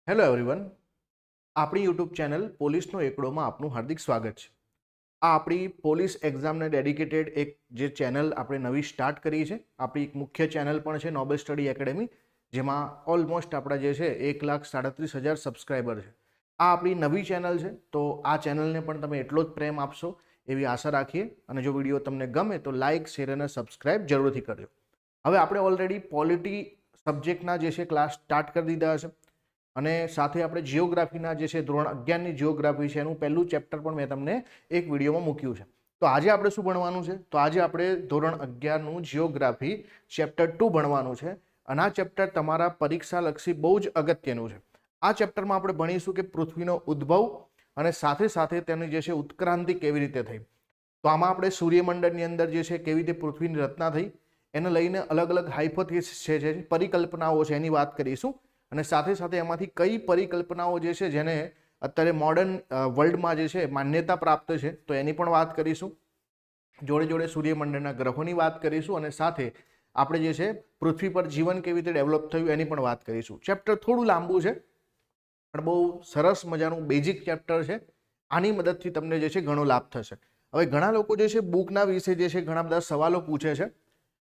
Hello everyone, આપણી YouTube channel પોલીસનો એકડોમાં આપનું હાર્દિક સ્વાગત છે. આ આપણી પોલીસ એક્ઝામને ડેડિકેટેડ એક જે ચેનલ આપણે નવી સ્ટાર્ટ કરી છે. આપણી એક મુખ્ય ચેનલ પણ છે નોબેલ સ્ટડી એકેડેમી, જેમાં ઓલમોસ્ટ આપણા જે છે 1,37,000 સબસ્ક્રાઈબર છે. આ આપણી નવી ચેનલ છે, તો આ ચેનલને પણ તમે એટલો જ પ્રેમ આપશો એવી આશા રાખીએ. અને જો વિડીયો તમને ગમે તો લાઇક, શેર અને સબસ્ક્રાઈબ જરૂરથી કરજો. હવે આપણે ઓલરેડી પોલિટી સબ્જેક્ટના જે છે ક્લાસ સ્ટાર્ટ કરી દીધા છે, અને સાથે આપણે જિયોગ્રાફીના જે છે ધોરણ 11ની જિયોગ્રાફી છે એનું પહેલું ચેપ્ટર પણ મેં તમને એક વિડીયોમાં મૂક્યું છે. તો આજે આપણે શું ભણવાનું છે? તો આજે આપણે ધોરણ 11નું જિયોગ્રાફી ચેપ્ટર 2 ભણવાનું છે. અને આ ચેપ્ટર તમારા પરીક્ષાલક્ષી બહુ જ અગત્યનું છે. આ ચેપ્ટરમાં આપણે ભણીશું કે પૃથ્વીનો ઉદ્ભવ અને સાથે સાથે તેની જે છે ઉત્ક્રાંતિ કેવી રીતે થઈ. તો આમાં આપણે સૂર્યમંડળની અંદર જે છે કેવી રીતે પૃથ્વીની રચના થઈ એને લઈને અલગ અલગ હાઇપોથેસિસ છે, જે પરિકલ્પનાઓ છે એની વાત કરીશું. અને સાથે સાથે એમાંથી કઈ પરિકલ્પનાઓ જે છે જેને અત્યારે મોડર્ન વર્લ્ડમાં જે છે માન્યતા પ્રાપ્ત છે તો એની પણ વાત કરીશું. જોડે જોડે સૂર્યમંડળના ગ્રહોની વાત કરીશું અને સાથે આપણે જે છે પૃથ્વી પર જીવન કેવી રીતે ડેવલપ થયું એની પણ વાત કરીશું. ચેપ્ટર થોડું લાંબુ છે પણ બહુ સરસ મજાનું બેઝિક ચેપ્ટર છે. આની મદદથી તમને જે છે ઘણો લાભ થશે. હવે ઘણા લોકો જે છે બુકના વિશે જે છે ઘણા બધા સવાલો પૂછે છે.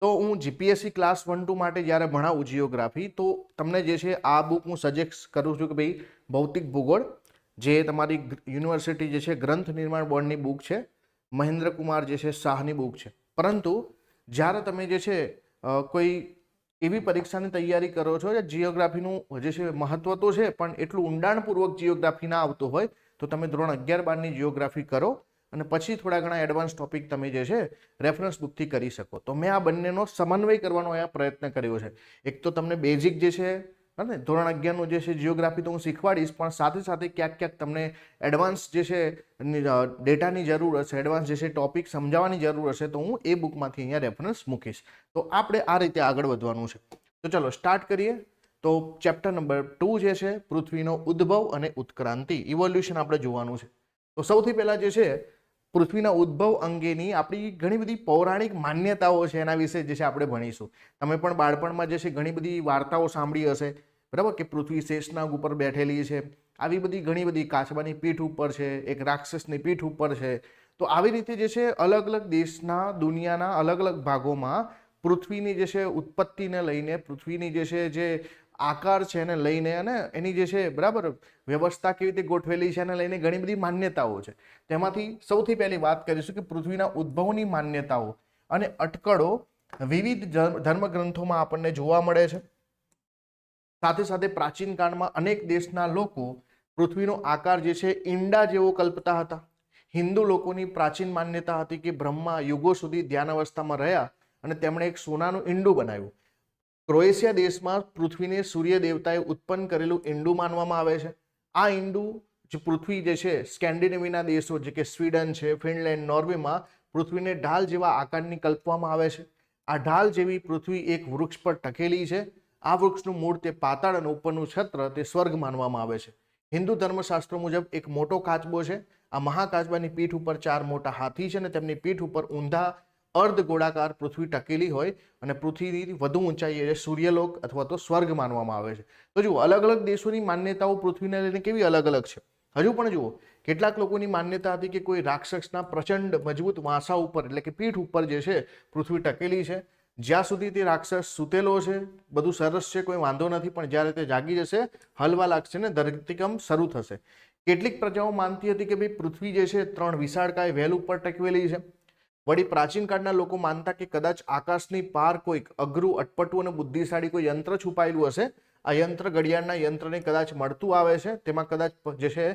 તો હું જીપીએસસી ક્લાસ 1-2 માટે જ્યારે ભણાવું જિયોગ્રાફી, તો તમને જે છે આ બુક હું સજેસ્ટ કરું છું કે ભાઈ ભૌતિક ભૂગોળ, જે તમારી યુનિવર્સિટી જે છે ગ્રંથ નિર્માણ બોર્ડની બુક છે, મહેન્દ્ર કુમાર જે છે શાહની બુક છે. પરંતુ જ્યારે તમે જે છે કોઈ એવી પરીક્ષાની તૈયારી કરો છો જે જિયોગ્રાફીનું જે છે મહત્વ તો છે પણ એટલું ઊંડાણપૂર્વક જિયોગ્રાફી ના આવતું હોય, તો તમે ધોરણ 11-12ની જિયોગ્રાફી કરો અને પછી થોડા ઘણા એડવાન્સ ટોપિક તમે જે છે રેફરન્સ બુકથી કરી શકો. તો મેં આ બંનેનો સમન્વય કરવાનો આ પ્રયત્ન કર્યો છે. એક તો તમને બેઝિક જે છે અને ધોરણ 11નું જે છે જિયોગ્રાફી તો હું શીખવાડીશ, પણ સાથે સાથે ક્યાંક ક્યાંક તમને એડવાન્સ જે છે ડેટાની જરૂર હશે, એડવાન્સ જે છે ટોપિક સમજાવવાની જરૂર હશે, તો હું એ બુકમાંથી અહીંયા રેફરન્સ મૂકીશ. તો આપણે આ રીતે આગળ વધવાનું છે. તો ચલો સ્ટાર્ટ કરીએ. તો ચેપ્ટર નંબર 2 જે છે પૃથ્વીનો ઉદ્ભવ અને ઉત્ક્રાંતિ, ઇવોલ્યુશન આપણે જોવાનું છે. તો સૌથી પહેલા જે છે પૃથ્વીના ઉદ્ભવ અંગેની આપણી ઘણી બધી પૌરાણિક માન્યતાઓ છે એના વિશે જે છે આપણે ભણીશું. તમે પણ બાળપણમાં જે છે ઘણી બધી વાર્તાઓ સાંભળી હશે, બરાબર, કે પૃથ્વી શેષનાગ ઉપર બેઠેલી છે, આવી બધી ઘણી બધી, કાચબાની પીઠ ઉપર છે, એક રાક્ષસની પીઠ ઉપર છે. તો આવી રીતે જે છે અલગ અલગ દેશના, દુનિયાના અલગ અલગ ભાગોમાં પૃથ્વીની જે છે ઉત્પત્તિને લઈને, પૃથ્વીની જે છે જે આકાર છે એને લઈને અને એની જે છે બરાબર વ્યવસ્થા કેવી રીતે ગોઠવેલી છે એને લઈને ઘણી બધી માન્યતાઓ છે. તેમાંથી સૌથી પહેલી વાત કરીશું કે પૃથ્વીના ઉદ્ભવની માન્યતાઓ અને અટકળો વિવિધ ધર્મગ્રંથોમાં આપણને જોવા મળે છે. સાથે સાથે પ્રાચીન કાળમાં અનેક દેશના લોકો પૃથ્વીનો આકાર જે છે ઈંડા જેવો કલ્પતા હતા. હિન્દુ લોકોની પ્રાચીન માન્યતા હતી કે બ્રહ્મા યુગો સુધી ધ્યાન અવસ્થામાં રહ્યા અને તેમણે એક સોનાનું ઈંડું બનાવ્યું. ક્રોએશિયા દેશમાં પૃથ્વીને સૂર્ય દેવતાએ ઉત્પન્ન કરેલું ઈંડું માનવામાં આવે છે. આ ઈંડું જે પૃથ્વી જે છે સ્કેન્ડિનેવિયાના દેશો જે કે સ્વીડન છે, ફિનલેન્ડ, નોર્વેમાં પૃથ્વીને ઢાલ જેવા આકારની કલ્પવામાં આવે છે. આ ઢાલ જેવી પૃથ્વી એક વૃક્ષ પર ટકેલી છે. આ વૃક્ષનું મૂળ તે પાતાળ અને ઉપરનું છત્ર તે સ્વર્ગ માનવામાં આવે છે. હિન્દુ ધર્મશાસ્ત્રો મુજબ એક મોટો કાચબો છે. આ મહાકાચબાની પીઠ ઉપર 4 મોટા હાથી છે અને તેમની પીઠ ઉપર ઊંધા અર્ધ ગોળાકાર પૃથ્વી ટકેલી હોય અને પૃથ્વીની વધુ ઊંચાઈ એ સૂર્યલોક અથવા તો સ્વર્ગ માનવામાં આવે છે. તો જુઓ, અલગ અલગ દેશોની માન્યતાઓ પૃથ્વીને લઈને કેવી અલગ અલગ છે. હજુ પણ જુઓ, કેટલાક લોકોની માન્યતા હતી કે કોઈ રાક્ષસના પ્રચંડ મજબૂત વાંસા ઉપર એટલે કે પીઠ ઉપર જે છે પૃથ્વી ટકેલી છે. જ્યાં સુધી તે રાક્ષસ સૂતેલો છે બધું સરસ છે, કોઈ વાંધો નથી, પણ જ્યારે તે જાગી જશે, હલવા લાગશે ને ધરતીકંપ શરૂ થશે. કેટલીક પ્રજાઓ માનતી હતી કે ભાઈ પૃથ્વી જે છે 3 વિશાળકાય વેલ ઉપર ટકવેલી છે. વળી પ્રાચીન કાળના લોકો માનતા કે કદાચ આકાશની પાર કોઈક અઘરું, અટપટું અને બુદ્ધિશાળી કોઈ યંત્ર છુપાયેલું હશે. આ યંત્ર ઘડિયાળના યંત્રને કદાચ મળતું આવે છે. તેમાં કદાચ જે છે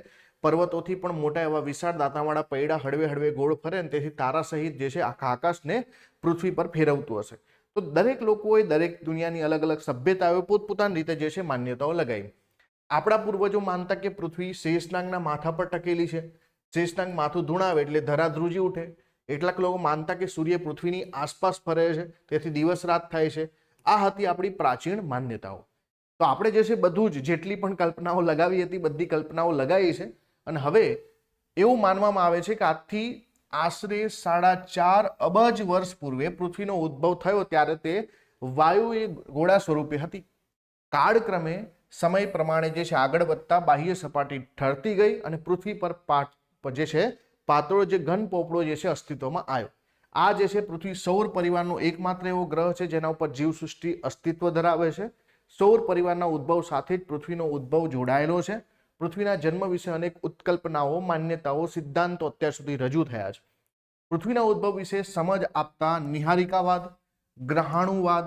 પર્વતોથી પણ મોટા એવા વિશાળ દાંતાવાળા પૈડા હળવે હળવે ગોળ ફરે ને તેથી તારા સહિત જે છે આખા આકાશને પૃથ્વી પર ફેરવતું હશે. તો દરેક લોકોએ, દરેક દુનિયાની અલગ અલગ સભ્યતાઓએ પોતપોતાની રીતે જે છે માન્યતાઓ લગાવી. આપણા પૂર્વજો માનતા કે પૃથ્વી શેષનાગના માથા પર ટકેલી છે. શેષનાગ માથું ધૂણાવે એટલે ધરા ધ્રુજી ઉઠે. કેટલાક લોકો માનતા કે સૂર્ય પૃથ્વીની આસપાસ ફરે છે, તેથી દિવસ રાત થાય છે. આ હતી આપણી પ્રાચીન માન્યતાઓ. તો આપણે જે છે બધું જ, જેટલી પણ કલ્પનાઓ લગાવી હતી બધી કલ્પનાઓ લગાવી છે. અને હવે એવું માનવામાં આવે છે કે આજથી આશરે 4.5 અબજ વર્ષ પૂર્વે પૃથ્વીનો ઉદ્ભવ થયો ત્યારે તે વાયુ એ ગોળા સ્વરૂપે હતી. કાળક્રમે સમય પ્રમાણે જે છે આગળ વધતા બાહ્ય સપાટી ઠરતી ગઈ અને પૃથ્વી પર જે છે પાતળો જે ઘન પોપડો જે છે અસ્તિત્વમાં આવ્યો. આ જે છે પૃથ્વી સૌર પરિવારનો એકમાત્ર એવો ગ્રહ છે જેના ઉપર જીવસૃષ્ટિ અસ્તિત્વ ધરાવે છે. સૌર પરિવારના ઉદ્ભવ સાથે જ પૃથ્વીનો ઉદ્ભવ જોડાયેલો છે. પૃથ્વીના જન્મ વિશે અનેક ઉત્કલ્પનાઓ, માન્યતાઓ, સિદ્ધાંતો અત્યાર સુધી રજૂ થયા છે. પૃથ્વીના ઉદ્ભવ વિશે સમજ આપતા નિહારિકાવાદ, ગ્રહાણુવાદ,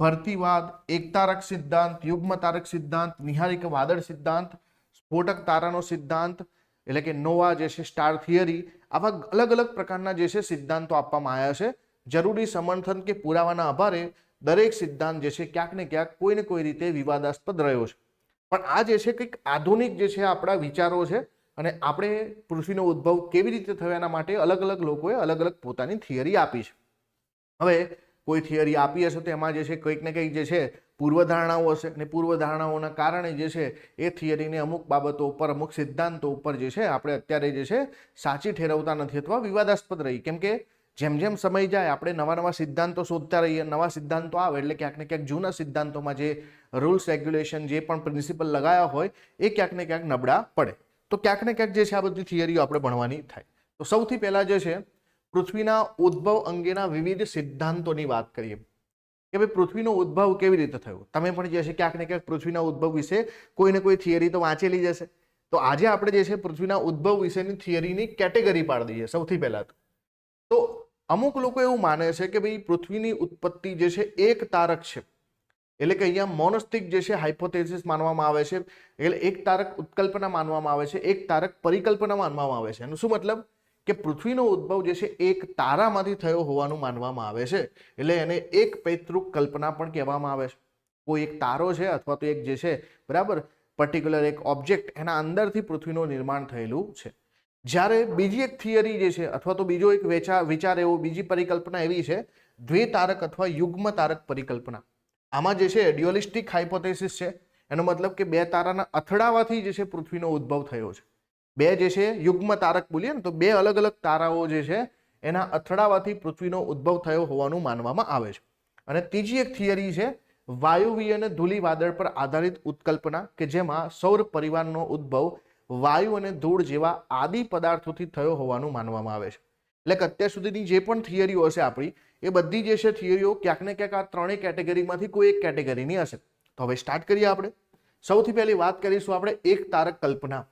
ભરતીવાદ, એકતારક સિદ્ધાંત, યુગ્મ તારક સિદ્ધાંત, નિહારિકા વાદળ સિદ્ધાંત, સ્ફોટક તારાનો સિદ્ધાંત એટલે કે નોવા જે છે સ્ટાર થિયરી, આવા અલગ અલગ પ્રકારના જે છે સિદ્ધાંતો આપવામાં આવ્યા છે. જરૂરી સમર્થન કે પુરાવાના આધારે દરેક સિદ્ધાંત જે છે ક્યાંક ને ક્યાંક કોઈ ને કોઈ રીતે વિવાદાસ્પદ રહ્યો છે. પણ આ જે છે કંઈક આધુનિક જે છે આપણા વિચારો છે અને આપણે પૃથ્વીનો ઉદ્ભવ કેવી રીતે થયો એના માટે અલગ અલગ લોકોએ અલગ અલગ પોતાની થિયરી આપી છે. હવે કોઈ થિયરી આપી હશે તો એમાં જે છે કંઈક ને કંઈક જે છે પૂર્વધારણાઓ હશે અને પૂર્વધારણાઓના કારણે જે છે એ થિયરીને અમુક બાબતો ઉપર, અમુક સિદ્ધાંતો ઉપર જે છે આપણે અત્યારે જે છે સાચી ઠેરવતા નથી અથવા વિવાદાસ્પદ રહી. કેમ કે જેમ જેમ સમય જાય આપણે નવા નવા સિદ્ધાંતો શોધતા રહીએ, નવા સિદ્ધાંતો આવે એટલે ક્યાંક ને ક્યાંક જૂના સિદ્ધાંતોમાં જે રૂલ્સ રેગ્યુલેશન, જે પણ પ્રિન્સિપલ લગાયા હોય એ ક્યાંક ને ક્યાંક નબળા પડે. તો ક્યાંક ને ક્યાંક જે છે આ બધી થિયરીઓ આપણે ભણવાની થાય. તો સૌથી પહેલા જે છે પૃથ્વીના ઉદ્ભવ અંગેના વિવિધ સિદ્ધાંતોની વાત કરીએ કે ભાઈ પૃથ્વીનો ઉદ્ભવ કેવી રીતે થયો. તમે પણ જે છે ક્યાંક ને ક્યાંક પૃથ્વીના ઉદ્ભવ વિશે કોઈ ને કોઈ થિયરી તો વાંચેલી જ હશે. તો આજે આપણે જે છે પૃથ્વીના ઉદ્ભવ વિશેની થિયરીની કેટેગરી પાડી દઈએ. સૌથી પહેલા તો અમુક લોકો એવું માને છે કે ભાઈ પૃથ્વીની ઉત્પત્તિ જે છે એક તારક છે, એટલે કે અહીંયા મોનોસ્ટિક જે છે હાઇપોથેસિસ માનવામાં આવે છે, એટલે એક તારક ઉત્કલ્પના માનવામાં આવે છે, એક તારક પરિકલ્પના માનવામાં આવે છે. એનું શું મતલબ કે પૃથ્વીનો ઉદ્ભવ જે છે એક તારામાંથી થયો હોવાનું માનવામાં આવે છે. એટલે એને એક પૈતૃક કલ્પના પણ કહેવામાં આવે છે. કોઈ એક તારો છે અથવા તો એક જે છે બરાબર પર્ટિક્યુલર એક ઓબ્જેક્ટ, એના અંદરથી પૃથ્વીનું નિર્માણ થયેલું છે. જ્યારે બીજી એક થિયરી જે છે અથવા તો બીજો એક વિચાર એવો, બીજી પરિકલ્પના એવી છે દ્વિતારક અથવા યુગ્મ તારક પરિકલ્પના. આમાં જે છે ડ્યુઅલિસ્ટિક હાઇપોથેસિસ છે. એનો મતલબ કે બે તારાના અથડાવાથી જે છે પૃથ્વીનો ઉદ્ભવ થયો છે. બે જે છે યુગ્મ તારક બોલીએ ને તો બે અલગ અલગ તારાઓ જે છે એના અથડાવાથી પૃથ્વીનો ઉદ્ભવ થયો હોવાનું માનવામાં આવે છે. અને ત્રીજી એક થિયરી છે વાયુવીય અને ધૂળી વાદળ પર આધારિત ઉત્કલ્પના કે જેમાં સૌર પરિવારનો ઉદ્ભવ વાયુ અને ધૂળ જેવા આદિ પદાર્થોથી થયો હોવાનું માનવામાં આવે છે. એટલે કે અત્યાર સુધીની જે પણ થિયરીઓ હશે આપણી એ બધી જે છે થિયરીઓ ક્યાંક ને ક્યાંક આ ત્રણેય કેટેગરીમાંથી કોઈ એક કેટેગરીની હશે. તો હવે સ્ટાર્ટ કરીએ આપણે. સૌથી પહેલી વાત કરીશું આપણે એક તારક કલ્પના,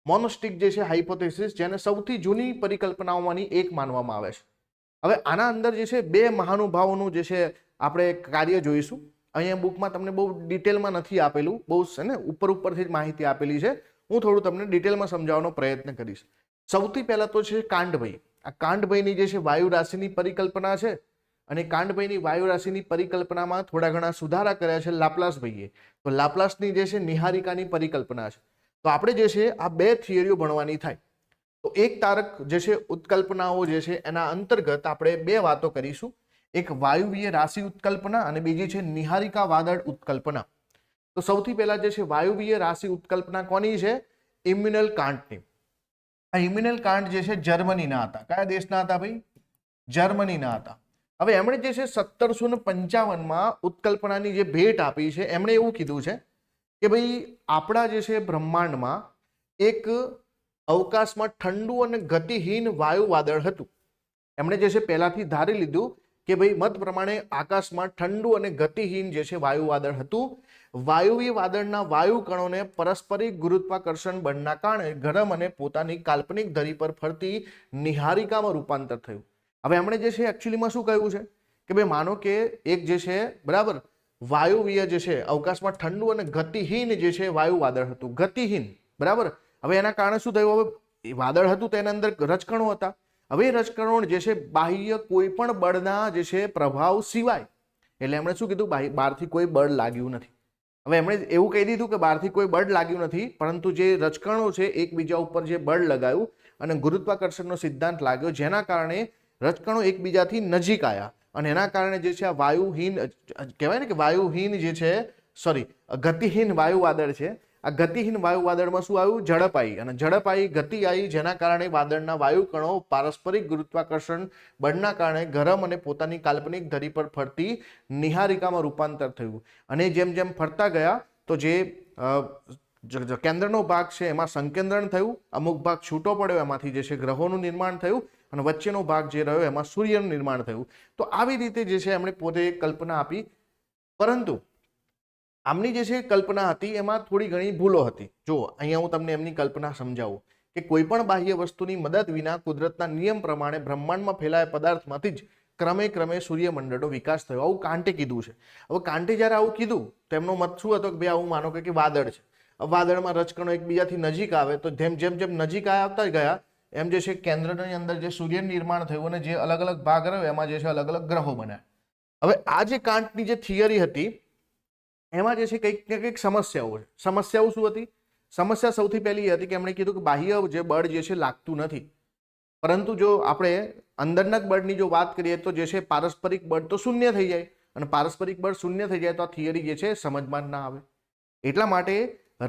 મોનોસ્ટિક જે છે હાઇપોથેસિસ, જેને સૌથી જૂની પરિકલ્પનાઓમાંની એક માનવામાં આવે છે. હવે આના અંદર જે છે બે મહાનુભાવોનું જે છે આપણે કાર્ય જોઈશું. અહીંયા બુકમાં તમને બહુ ડિટેલમાં નથી આપેલું, બહુ છે ને ઉપરથી જ માહિતી આપેલી છે. હું થોડું તમને ડિટેલમાં સમજાવવાનો પ્રયત્ન કરીશ. સૌથી પહેલા તો છે કાંડભાઈ. આ કાંડભાઈની જે છે વાયુ રાશિની પરિકલ્પના છે અને કાંડભાઈની વાયુ રાશિની પરિકલ્પનામાં થોડા ઘણા સુધારા કર્યા છે લાપ્લાસભાઈએ. તો લાપ્લાસની જે છે નિહારિકાની પરિકલ્પના છે. તો આપણે જે છે આ બે થિયરીઓ ભણવાની થાય. તો એક તારક જે છે ઉત્કલ્પનાઓ જે છે એના અંતર્ગત આપણે બે વાતો કરીશું. એક વાયુવીય રાશિ ઉત્કલ્પના અને બીજી છે નિહારિકા વાદળ ઉત્કલ્પના. તો સૌથી પહેલા જે છે વાયુવીય રાશિ ઉત્કલ્પના કોની છે? ઇમ્યુનલ કાન્ટની. આ ઇમ્યુનલ કાન્ટ જે છે જર્મનીના હતા. કયા દેશના હતા ભાઈ? જર્મનીના હતા. હવે એમણે જે છે 1755માં ઉત્કલ્પનાની જે ભેટ આપી છે, એમણે એવું કીધું છે કે ભાઈ આપણા જે છે બ્રહ્માંડમાં એક અવકાશમાં ઠંડુ અને ગતિહીન વાયુ વાદળ હતું. એમણે જે છે પહેલાથી ધારી લીધું કે ભાઈ મત પ્રમાણે આકાશમાં ઠંડુ અને ગતિહીન જે છે વાયુ વાદળ હતું. વાયુવીય વાદળના વાયુ કણોને પરસ્પરિક ગુરુત્વાકર્ષણ બળના કારણે ગરમ અને પોતાની કાલ્પનિક ધરી પર ફરતી નિહારિકામાં રૂપાંતર થયું. હવે એમણે જે છે એકચ્યુઅલીમાં શું કહ્યું છે કે ભાઈ માનો કે એક જે છે બરાબર વાયુવીય જે છે અવકાશમાં ઠંડુ અને ગતિહીન જે છે વાયુ વાદળ હતું, ગતિહીન બરાબર. હવે એના કારણે શું થયું? હવે વાદળ હતું તો એના અંદર રજકણો હતા. હવે રજકણો જે છે બાહ્ય કોઈ પણ બળના જે છે પ્રભાવ સિવાય, એટલે એમણે શું કીધું? બહારથી કોઈ બળ લાગ્યું નથી. હવે એમણે એવું કહી દીધું કે બહારથી કોઈ બળ લાગ્યું નથી, પરંતુ જે રજકણો છે એકબીજા ઉપર જે બળ લગાવ્યું અને ગુરુત્વાકર્ષણનો સિદ્ધાંત લાગ્યો, જેના કારણે રજકણો એકબીજાથી નજીક આવ્યા અને એના કારણે જે છે આ વાયુહીન કહેવાય ને કે વાયુહીન જે છે ગતિહીન વાયુ વાદળ છે. આ ગતિહીન વાયુ વાદળમાં શું આવ્યું? ઝડપ આવી અને ઝડપ આવી, ગતિ આવી, જેના કારણે વાદળના વાયુ કણો પારસ્પરિક ગુરુત્વાકર્ષણ બળના કારણે ગરમ અને પોતાની કાલ્પનિક ધરી પર ફરતી નિહારિકામાં રૂપાંતર થયું. અને જેમ જેમ ફરતા ગયા તો જે કેન્દ્રનો ભાગ છે એમાં સંકેન્દ્રણ થયું, અમુક ભાગ છૂટો પડ્યો, એમાંથી જે છે ગ્રહોનું નિર્માણ થયું, અને વચ્ચેનો ભાગ જે રહ્યો એમાં સૂર્યનું નિર્માણ થયું. તો આવી રીતે જે છે એમણે પોતે કલ્પના આપી. પરંતુ આમની જે છે કલ્પના હતી એમાં થોડી ઘણી ભૂલો હતી. જો અહીંયા હું તમને એમની કલ્પના સમજાવું કે કોઈ પણ બાહ્ય વસ્તુની મદદ વિના કુદરતના નિયમ પ્રમાણે બ્રહ્માંડમાં ફેલાયેલા પદાર્થમાંથી જ ક્રમે ક્રમે સૂર્યમંડળનો વિકાસ થયો, આવું કાંટે કીધું છે. હવે કાંટે જ્યારે આવું કીધું તો એમનો મત શું હતો કે ભાઈ આવું માનો કે વાદળ છે, વાદળમાં રજકણો એકબીજાથી નજીક આવે તો જેમ જેમ જેમ નજીક આવતા ગયા એમ જે છે કેન્દ્રની અંદર જે સૂર્યનું નિર્માણ થયું અને જે અલગ અલગ ભાગ રહ્યો એમાં જે છે અલગ અલગ ગ્રહો બન્યા. હવે આ જે કાંટની જે થિયરી હતી એમાં જે છે કંઈક ને કંઈક સમસ્યાઓ છે. સમસ્યાઓ શું હતી? સમસ્યા સૌથી પહેલી એ હતી કે એમણે કીધું કે બાહ્ય જે બળ જે છે લાગતું નથી, પરંતુ જો આપણે અંદરના જ બળની જો વાત કરીએ તો જે છે પારસ્પરિક બળ તો શૂન્ય થઈ જાય, અને પારસ્પરિક બળ શૂન્ય થઈ જાય તો આ થિયરી જે છે સમજમાં ના આવે. એટલા માટે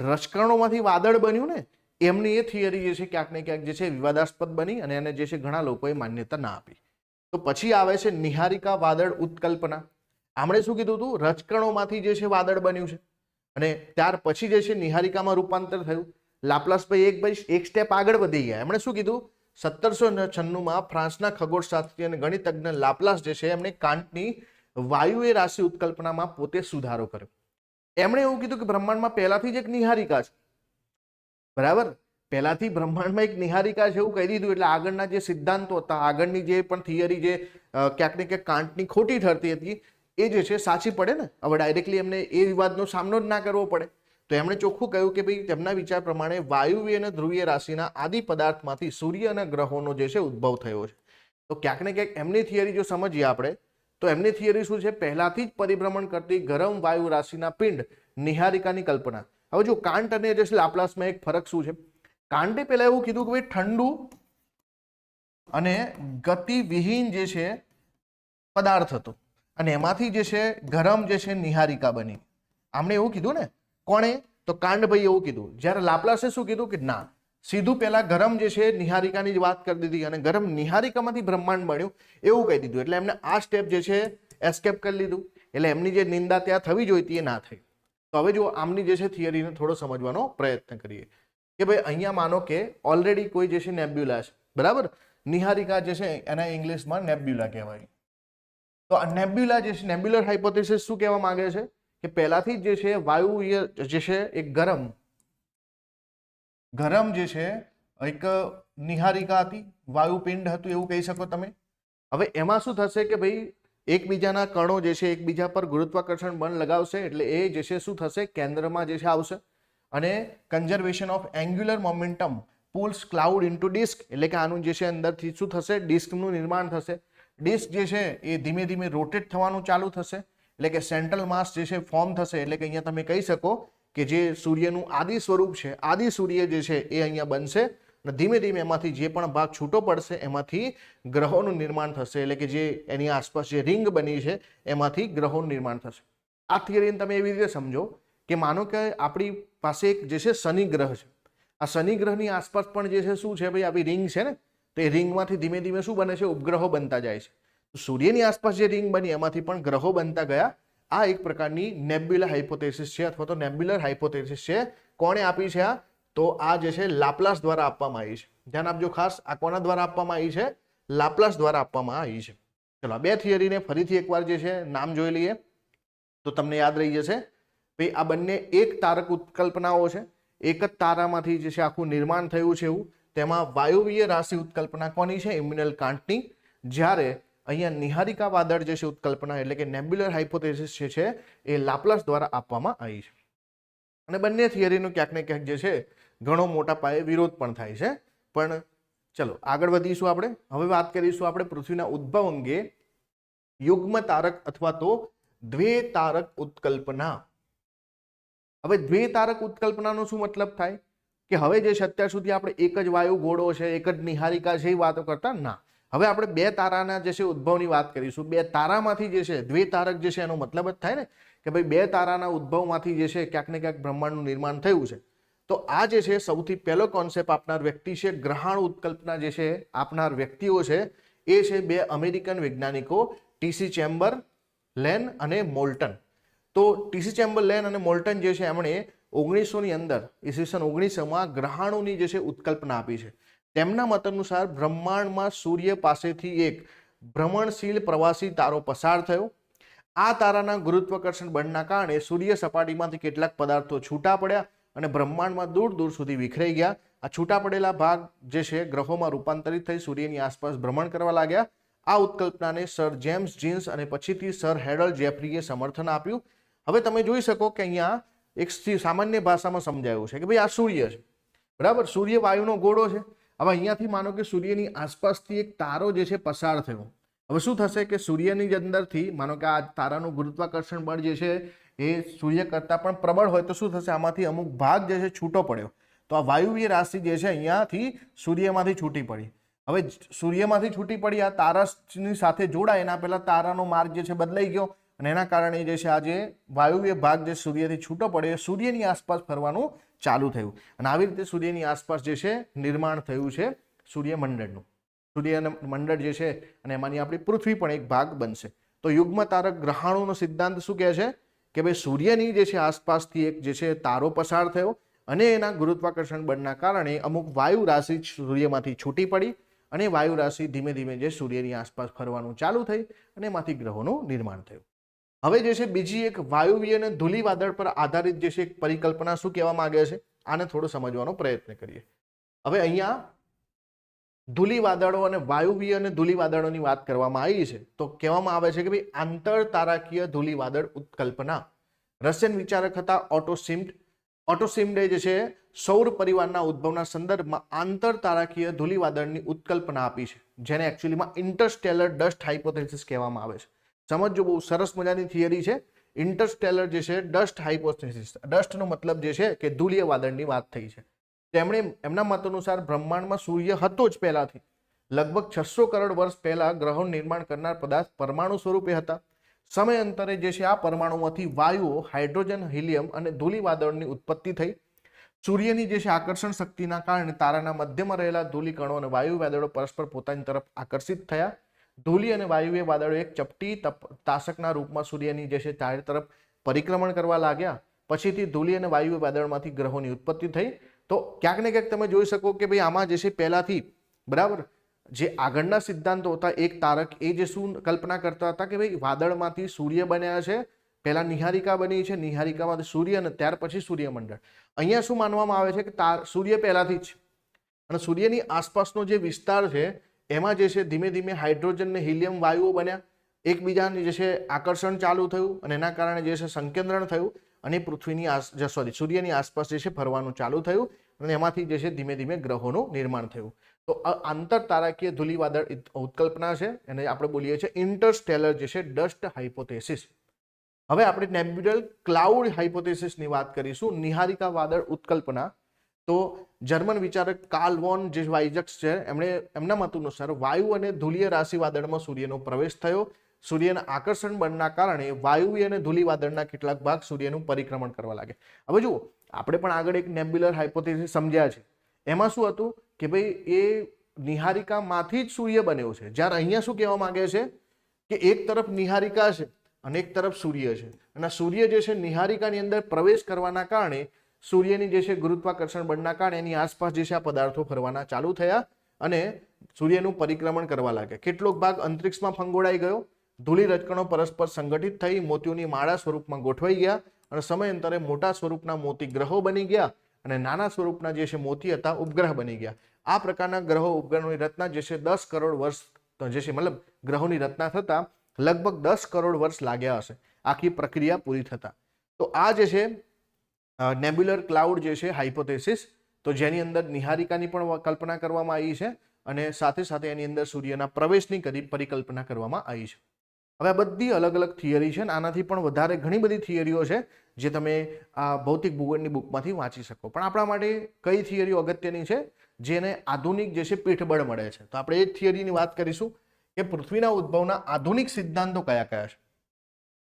રજકણોમાંથી વાદળ બન્યું ને એમની એ થિયરી જે છે ક્યાંક ને ક્યાંક જે છે વિવાદાસ્પદ બની અને એને જે છે ઘણા લોકોએ માન્યતા ના આપી. તો પછી આવે છે નિહારિકા વાદળ ઉત્કલ્પના. આમણે શું કીધું હતું? રજકણોમાંથી જે છે વાદળ બન્યું છે, અને ત્યાર પછી જે છે નિહારિકામાં રૂપાંતર થયું. લાપ્લાસભાઈ એક સ્ટેપ આગળ વધી ગયા. એમણે શું કીધું? 1796માં ફ્રાન્સના ખગોળશાસ્ત્રી અને ગણિતજ્ઞ લાપ્લાસ જે છે એમણે કાંટની વાયુએ રાશિ ઉત્કલ્પનામાં પોતે સુધારો કર્યો. એમણે એવું કીધું કે બ્રહ્માંડમાં પહેલાથી જ એક નિહારિકા છે, બરાબર, પહેલાથી બ્રહ્માંડમાં એક નિહારિકા છે એવું કહી દીધું. એટલે આગળના જે સિદ્ધાંતો હતા, આગળની જે પણ થિયરી જે ક્યાંક ને ક્યાંક કાંટની ખોટી ઠરતી હતી એ જે છે સાચી પડે ને. હવે ડાયરેક્ટલી એમને એ વિવાદનો સામનો જ ના કરવો પડે. તો એમણે ચોખ્ખું કહ્યું કે ભાઈ તેમના વિચાર પ્રમાણે વાયુવ્ય અને ધ્રુવીય રાશિના આદિ પદાર્થમાંથી સૂર્ય અને ગ્રહોનો જે છે ઉદ્ભવ થયો છે. તો ક્યાંક ને ક્યાંક એમની થિયરી જો સમજીએ આપણે તો એમની થિયરી શું છે? પહેલાથી જ પરિભ્રમણ કરતી ગરમ વાયુ રાશિના પિંડ નિહારિકાની કલ્પના. હવે જો કાંટ અને જે છે લાપ્લાસમાં એક ફરક શું છે? કાંટે પહેલા એવું કીધું કે ભાઈ ઠંડુ અને ગતિવિહીન જે છે પદાર્થ હતો, અને એમાંથી જે છે ગરમ જે છે નિહારિકા બની. આમણે એવું કીધું ને. કોણે? તો કાંડભાઈ એવું કીધું. જ્યારે લાપ્લાસે શું કીધું કે ના, સીધું પહેલા ગરમ જે છે નિહારિકાની જ વાત કરી દીધી અને ગરમ નિહારિકામાંથી બ્રહ્માંડ બન્યું એવું કહી દીધું. એટલે એમને આ સ્ટેપ જે છે એસ્કેપ કરી લીધું. એટલે એમની જે નિંદા ત્યાં થવી જોઈતી એ ના થઈ. તો હવે જો આમની જે છે થિયરીને થોડો સમજવાનો પ્રયત્ન કરીએ કે ભાઈ અહીંયા માનો કે ઓલરેડી કોઈ જે છે નેબ્યુલા છે, બરાબર. નિહારિકા જે છે એના ઇંગ્લિશમાં નેબ્યુલા કહેવાય. તો આ નેબ્યુલા જે છે, નેબ્યુલર હાઇપોથેસિસ શું કહેવા માંગે છે કે પહેલાથી જે છે વાયુ જે છે એક ગરમ જે છે એક નિહારિકા હતી, વાયુપિંડ હતું એવું કહી શકો તમે. હવે એમાં શું થશે કે ભાઈ એકબીજાના કણો જે છે એકબીજા પર ગુરુત્વાકર્ષણ બળ લગાવશે, એટલે એ જે છે શું થશે? કેન્દ્રમાં જે છે આવશે, અને conservation of angular momentum pulls cloud into disc. એટલે કે આનું જે છે અંદરથી શું થશે? ડિસ્કનું નિર્માણ થશે. ડિસ્ક જે છે એ ધીમે ધીમે રોટેટ થવાનું ચાલુ થશે, એટલે કે સેન્ટ્રલ માસ જે છે ફોર્મ થશે. એટલે કે અહીંયા તમે કહી શકો કે જે સૂર્યનું આદિ સ્વરૂપ છે, આદિ સૂર્ય જે છે એ અહીંયા બનશે, અને ધીમે ધીમે એમાંથી જે પણ ભાગ છૂટો પડશે એમાંથી ગ્રહોનું નિર્માણ થશે. એટલે કે જે એની આસપાસ જે રિંગ બની છે એમાંથી ગ્રહોનું નિર્માણ થશે. આ થિયરીને તમે એવી રીતે સમજો કે માનો કે આપણી પાસે એક જે છે શનિ ગ્રહ છે. આ શનિ ગ્રહની આસપાસ પણ જે છે શું છે ભાઈ? આવી રિંગ છે ને. તો એ રિંગમાંથી ધીમે ધીમે શું બને છે? ઉપગ્રહો બનતા જાય છે. સૂર્યની આસપાસ જે રિંગ બની એમાંથી પણ ગ્રહો બનતા ગયા. આ એક પ્રકારની નેબ્યુલર હાઇપોથેસિસ છે, અથવા તો નેબ્યુલર હાઇપોથેસિસ છે. કોણે આપી છે આ? તો આ જે છે લાપ્લાસ દ્વારા આપવામાં આવી છે. ધ્યાન આપજો ખાસ, આ કોના દ્વારા આપવામાં આવી છે? લાપ્લાસ દ્વારા આપવામાં આવી છે. ચલો, બે થિયરીને ફરીથી એકવાર જે છે નામ જોઈ લઈએ તો તમને યાદ રહી જશે. ભાઈ આ બંને એક તારક ઉત્કલ્પનાઓ છે. એક જ તારામાંથી જે છે આખું નિર્માણ થયું છે એવું. તેમાં વાયુવ્ય રાશિ ઉત્કલ્પના કોની છે? ઇમ્યુનલ કાંટની. જ્યારે અહીંયા નિહારિકા વાદળ જે છે ઉત્કલ્પના એટલે કે નેબ્યુલર હાઇપોથેસિસ છે એ લાપ્લાસ દ્વારા આપવામાં આવી છે. અને બંને થિયરીનો ક્યાંક ને ક્યાંક જે છે ઘણો મોટા પાયે વિરોધ પણ થાય છે. પણ ચલો આગળ વધીશું આપણે. હવે વાત કરીશું આપણે પૃથ્વીના ઉદ્ભવ અંગે યુગ્મ તારક અથવા તો દ્વિતારક ઉત્કલ્પના. હવે દ્વિતારક ઉત્કલ્પનાનો શું મતલબ થાય કે હવે જે છે અત્યાર સુધી આપણે એક જ વાયુ ગોળો છે, એક જ નિહારિકા છે એ વાતો કરતા ના. હવે આપણે બે તારાના જે છે ઉદ્ભવની વાત કરીશું. બે તારામાંથી જે છે દ્વિતારક જે છે એનો મતલબ જ થાય ને કે ભાઈ બે તારાના ઉદ્ભવમાંથી જે છે ક્યાંક ને ક્યાંક બ્રહ્માંડનું નિર્માણ થયું છે. તો આ જે છે સૌથી પહેલો કોન્સેપ્ટ આપનાર વ્યક્તિ છે, ગ્રહાણ ઉત્કલ્પના જે છે આપનાર વ્યક્તિઓ છે એ છે બે અમેરિકન વૈજ્ઞાનિકો ટીસી ચેમ્બરલેન અને મોલ્ટન. તો ટીસી ચેમ્બરલેન અને મોલ્ટન જે છે એમણે 1900ની અંદર ઈસવીસન 1900માં ગ્રહાણુની જે છે ઉત્કલ્પના આપી છે. તેમના મત અનુસાર બ્રહ્માંડમાં સૂર્ય પાસેથી એક ભ્રમણશીલ પ્રવાસી તારો પસાર થયો. આ તારાના ગુરુત્વાકર્ષણ બળના કારણે સૂર્ય સપાટીમાંથી કેટલાક પદાર્થો છૂટા પડ્યા અને બ્રહ્માંડમાં દૂર દૂર સુધી વિખરાઈ ગયા. આ છૂટા પડેલા ભાગ જે છે ગ્રહોમાં રૂપાંતરિત થઈ સૂર્યની આસપાસ ભ્રમણ કરવા લાગ્યા. આ ઉત્કલ્પનાને સર જેમ્સ જીન્સ અને પછીથી સર હેરલ્ડ જેફરીએ સમર્થન આપ્યું. હવે તમે જોઈ શકો કે અહીંયા એક સામાન્ય ભાષામાં સમજાયું છે કે ભાઈ આ સૂર્ય છે, બરાબર, સૂર્ય વાયુનો ગોળો છે. હવે અહીંયાથી માનો કે સૂર્યની આસપાસથી એક તારો જે છે પસાર થયો. હવે શું થશે કે સૂર્યની અંદરથી માનો કે આ તારાનું ગુરુત્વાકર્ષણ બળ જે છે એ સૂર્ય કરતાં પણ પ્રબળ હોય તો શું થશે, આમાંથી અમુક ભાગ જે છે છૂટો પડ્યો. તો આ વાયુવ્ય રાશિ જે છે અહીંયાથી સૂર્યમાંથી છૂટી પડી. હવે સૂર્યમાંથી છૂટી પડી આ તારાની સાથે જોડાય એના પહેલા તારાનો માર્ગ જે છે બદલાઈ ગયો અને એના કારણે જે છે આ જે વાયુવ્ય ભાગ જે સૂર્યથી છૂટો પડે સૂર્યની આસપાસ ફરવાનું ચાલુ થયું અને આવી રીતે સૂર્યની આસપાસ જે છે નિર્માણ થયું છે સૂર્યમંડળનું. સૂર્યમંડળ જે છે અને એમાંની આપણી પૃથ્વી પણ એક ભાગ બનશે. તો યુગ્મ તારક ગ્રહાણુનો સિદ્ધાંત શું કહે છે કે ભાઈ સૂર્યની જે છે આસપાસથી એક જે છે તારો પસાર થયો અને એના ગુરુત્વાકર્ષણ બળના કારણે અમુક વાયુ રાશિ સૂર્યમાંથી છૂટી પડી અને વાયુ રાશિ ધીમે ધીમે જે સૂર્યની આસપાસ ફરવાનું ચાલુ થઈ અને એમાંથી ગ્રહોનું નિર્માણ થયું. હવે જે છે બીજી એક વાયુવ્ય અને ધૂલી વાદળ પર આધારિત જે છે એક પરિકલ્પના શું કહેવા માંગે છે, આને થોડો સમજવાનો પ્રયત્ન કરીએ. હવે અહીંયા ધૂલી વાદળો અને વાયુવ્ય અને ધૂલી વાદળોની વાત કરવામાં આવી છે તો કહેવામાં આવે છે કે ભાઈ આંતર તારાકીય ધૂલી વાદળ ઉત્કલ્પના. રશિયન વિચારક હતા ઓટોસિમ્ડે જે છે સૌર પરિવારના ઉદ્ભવના સંદર્ભમાં આંતર તારાકીય ધૂલી વાદળની ઉત્કલ્પના આપી છે, જેને એકચ્યુઅલીમાં ઇન્ટરસ્ટેલર ડસ્ટ હાઇપોથેસિસ કહેવામાં આવે છે. સમજો, બહુ સરસ મજાની થિયરી છે. ઇન્ટરસ્ટેલર જે છે ડસ્ટ હાઇપોથેસિસ, ડસ્ટનો મતલબ જે છે કે ધૂલીય વાદળની વાત થઈ છે. તેમણે એમના મત અનુસાર બ્રહ્માંડમાં સૂર્ય હતો જ પહેલાથી. લગભગ 600 કરોડ વર્ષ પહેલા ગ્રહોનું નિર્માણ કરનાર પદાર્થ પરમાણુ સ્વરૂપે હતા. સમયાંતરે જે છે આ પરમાણુમાંથી વાયુઓ, હાઇડ્રોજન, હિલિયમ અને ધૂલી વાદળની ઉત્પત્તિ થઈ. સૂર્યની જે છે આકર્ષણ શક્તિના કારણે તારાના મધ્યમાં રહેલા ધૂલી કણો અને વાયુ વાદળો પરસ્પર પોતાની તરફ આકર્ષિત થયા. ધૂલી અને વાયુવ્ય વાદળો એક ચપટી તાસકના રૂપમાં સૂર્યની જે છે ચારે તરફ પરિક્રમણ કરવા લાગ્યા. પછીથી ધૂલી અને વાયુવ્ય વાદળમાંથી ગ્રહોની ઉત્પત્તિ થઈ. તો ક્યાંક ને ક્યાંક તમે જોઈ શકો કે ભાઈ આમાં જે છે પહેલાથી, બરાબર, જે આગળના સિદ્ધાંતો હતા એક તારક એ જે શું કલ્પના કરતા હતા કે ભાઈ વાદળમાંથી સૂર્ય બન્યા છે, પહેલા નિહારિકા બની છે, નિહારિકામાંથી સૂર્ય અને ત્યાર પછી સૂર્યમંડળ. અહીંયા શું માનવામાં આવે છે કે સૂર્ય પહેલાથી જ છે અને સૂર્યની આસપાસનો જે વિસ્તાર છે એમાં જે છે ધીમે ધીમે હાઇડ્રોજન ને હિલિયમ વાયુઓ બન્યા, એકબીજાની જે છે આકર્ષણ ચાલુ થયું અને એના કારણે જે છે સંકેન્દ્રણ થયું અને પૃથ્વીની સૂર્યની આસપાસ જે છે ફરવાનું ચાલુ થયું અને એમાંથી જે છે ધીમે ધીમે ગ્રહોનું નિર્માણ થયું. તો આંતર તારાકીય ધૂલી વાદળ ઉત્કલ્પના છે એને આપણે બોલીએ છીએ ઇન્ટરસ્ટેલર જે છે ડસ્ટ હાઇપોથેસિસ. હવે આપણે નેબ્યુલર ક્લાઉડ હાઇપોથેસિસની વાત કરીશું. નિહારિકા વાદળ ઉત્કલ્પના. તો જર્મન વિચારક કાર્લ વોન જે વાઇઝેક્સ છે એમના મત અનુસાર વાયુ અને ધૂલીય રાશિ વાદળમાં સૂર્યનો પ્રવેશ થયો. સૂર્યના આકર્ષણ બળના કારણે વાયુવ્ય અને ધૂલી વાદળના કેટલાક ભાગ સૂર્યનું પરિક્રમણ કરવા લાગે. હવે જુઓ, આપણે પણ આગળ એક નેબ્યુલર હાઇપોથેસિસ સમજ્યા છે. એમાં શું હતું કે ભાઈ એ નિહારિકામાંથી જ સૂર્ય બન્યો છે. જ્યારે અહીંયા શું કહેવા માંગે છે કે એક તરફ નિહારિકા છે અને એક તરફ સૂર્ય છે અને સૂર્ય જે છે નિહારિકાની અંદર પ્રવેશ કરવાના કારણે સૂર્યની જે છે ગુરુત્વાકર્ષણ બળના કારણે એની આસપાસ જે છે આ પદાર્થો ફરવાના ચાલુ થયા અને સૂર્યનું પરિક્રમણ કરવા લાગ્યા. કેટલોક ભાગ અંતરિક્ષમાં ફંગોળાઈ ગયો. ધૂળી રજકણો પરસ્પર સંગઠિત થઈ મોતીઓની માળા સ્વરૂપમાં ગોઠવાઈ ગયા અને સમયાંતરે મોટા સ્વરૂપના મોતી ગ્રહો બની ગયા અને નાના સ્વરૂપના જે છે મોતી હતા ઉપગ્રહ બની ગયા. આ પ્રકારના ગ્રહો ઉપગ્રહોની રચના જે છે 10 કરોડ વર્ષ જે છે મતલબ ગ્રહોની રચના થતા લગભગ 10 કરોડ વર્ષ લાગ્યા હશે આખી પ્રક્રિયા પૂરી થતા. તો આ જે છે નેબ્યુલર ક્લાઉડ જે છે હાઇપોથેસિસ, તો જેની અંદર નિહારિકાની પણ કલ્પના કરવામાં આવી છે અને સાથે સાથે એની અંદર સૂર્યના પ્રવેશની પરિકલ્પના કરવામાં આવી છે. હવે આ બધી અલગ અલગ થિયરી છે અને આનાથી પણ વધારે ઘણી બધી થિયરીઓ છે જે તમે આ ભૌતિક ભૂગોળની બુકમાંથી વાંચી શકો. પણ આપણા માટે કઈ થિયરીઓ અગત્યની છે જેને આધુનિક જે છે પીઠબળ મળે છે? તો આપણે એ થિયરીની વાત કરીશું કે પૃથ્વીના ઉદ્ભવના આધુનિક સિદ્ધાંતો કયા કયા છે.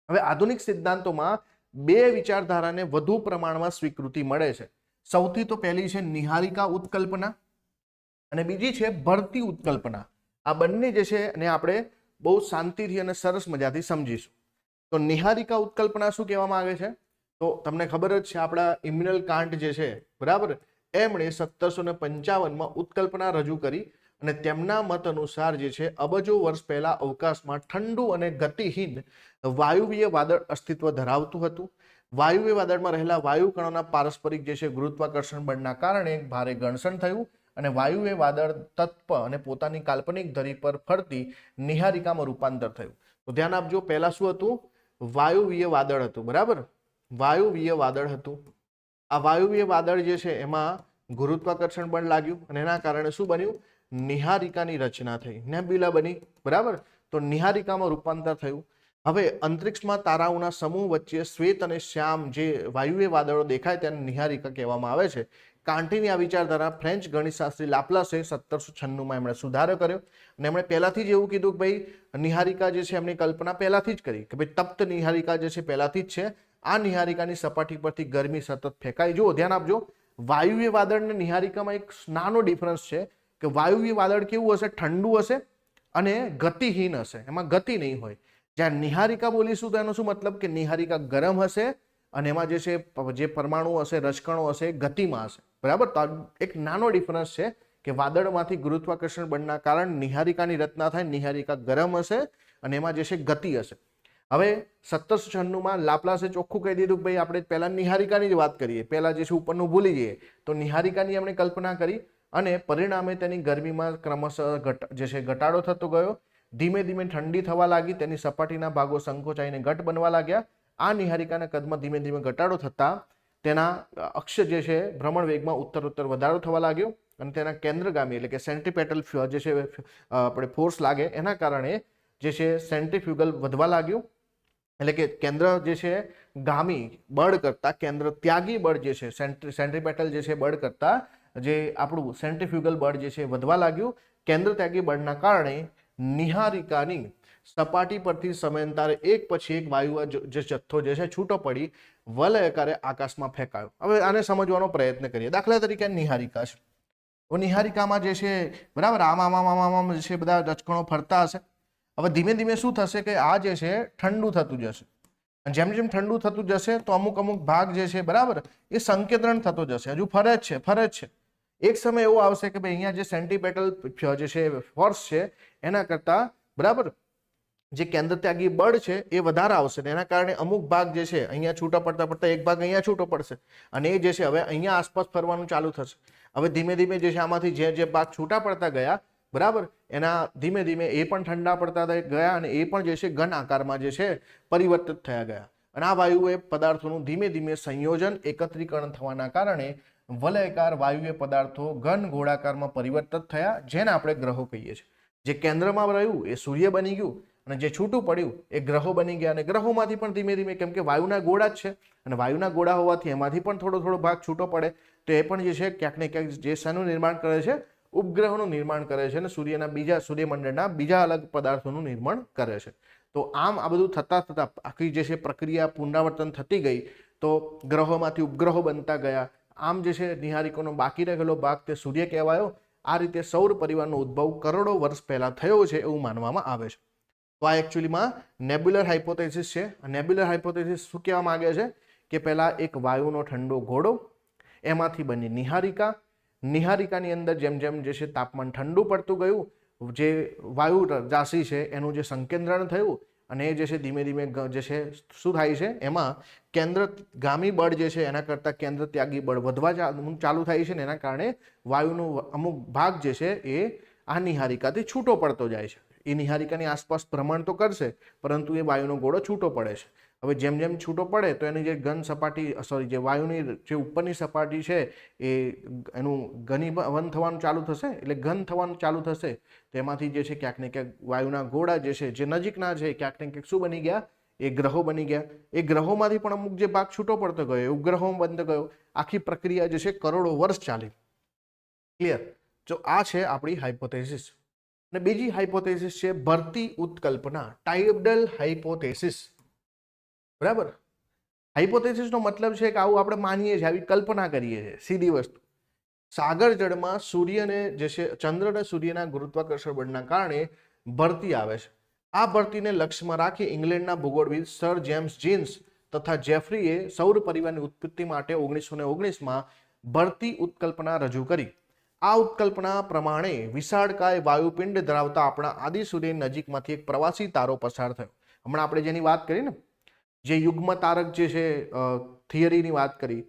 હવે આધુનિક સિદ્ધાંતોમાં બે વિચારધારાને વધુ પ્રમાણમાં સ્વીકૃતિ મળે છે. સૌથી તો પહેલી છે નિહારિકા ઉત્કલ્પના અને બીજી છે ભરતી ઉત્કલ્પના. આ બંને જે છે એને આપણે બહુ શાંતિથી અને સરસ મજાથી સમજીશું. તો નિહારિકા ઉત્કલ્પના શું કહેવામાં આવે છે? તો તમને ખબર જ છે આપણા ઇમ્યુનલ કાન્ટ જે છે બરાબર, એમણે 1755માં ઉત્કલ્પના રજૂ કરી અને તેમના મત અનુસાર જે છે અબજો વર્ષ પહેલા અવકાશમાં ઠંડુ અને ગતિહીન વાયુવીય વાદળ અસ્તિત્વ ધરાવતું હતું. વાયુવીય વાદળમાં રહેલા વાયુકણોના પારસ્પરિક જે છે ગુરુત્વાકર્ષણ બળના કારણે ભારે ઘર્ષણ થયું અને વાયુવીય વાદળ તત્વ અને પોતાની કાલ્પનિક ધરી પર ફરતી નિહારિકામાં રૂપાંતર થયું. તો ધ્યાન આપજો, પહેલા શું હતું? વાયુવીય વાદળ હતું, બરાબર, વાયુવીય વાદળ હતું. આ વાયુવીય વાદળ જે છે એમાં ગુરુત્વાકર્ષણ બળ લાગ્યું અને એના કારણે શું બન્યું? નિહારિકાની રચના થઈ, નેબ્યુલા બની, બરાબર. તો નિહારિકામાં રૂપાંતર થયું. હવે અંતરિક્ષમાં તારાઓના સમૂહ વચ્ચે શ્વેત અને શ્યામ જે વાયુવીય વાદળો દેખાય તેને નિહારિકા કહેવામાં આવે છે. કાંટીની આ વિચારધારા ફ્રેન્ચ ગણિતશાસ્ત્રી લાપ્લાસે 1796માં એમણે સુધારો કર્યો અને એમણે પહેલાથી જ એવું કીધું કે ભાઈ નિહારિકા જે છે એમની કલ્પના પહેલાથી જ કરી કે ભાઈ તપ્ત નિહારિકા જે છે પહેલાથી જ છે. આ નિહારિકાની સપાટી પરથી ગરમી સતત ફેંકાય. જુઓ, ધ્યાન આપજો, વાયુવીય વાદળ અને નિહારિકામાં એક નાનો ડિફરન્સ છે કે વાયુવીય વાદળ કેવું હશે? ઠંડુ હશે અને ગતિહીન હશે, એમાં ગતિ નહીં હોય. જ્યાં નિહારિકા બોલીશું તો એનો શું મતલબ કે નિહારિકા ગરમ હશે અને એમાં જે છે જે પરમાણુ હશે, રજકણો હશે, ગતિમાં હશે, બરાબર. તો એક નાનો ડિફરન્સ છે કે વાદળમાંથી ગુરુત્વાકર્ષણ બળના કારણે નિહારિકાની રચના થાય, નિહારિકા ગરમ હશે અને એમાં જે છે ગતિ હશે. હવે 1796માં લાપ્લાસે ચોખ્ખું કહી દીધું કે ભાઈ આપણે પહેલા નિહારિકાની જ વાત કરીએ, પહેલા જે છે ઉપરનું ભૂલી જઈએ. તો નિહારિકાની એમણે કલ્પના કરી અને પરિણામે તેની ગરમીમાં ક્રમશઃ જે છે ઘટાડો થતો ગયો. ધીમે ધીમે ઠંડી થવા લાગી, તેની સપાટીના ભાગો સંકોચાઈને ઘટ બનવા લાગ્યા. આ નિહારિકાના કદમાં ધીમે ધીમે ઘટાડો થતા તેના અક્ષ જે છે ભ્રમણ વેગમાં ઉત્તરોત્તર વધારો થવા લાગ્યો અને તેના કેન્દ્રગામી એટલે કે સેન્ટ્રીપેટલ જે છે આપણે ફોર્સ લાગે એના કારણે જે છે સેન્ટ્રીફ્યુગલ વધવા લાગ્યું. એટલે કે કેન્દ્ર જે છે ગામી બળ કરતા કેન્દ્ર ત્યાગી બળ જે છે સેન્ટ્રીપેટલ જે છે બળ કરતા જે આપણું સેન્ટ્રીફ્યુગલ બળ જે છે વધવા લાગ્યું. કેન્દ્ર ત્યાગી બળના કારણે નિહારિકાની સપાટી પરથી સમયાંતરે એક પછી એક વાયુ જે જથ્થો જે છે છૂટો પડી વલયાકારે આકાશમાં ફેંકાયો. હવે આને સમજવાનો પ્રયત્ન કરીએ. દાખલા તરીકે નિહારિકા છે, નિહારિકામાં જે છે બરાબર આમાં જે છે બધા રચકણો ફરતા હશે. હવે ધીમે ધીમે શું થશે કે આ જે છે ઠંડુ થતું જશે. જેમ જેમ ઠંડુ થતું જશે તો અમુક અમુક ભાગ જે છે બરાબર એ સંકેદ્રણ થતો જશે, હજુ ફરે જ છે. એક સમય એવો આવશે કે ભાઈ અહીંયા જે સેન્ટ્રીપેટલ જે છે ફોર્સ છે એના કરતા બરાબર જે કેન્દ્ર ત્યાગી બળ છે એ વધારે આવશે. એના કારણે અમુક ભાગ જે છે અહીંયા છૂટા પડતા પડતા એક ભાગ અહીંયા છૂટો પડશે અને એ જે છે હવે અહીંયા આસપાસ ફરવાનું ચાલુ થશે. હવે ધીમે ધીમે જે છે આમાંથી જે ભાગ છૂટા પડતા ગયા બરાબર એના ધીમે ધીમે એ પણ ઠંડા પડતા ગયા અને એ પણ જે છે ઘન આકારમાં જે છે પરિવર્તિત થયા ગયા. અને આ વાયુએ પદાર્થોનું ધીમે ધીમે સંયોજન એકત્રીકરણ થવાના કારણે વલયાકાર વાયુએ પદાર્થો ઘન ગોળાકારમાં પરિવર્તિત થયા, જેને આપણે ગ્રહો કહીએ છીએ. જે કેન્દ્રમાં રહ્યું એ સૂર્ય બની ગયું અને જે છૂટું પડ્યું એ ગ્રહો બની ગયા. અને ગ્રહોમાંથી પણ ધીમે ધીમે કેમ કે વાયુના ગોળા જ છે અને વાયુના ગોળા હોવાથી એમાંથી પણ થોડો ભાગ છૂટો પડે તો એ પણ જે છે ક્યાંક ને ક્યાંક જે શેનું નિર્માણ કરે છે? ઉપગ્રહોનું નિર્માણ કરે છે અને સૂર્યમંડળના બીજા અલગ પદાર્થોનું નિર્માણ કરે છે. તો આમ આ બધું થતા થતા આખી જે છે પ્રક્રિયા પુનરાવર્તન થતી ગઈ તો ગ્રહોમાંથી ઉપગ્રહો બનતા ગયા. આમ જે છે નિહારિકોનો બાકી રહેલો ભાગ તે સૂર્ય કહેવાયો. આ રીતે સૌર પરિવારનો ઉદ્ભવ કરોડો વર્ષ પહેલા થયો છે એવું માનવામાં આવે છે. તો આ એકચ્યુઅલીમાં નેબ્યુલર હાઇપોથેસિસ છે. નેબ્યુલર હાઇપોથેસિસ શું કહેવા માંગે છે કે પહેલા એક વાયુનો ઠંડો ઘોડો, એમાંથી બની નિહારિકા. નિહારિકાની અંદર જેમ જેમ જે છે તાપમાન ઠંડુ પડતું ગયું, જે વાયુ રાશિ છે એનું જે સંકેન્દ્રણ થયું અને એ જે છે ધીમે ધીમે જે છે શું થાય છે એમાં કેન્દ્રગામી બળ જે છે એના કરતાં કેન્દ્ર ત્યાગી બળ વધવા ચાલુ થાય છે ને એના કારણે વાયુનો અમુક ભાગ જે છે એ આ નિહારિકાથી છૂટો પડતો જાય છે. એ નિહારિકાની આસપાસ ભ્રમણ તો કરશે પરંતુ એ વાયુનો ગોળો છૂટો પડે છે. હવે જેમ જેમ છૂટો પડે તો એની જે ઘન સપાટી જે વાયુની જે ઉપરની સપાટી છે એ એનું ઘનીભવન થવાનું ચાલુ થશે, એટલે ઘન થવાનું ચાલુ થશે. તો એમાંથી જે છે ક્યાંક ને ક્યાંક વાયુના ગોળા જે છે જે નજીકના છે ક્યાંક ને ક્યાંક શું બની ગયા? એ ગ્રહો બની ગયા. એ ગ્રહોમાંથી પણ અમુક જે ભાગ છૂટો પડતો ગયો એ ઉપગ્રહો બનતો ગયો. આખી પ્રક્રિયા જે છે કરોડો વર્ષ ચાલી. ક્લિયર? તો આ છે આપણી હાઇપોથેસિસ. અને બીજી હાઇપોથેસિસ છે ભરતી ઉત્કલ્પના, ટાઇડલ હાઇપોથેસિસ. બરાબર, હાઇપોથેસિસનો મતલબ છે કે આવું આપણે માનીએ છીએ, આવી કલ્પના કરીએ છીએ. સીધી વસ્તુ, સાગર જળમાં સૂર્યને જે છે ચંદ્ર અને સૂર્યના ગુરુત્વાકર્ષણ બળના કારણે ભરતી આવે છે. આ ભરતીને લક્ષ્યમાં રાખી ઇંગ્લેન્ડના ભૂગોળવિદ સર જેમ્સ જીન્સ તથા જેફરીએ સૌર પરિવારની ઉત્પત્તિ માટે 1919માં ભરતી ઉત્કલ્પના રજૂ કરી. આ ઉત્કલ્પના પ્રમાણે વિશાળકાય વાયુપિંડ ધરાવતા આપણા આદિ સૂર્યની નજીકમાંથી એક પ્રવાસી તારો પસાર થયો. હમણાં આપણે જેની વાત કરી ને, જે યુગ્મ તારક જે છે થિયરીની વાત કરી,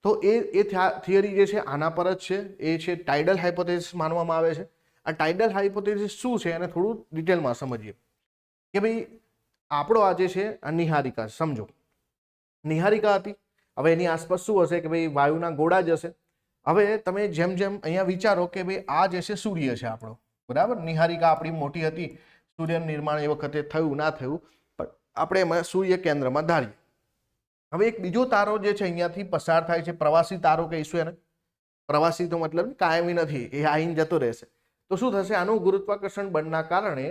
તો એ થિયરી જે છે આના પર જ છે. એ છે ટાઇડલ હાઇપોથેસિસ માનવામાં આવે છે. આ ટાઇડલ હાઇપોથેસિસ શું છે એને થોડું ડિટેલમાં સમજીએ કે ભાઈ આપણો આ જે છે આ નિહારિકા સમજો. નિહારિકા હતી, હવે એની આસપાસ શું હશે કે ભાઈ વાયુના ગોળા જ હશે. હવે તમે જેમ જેમ અહીંયા વિચારો કે ભાઈ આ જે છે સૂર્ય છે આપણો, બરાબર. નિહારિકા આપણી મોટી હતી, સૂર્યનું નિર્માણ એ વખતે થયું ના થયું, પણ આપણે એમાં સૂર્ય કેન્દ્રમાં ધારીએ. હવે એક બીજો તારો જે છે અહીંયાથી પસાર થાય છે, પ્રવાસી તારો કહીશું એને. પ્રવાસી તો મતલબ કાયમી નથી, એ આઈને જતો રહેશે. તો શું થશે, આનું ગુરુત્વાકર્ષણ બળના કારણે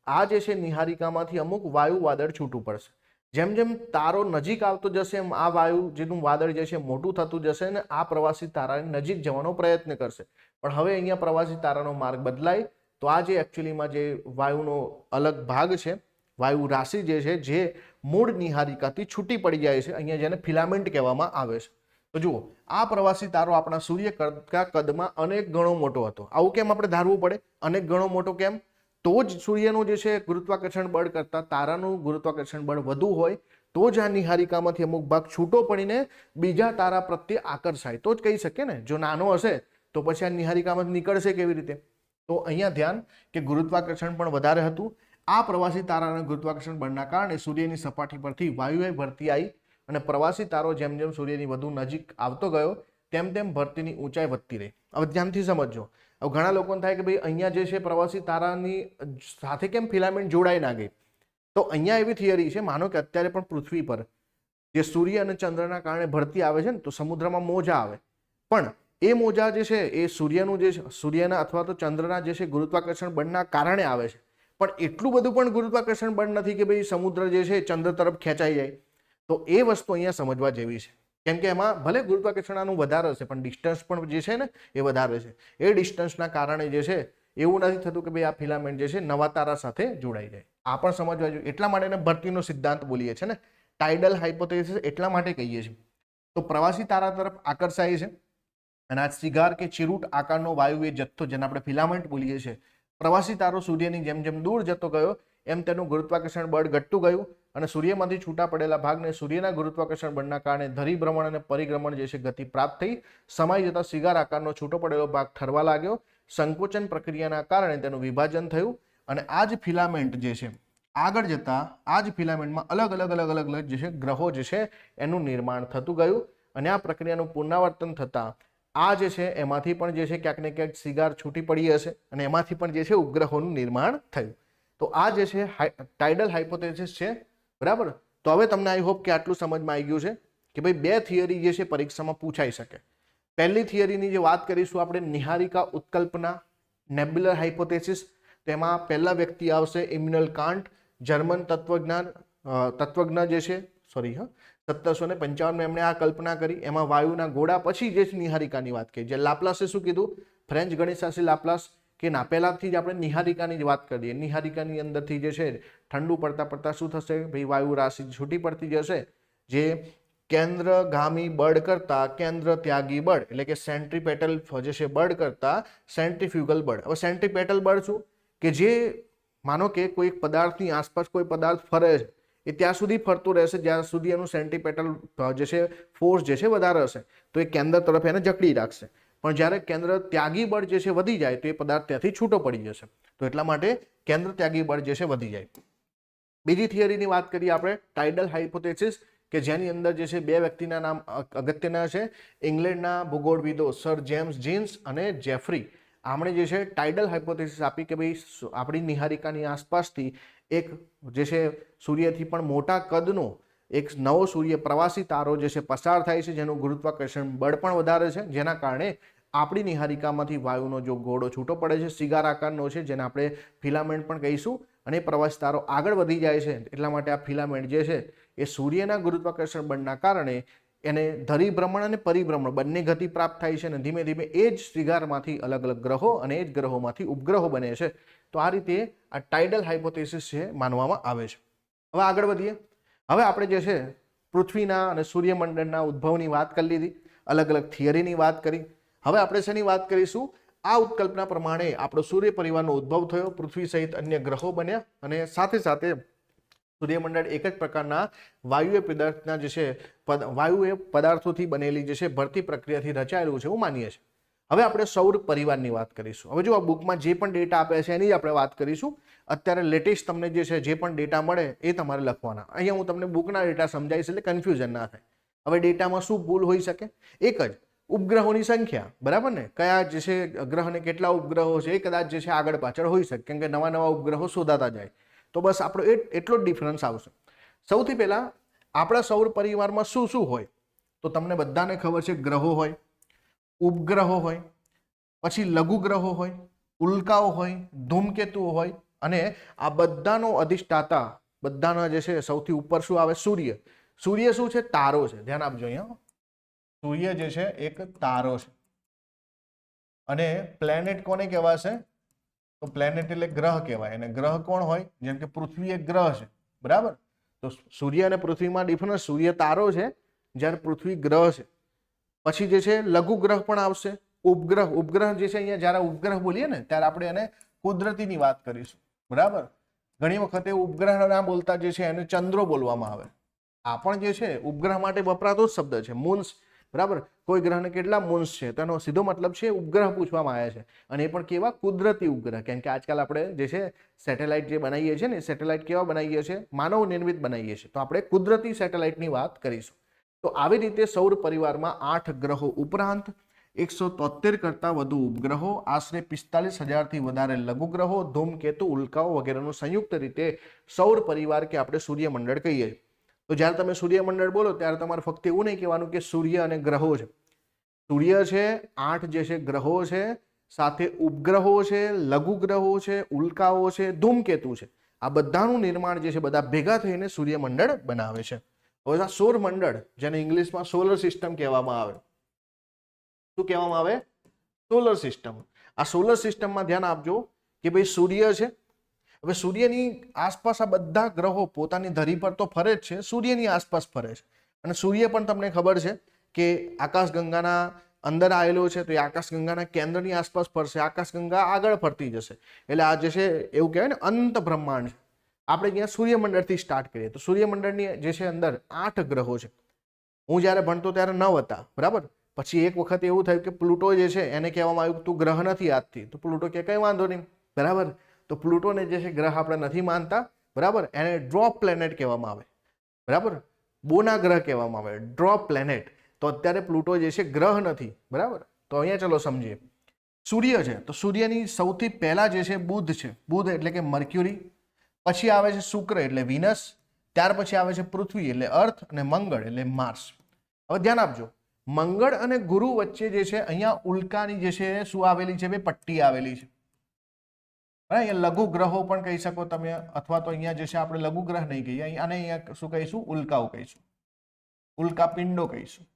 આ જે છે નિહારિકામાંથી અમુક વાયુ વાદળ છૂટું પડશે. જેમ જેમ તારો નજીક આવતો જશે એમ આ વાયુ જેનું વાદળ જે છે મોટું થતું જશે અને આ પ્રવાસી તારાની નજીક જવાનો પ્રયત્ન કરશે. પણ હવે અહીંયા પ્રવાસી તારાનો માર્ગ બદલાય તો આ જે એકચ્યુઅલીમાં જે વાયુનો અલગ ભાગ છે, વાયુ રાશિ જે છે, જે મૂળ નિહારિકાથી છૂટી પડી જાય છે, અહીંયા જેને ફિલામેન્ટ કહેવામાં આવે છે. તો જુઓ, આ પ્રવાસી તારો આપણા સૂર્ય કરતા કદમાં અનેક ગણો મોટો હતો. આવું કેમ આપણે ધારવું પડે? અનેક ગણો મોટો કેમ? તો જ સૂર્યનું જે છે ગુરુત્વાકર્ષણ બળ કરતાં તારાનું ગુરુત્વાકર્ષણ બળ વધુ હોય તો જ આ નિહારિકામાંથી અમુક ભાગ છૂટો પડીને બીજા તારા પ્રત્યે આકર્ષાય તો જ કહી શકીએ ને. જો નાનો હશે તો પછી આ નિહારિકામાંથી નીકળશે કેવી રીતે? તો અહીંયા ધ્યાન કે ગુરુત્વાકર્ષણ પણ વધારે હતું. આ પ્રવાસી તારાના ગુરુત્વાકર્ષણ બળના કારણે સૂર્યની સપાટી પરથી વાયુએ ભરતી આવી અને પ્રવાસી તારો જેમ જેમ સૂર્યની વધુ નજીક આવતો ગયો તેમ તેમ ભરતીની ઊંચાઈ વધતી રહી. હવે ધ્યાનથી સમજજો. હવે ઘણા લોકોને થાય કે ભાઈ અહીંયા જે છે પ્રવાસી તારાની સાથે કેમ ફિલામેન્ટ જોડાઈ ના ગઈ? તો અહીંયા એવી થિયરી છે, માનો કે અત્યારે પણ પૃથ્વી પર જે સૂર્ય અને ચંદ્રના કારણે ભરતી આવે છે ને, તો સમુદ્રમાં મોજા આવે, પણ એ મોજા જે છે એ સૂર્યનું જે સૂર્યના અથવા તો ચંદ્રના જે છે ગુરુત્વાકર્ષણ બળના કારણે આવે છે. પણ એટલું બધું પણ ગુરુત્વાકર્ષણ બળ નથી કે ભાઈ સમુદ્ર જે છે ચંદ્ર તરફ ખેંચાઈ જાય. તો એ વસ્તુ અહીંયા સમજવા જેવી છે. કેમ કે એમાં ભલે ગુરુત્વાકર્ષણનું વધારે હશે પણ ડિસ્ટન્સ પણ જે છે ને એ વધારે છે. એ ડિસ્ટન્સના કારણે જે છે એવું નથી થતું કે ભાઈ આ ફિલામેન્ટ જે છે નવા તારા સાથે જોડાઈ જાય. આ પણ સમજવા જોઈએ. એટલા માટે એને ભરતીનો સિદ્ધાંત બોલીએ છીએ ને, ટાઇડલ હાઇપોથેસિસ એટલા માટે કહીએ છીએ. તો પ્રવાસી તારા તરફ આકર્ષાય છે અને આ સિગાર કે ચિરૂટ આકારનો વાયુ એ જથ્થો જેને આપણે ફિલામેન્ટ બોલીએ છીએ, પ્રવાસી તારો સૂર્યની જેમ જેમ દૂર જતો ગયો એમ તેનું ગુરુત્વાકર્ષણ બળ ઘટતું ગયું અને સૂર્યમાંથી છૂટા પડેલા ભાગને સૂર્યના ગુરુત્વાકર્ષણ બળના કારણે ધરીભ્રમણ અને પરિભ્રમણ જે છે ગતિ પ્રાપ્ત થઈ. સમય જતા સિગાર આકારનો છૂટો પડેલો ભાગ ઠરવા લાગ્યો. સંકોચન પ્રક્રિયાના કારણે તેનું વિભાજન થયું અને આ જ ફિલામેન્ટ જે છે આગળ જતા આ જ ફિલામેન્ટમાં અલગ અલગ જે છે ગ્રહો જે છે એનું નિર્માણ થતું ગયું અને આ પ્રક્રિયાનું પુનરાવર્તન થતાં આ જે છે એમાંથી પણ જે છે ક્યાંક ને ક્યાંક સિગાર છૂટી પડી હશે અને એમાંથી પણ જે છે ઉપગ્રહોનું નિર્માણ થયું. તો આ જે છે ટાઇડલ હાઇપોથેસિસ છે, બરાબર. તો હવે તમને આઈ હોપ કે આટલું સમજમાં આવી ગયું છે કે ભાઈ બે થિયરી જે છે પરીક્ષામાં પૂછાઈ શકે. પહેલી થિયરીની જે વાત કરીશું આપણે, નિહારિકા ઉત્કલ્પના, નેબ્યુલર હાઇપોથેસિસ. તેમાં પહેલા વ્યક્તિ આવશે ઇમ્યુનલ કાન્ટ, જર્મન તત્વજ્ઞ જે છે 1755 એમણે આ કલ્પના કરી. એમાં વાયુના ગોળા પછી જે નિહારિકાની વાત કરી, જે લાપ્લાસે શું કીધું, ફ્રેન્ચ ગણિતશાસ્ત્રી લાપ્લાસ, કે ના પહેલાથી જ આપણે નિહારિકાની જ વાત કરીએ. નિહારિકાની અંદરથી જે છે ઠંડુ પડતા પડતા શું થશે ભાઈ, વાયુ રાશિ છૂટી પડતી જશે, જે કેન્દ્રગામી બળ કરતા કેન્દ્ર ત્યાગી બળ એટલે કે સેન્ટ્રીપેટલ જે છે બળ કરતા સેન્ટ્રીફ્યુગલ બળ. હવે સેન્ટ્રીપેટલ બળ શું કે જે માનો કે કોઈ પદાર્થની આસપાસ કોઈ પદાર્થ ફરે છે એ ત્યાં સુધી ફરતું રહેશે જ્યાં સુધી એનું સેન્ટ્રીપેટલ જે છે ફોર્સ જે છે વધારે હશે તો એ કેન્દ્ર તરફ એને જકડી રાખશે. પણ જ્યારે કેન્દ્ર ત્યાગી બળ જે છે વધી જાય તો એ પદાર્થ ત્યાંથી છૂટો પડી જશે. તો એટલા માટે કેન્દ્ર ત્યાગી બળ જે છે વધી જાય. બીજી થિયરીની વાત કરીએ આપણે, ટાઇડલ હાઇપોથેસિસ, કે જેની અંદર જે છે બે વ્યક્તિના નામ અગત્યના છે. ઇંગ્લેન્ડના ભૂગોળવિદો સર જેમ્સ જીન્સ અને જેફરી, આમણે જે છે ટાઇડલ હાઇપોથેસિસ આપી કે ભાઈ આપણી નિહારિકાની આસપાસથી એક જે છે સૂર્યથી પણ મોટા કદનો એક નવો સૂર્ય પ્રવાસી તારો જે છે પસાર થાય છે, જેનું ગુરુત્વાકર્ષણ બળ પણ વધારે છે, જેના કારણે આપણી નિહારિકામાંથી વાયુનો જો ગોળો છૂટો પડે છે, સિગાર આકારનો છે, જેને આપણે ફિલામેન્ટ પણ કહીશું, અને પ્રવાસી તારો આગળ વધી જાય છે. એટલા માટે આ ફિલામેન્ટ જે છે એ સૂર્યના ગુરુત્વાકર્ષણ બળના કારણે એને ધરીભ્રમણ અને પરિભ્રમણ બંને ગતિ પ્રાપ્ત થાય છે અને ધીમે ધીમે એ જ સિગારમાંથી અલગ અલગ ગ્રહો અને એ જ ગ્રહોમાંથી ઉપગ્રહો બને છે. તો આ રીતે આ ટાઇડલ હાઇપોથેસિસ છે માનવામાં આવે છે. હવે આગળ વધીએ. હવે આપણે જે છે પૃથ્વીના અને સૂર્યમંડળના ઉદ્ભવની વાત કરી લીધી, અલગ અલગ થિયરીની વાત કરી. હવે આપણે શેની વાત કરીશું? આ ઉત્કલ્પના પ્રમાણે આપણો સૂર્ય પરિવારનો ઉદ્ભવ થયો, પૃથ્વી સહિત અન્ય ગ્રહો બન્યા અને સાથે સાથે સૂર્યમંડળ એક જ પ્રકારના વાયુએ પદાર્થના જે છે વાયુએ પદાર્થોથી બનેલી જે છે ભરતી પ્રક્રિયાથી રચાયેલું છે એવું માનીએ છીએ. હવે આપણે સૌર પરિવારની વાત કરીશું. હવે જો આ બુકમાં જે પણ ડેટા આપે છે એની જ આપણે વાત કરીશું. અત્યારે લેટેસ્ટ તમને જે છે જે પણ ડેટા મળે એ તમારે લખવાના. અહીંયા હું તમને બુકના ડેટા સમજાવીશ એટલે કન્ફ્યુઝન ના થાય. હવે ડેટામાં શું ભૂલ હોઈ શકે? એક જ ઉપગ્રહોની સંખ્યા, બરાબર ને, કયા જે છે ગ્રહને કેટલા ઉપગ્રહો છે એ કદાચ જે છે આગળ પાછળ હોઈ શકે, કેમ કે નવા નવા ઉપગ્રહો શોધાતા જાય. તો બસ આપણો એટલો જ ડિફરન્સ આવશે. સૌથી પહેલા આપણા સૌર પરિવારમાં શું શું હોય? તો તમને બધાને ખબર છે, ગ્રહો હોય, ઉપગ્રહો હોય, પછી લઘુગ્રહો હોય, ઉલ્કાઓ હોય, ધૂમકેતુઓ હોય અને આ બધાનો અધિષ્ઠાતા, બધાના જે છે સૌથી ઉપર શું આવે? સૂર્ય. સૂર્ય શું છે? તારો છે. ધ્યાન આપજો અહીંયા. સૂર્ય જે છે એક તારો છે. અને પ્લેનેટ કોને કહેવાશે? તો પ્લેનેટ એટલે ગ્રહ કહેવાય. અને ગ્રહ કોણ હોય? જેમ કે પૃથ્વી એક ગ્રહ છે, બરાબર. તો સૂર્ય અને પૃથ્વીમાં ડિફરન્સ, સૂર્ય તારો છે જ્યારે પૃથ્વી ગ્રહ છે. પછી જે છે લઘુ ગ્રહ પણ આવશે, ઉપગ્રહ. ઉપગ્રહ જે છે અહીંયા જ્યારે ઉપગ્રહ બોલીએ ને ત્યારે આપણે એને કુદરતીની વાત કરીશું, બરાબર. ઘણી વખતે ઉપગ્રહ ના બોલતા જે છે એને ચંદ્રો બોલવામાં આવે. આ પણ જે છે ઉપગ્રહ માટે વપરાતો જ શબ્દ છે, મૂન્સ, બરાબર. કોઈ ગ્રહને કેટલા મૂન્સ છે તેનો સીધો મતલબ છે ઉપગ્રહ પૂછવામાં આવ્યા છે. અને એ પણ કેવા? કુદરતી ઉપગ્રહ. કેમ કે આજકાલ આપણે જે છે સેટેલાઇટ જે બનાવીએ છીએ ને, સેટેલાઇટ કેવા બનાવીએ છીએ? માનવ નિર્મિત બનાવીએ છીએ. તો આપણે કુદરતી સેટેલાઇટની વાત કરીશું. તો આવી રીતે સૌર પરિવારમાં 8 ગ્રહો ઉપરાંત 173 કરતાં વધુ ઉપગ્રહો, આશરે 45,000થી વધારે લઘુગ્રહો, ધૂમકેતુ, ઉલ્કાઓ વગેરેનું સંયુક્ત રીતે સૌર પરિવાર કે આપણે સૂર્યમંડળ કહીએ છીએ. તો જ્યારે તમે સૂર્યમંડળ બોલો ત્યારે તમારે ફક્ત એવું નહીં કહેવાનું કે સૂર્ય અને ગ્રહો છે. સૂર્ય છે, 8 જે છે ગ્રહો છે, સાથે ઉપગ્રહો છે, લઘુગ્રહો છે, ઉલ્કાઓ છે, ધૂમકેતુ છે. આ બધાનું નિર્માણ જે છે બધા ભેગા થઈને સૂર્યમંડળ બનાવે છે. હવે આ સૌર મંડળ, જેને ઇંગ્લિશમાં સોલર સિસ્ટમ કહેવામાં આવે. શું કહેવામાં આવે? Solar system. આ સોલર સિસ્ટમમાં ધ્યાન આપજો કે ભાઈ સૂર્ય છે. હવે સૂર્યની આસપાસ આ બધા ગ્રહો પોતાની ધરી પર તો ફરે જ છે, સૂર્યની આસપાસ ફરે છે. અને સૂર્ય પણ તમને ખબર છે કે આકાશગંગાના અંદર આવેલો છે, તો એ આકાશગંગાના કેન્દ્રની આસપાસ ફરશે. આકાશગંગા આગળ ફરતી જશે. એટલે આ જે છે એવું કહેવાય ને અનંત બ્રહ્માંડ છે. આપણે અહીંયા સૂર્યમંડળથી સ્ટાર્ટ કરીએ તો સૂર્યમંડળની જે છે અંદર 8 ગ્રહો છે. હું જ્યારે ભણતો ત્યારે 9 હતા, બરાબર. પછી એક વખત એવું થયું કે પ્લુટો જે છે એને કહેવામાં આવ્યું તું ગ્રહ નથી આજથી. તો પ્લુટો કે કંઈ વાંધો નહીં, બરાબર. તો પ્લુટોને જે છે ગ્રહ આપણે નથી માનતા, બરાબર. એને ડ્રોપ પ્લેનેટ કહેવામાં આવે, બરાબર. બોના ગ્રહ કહેવામાં આવે, ડ્રોપ પ્લેનેટ. તો અત્યારે પ્લુટો જે છે ગ્રહ નથી, બરાબર. તો અહીંયા ચલો સમજીએ. સૂર્ય છે તો સૂર્યની સૌથી પહેલા જે છે બુધ છે. બુધ એટલે કે મર્ક્યુરી. પછી આવે છે શુક્ર એટલે વિનસ. ત્યાર પછી આવે છે પૃથ્વી એટલે અર્થ અને મંગળ એટલે માર્સ. હવે ધ્યાન આપજો, મંગળ અને ગુરુ વચ્ચે જે છે અહીંયા ઉલ્કાની જે છે શું આવેલી છે? પટ્ટી આવેલી છે. અહીંયા લઘુ ગ્રહો પણ કહી શકો તમે, અથવા તો અહીંયા જે છે આપણે લઘુ ગ્રહ નહીં કહીએ, અને અહીંયા શું કહીશું? ઉલ્કાઓ કહીશું, ઉલ્કા પિંડો કહીશું.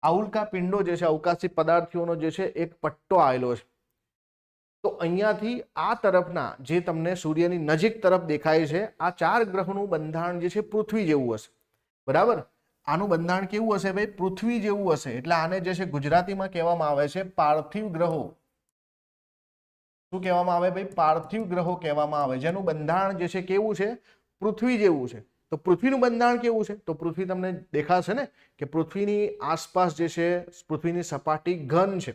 આ ઉલ્કા પિંડો જે છે અવકાશી પદાર્થોનો જે છે એક પટ્ટો આવેલો છે. તો અહીંયાથી આ તરફના જે તમને સૂર્યની નજીક તરફ દેખાય છે આ 4 ગ્રહોનું બંધારણ જે છે પૃથ્વી જેવું હશે, બરાબર. આનું બંધારણ કેવું હશે ભાઈ? પૃથ્વી જેવું હશે. એટલે આને જે છે ગુજરાતીમાં કહેવામાં આવે છે પાર્થિવ ગ્રહો. શું કહેવામાં આવે ભાઈ? પાર્થિવ ગ્રહો કહેવામાં આવે, જેનું બંધારણ જે છે કેવું છે? પૃથ્વી જેવું છે. તો પૃથ્વીનું બંધારણ કેવું છે? તો પૃથ્વી તમને દેખાશે ને કે પૃથ્વીની આસપાસ જે છે પૃથ્વીની સપાટી ઘન છે.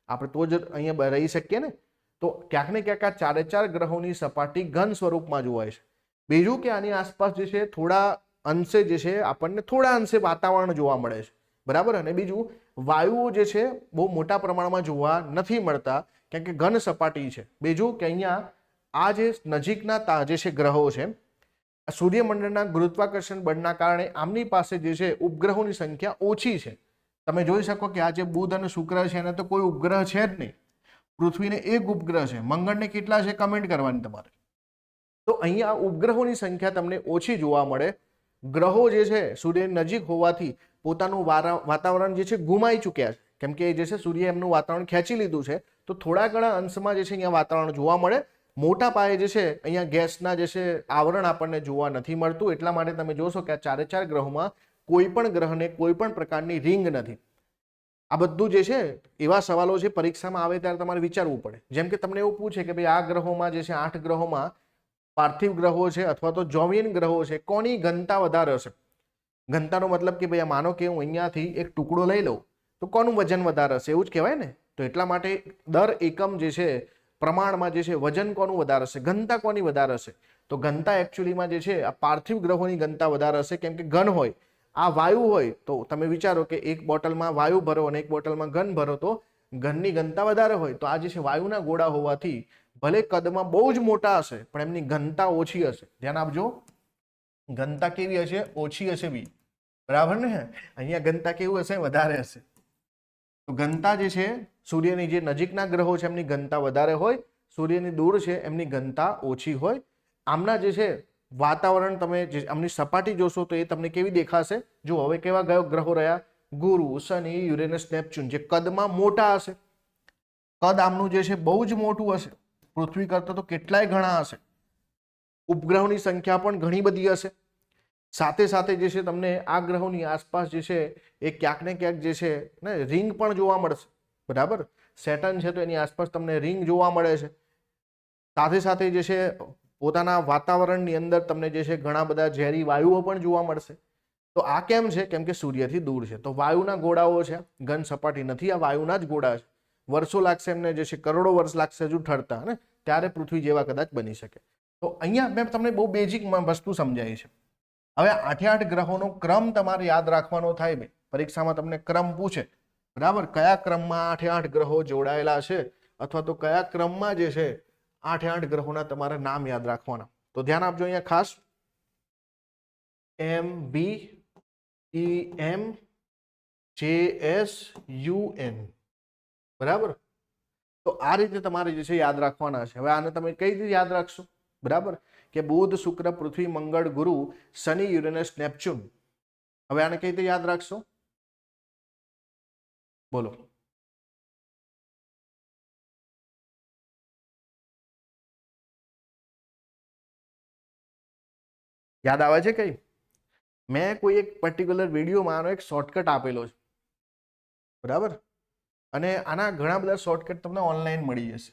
આપણે તો જ અહીંયા રહી શકીએ ને. તો ક્યાંક ને ક્યાંક આ 4 ગ્રહોની સપાટી ઘન સ્વરૂપમાં જોવાય છે. બીજું કે આની આસપાસ જે છે થોડા અંશે જે છે આપણને થોડા અંશે વાતાવરણ જોવા મળે છે, બરાબર. અને બીજું વાયુઓ જે છે બહુ મોટા પ્રમાણમાં જોવા નથી મળતા, કેમ કે ઘન સપાટી છે. બીજું કે અહીંયા આ જે નજીકના જે છે ગ્રહો છે, સૂર્યમંડળના ગુરુત્વાકર્ષણ બળના કારણે આમની પાસે જે છે ઉપગ્રહોની સંખ્યા ઓછી છે. તમે જોઈ શકો કે આ જે બુધ અને શુક્ર છે એને તો કોઈ ઉપગ્રહ છે જ નહીં. પૃથ્વીને એક ઉપગ્રહ છે, મંગળને કેટલા છે કમેન્ટ કરવાની તમારે. તો અહીંયા ઉપગ્રહોની સંખ્યા તમને ઓછી જોવા મળે. ગ્રહો જે છે સૂર્યની નજીક હોવાથી પોતાનું વાતાવરણ જે છે ગુમાઈ ચૂક્યા છે, કેમ કે જે છે સૂર્ય એમનું વાતાવરણ ખેંચી લીધું છે. તો થોડા ઘણા અંશમાં જે છે અહીંયા વાતાવરણ જોવા મળે. મોટા પાયે જે છે અહીંયા ગેસના જે છે આવરણ આપણને જોવા નથી મળતું. એટલા માટે તમે જોશો કે આ 4 ગ્રહોમાં કોઈ પણ ગ્રહને કોઈ પણ પ્રકારની રિંગ નથી. આ બધું જે છે એવા સવાલો છે પરીક્ષામાં આવે ત્યારે તમારે વિચારવું પડે. જેમ કે તમને એવું પૂછે કે ભાઈ આ ગ્રહોમાં જે છે 8 ગ્રહોમાં પાર્થિવ ગ્રહો છે અથવા તો જોવિયન ગ્રહો છે, કોની ઘનતા વધારે હશે? ઘનતાનો મતલબ કે ભાઈ માનો કે હું અહીંયાથી એક ટુકડો લઈ લઉં તો કોનું વજન વધારે હશે, એવું જ કહેવાય ને. તો એટલા માટે દર એકમ જે છે પ્રમાણમાં જે છે વજન કોનું વધારે હશે, ઘનતા કોની વધારે હશે? તો ઘનતા એકચ્યુઅલીમાં જે છે આ પાર્થિવ ગ્રહોની ઘનતા વધારે હશે, કેમ કે ઘન હોય. આ વાયુ હોય તો તમે વિચારો કે એક બોટલમાં વાયુ ભરો અને એક બોટલમાં ઘન ભરો તો ઘનની ઘનતા વધારે હોય. તો આ જે છે વાયુના ગોળા હોવાથી ભલે કદમાં બહુ જ મોટા હશે પણ એમની ઘનતા ઓછી હશે. ધ્યાન આપજો, ઘનતા કેવી હશે? ઓછી હશે બી, બરાબર ને. અહીંયા ઘનતા કેવું હશે? વધારે હશે. તો ઘનતા જે છે સૂર્યની જે નજીકના ગ્રહો છે એમની ઘનતા વધારે હોય, સૂર્યની દૂર છે એમની ઘનતા ઓછી હોય. આમના જે છે વાતાવરણ તમે જે આમની સપાટી જોશો તો એ તમને કેવી દેખાશે? જો હવે કેવા ગ્રહો રહ્યા? ગુરુ, શનિ, યુરેનસ, નેપચ્યુન, જે કદમાં મોટા હશે. કદ આમનું જે છે બહુ જ મોટું હશે, પૃથ્વી કરતા તો કેટલાય ગણા હશે. ઉપગ્રહોની સંખ્યા પણ ઘણી બધી હશે. સાથે સાથે જે છે તમને આ ગ્રહોની આસપાસ જે છે એ ક્યાંક ને ક્યાંક જે છે ને રિંગ પણ જોવા મળશે, બરાબર. સેટર્ન છે તો એની આસપાસ તમને રિંગ જોવા મળે છે. સાથે સાથે જે છે પોતાના વાતાવરણની અંદર તમને જે છે ઘણા બધા ઝેરી વાયુઓ પણ જોવા મળશે. તો આ કેમ છે? કેમ કે સૂર્યથી દૂર છે. તો વાયુના ગોળાઓ છે, ઘન સપાટી નથી, આ વાયુના જ ગોળા છે. વર્ષો લાગશે એમને, જે છે કરોડો વર્ષ લાગશે હજુ ઠરતા, ને ત્યારે પૃથ્વી જેવા કદાચ બની શકે. તો અહીંયા મેં તમને બહુ બેઝિક વસ્તુ સમજાવી છે. હવે 8 ગ્રહોનો ક્રમ તમારે યાદ રાખવાનો થાય. ભાઈ પરીક્ષામાં તમને ક્રમ પૂછે, બરાબર, કયા ક્રમમાં 8 ગ્રહો જોડાયેલા છે અથવા તો કયા ક્રમમાં જે છે 8 ગ્રહોના તમારે નામ યાદ રાખવાના. તો ધ્યાન આપજો અહીંયા ખાસ. M B E M J S U N, બરાબર. તો આ રીતે તમારે જે છે યાદ રાખવાના છે. હવે આને તમે કઈ રીતે યાદ રાખશો? બરાબર, કે બુધ, શુક્ર, પૃથ્વી, મંગળ, ગુરુ, શનિ, યુરેનસ, નેપચ્યુન. હવે આને કઈ રીતે યાદ રાખશો? બોલો. યાદ આવે છે કઈ? મેં કોઈ એક પર્ટિક્યુલર વિડીયોમાં આનો એક શોર્ટકટ આપેલો છે, બરાબર. અને આના ઘણા બધા શોર્ટકટ તમને ઓનલાઈન મળી જશે.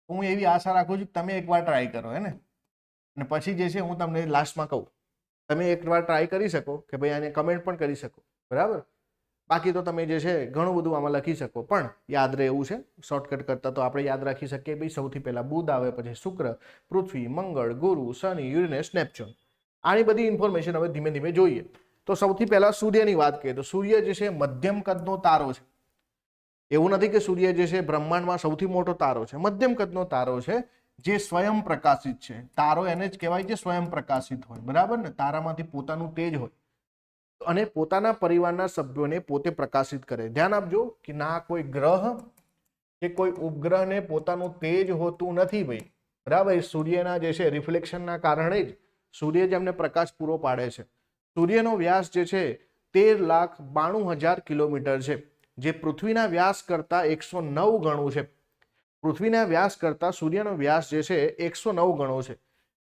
હું એવી આશા રાખું છું કે તમે એકવાર ટ્રાય કરો, હે ને. અને પછી જે છે હું તમને લાસ્ટમાં કહું, તમે એકવાર ટ્રાય કરી શકો કે ભાઈ આને કમેન્ટ પણ કરી શકો, બરાબર. બાકી તો તમે જે છે ઘણું બધું આમાં લખી શકો, પણ યાદ રહે એવું છે. શોર્ટકટ કરતા તો આપણે યાદ રાખી શકીએ ભાઈ સૌથી પહેલા બુધ આવે, પછી શુક્ર, પૃથ્વી, મંગળ, ગુરુ, શનિ, યુરેનસ, નેપચ્યુન. આની બધી ઇન્ફોર્મેશન હવે ધીમે ધીમે જોઈએ. તો સૌથી પહેલા સૂર્યની વાત કરીએ તો સૂર્ય જે છે મધ્યમ કદનો તારો છે. એવું નથી કે સૂર્ય જે છે બ્રહ્માંડમાં સૌથી મોટો તારો છે, મધ્યમ કદનો તારો છે જે સ્વયં પ્રકાશિત છે. તારો એને જ કહેવાય જે સ્વયં પ્રકાશિત હોય, બરાબર ને. તારામાંથી પોતાનું તેજ હોય અને પોતાના પરિવારના સભ્યોને પોતે પ્રકાશિત કરે. ધ્યાન આપજો કે ના કોઈ ગ્રહ કે કોઈ ઉપગ્રહને પોતાનું તેજ હોતું નથી ભાઈ, બરાબર. સૂર્યના જે છે રિફ્લેક્શનના કારણે જ સૂર્ય જ એમને પ્રકાશ પૂરો પાડે છે. સૂર્યનો વ્યાસ જે છે 13,92,000 કિલોમીટર છે, જે પૃથ્વીના વ્યાસ કરતા 109 ગણું છે. પૃથ્વીના વ્યાસ કરતા સૂર્યનો વ્યાસ જે છે 109 ગણો છે.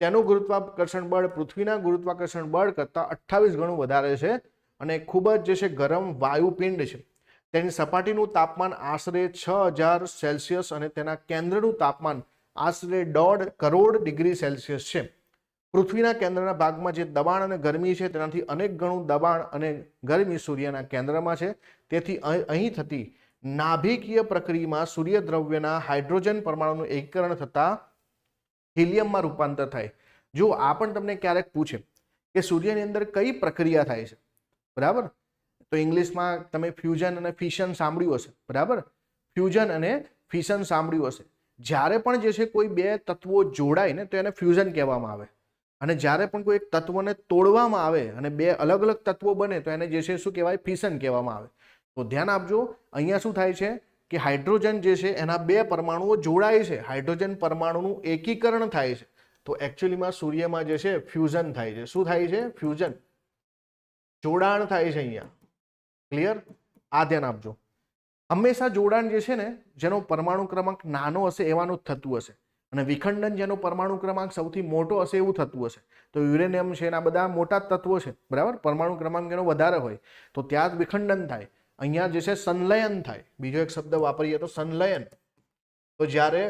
તેનું ગુરુત્વાકર્ષણ બળ પૃથ્વીના ગુરુત્વાકર્ષણ બળ કરતા 28 ગણું વધારે છે અને ખૂબ જ જે છે ગરમ વાયુપિંડ છે. તેની સપાટીનું તાપમાન આશરે 6,000 સેલ્સિયસ અને તેના કેન્દ્રનું તાપમાન આશરે 1.5 કરોડ ડિગ્રી સેલ્સિયસ છે. પૃથ્વીના કેન્દ્રના ભાગમાં જે દબાણ અને ગરમી છે તેનાથી અનેક ગણું દબાણ અને ગરમી સૂર્યના કેન્દ્રમાં છે. તેથી અહીં થતી નાભિકીય પ્રક્રિયામાં સૂર્ય દ્રવ્યના હાઇડ્રોજન પરમાણુનું એકીકરણ થતા હિલિયમમાં રૂપાંતર થાય. જો આ પણ તમને ક્યારેક પૂછે કે સૂર્યની અંદર કઈ પ્રક્રિયા થાય છે, બરાબર, તો ઇંગ્લિશમાં તમે ફ્યુઝન અને ફિશન સાંભળ્યું હશે, બરાબર. ફ્યુઝન અને ફિશન સાંભળ્યું હશે. જ્યારે પણ જે છે કોઈ બે તત્વો જોડાય ને તો એને ફ્યુઝન કહેવામાં આવે. અને જ્યારે પણ કોઈ એક તત્વને તોડવામાં આવે અને બે અલગ અલગ તત્વો બને તો એને જે છે શું કહેવાય? ફિશન કહેવામાં આવે. તો ધ્યાન આપજો, અહીંયા શું થાય છે કે હાઇડ્રોજન જે છે એના બે પરમાણુઓ જોડાય છે, હાઇડ્રોજન પરમાણુનું એકીકરણ થાય છે. તો એકચ્યુઅલીમાં સૂર્યમાં જે છે ફ્યુઝન થાય છે. શું થાય છે? ફ્યુઝન, જોડાણ થાય છે અહીંયા. ક્લિયર? આ ધ્યાન આપજો. હંમેશા જોડાણ જે છે ને જેનો પરમાણુ ક્રમાંક નાનો હશે એવાનું જ થતું હશે. અને વિખંડન જેનો પરમાણુ ક્રમાંક સૌથી મોટો હશે એવું થતું હશે તો યુરેનિયમ છે એના બધા મોટા તત્વો છે, બરાબર, પરમાણુ ક્રમાંક એનો વધારે હોય તો ત્યાં જ વિખંડન થાય. અહીંયા જે છે સંલયન થાય. બીજો એક શબ્દ વાપરીએ તો સંલયન. તો જ્યારે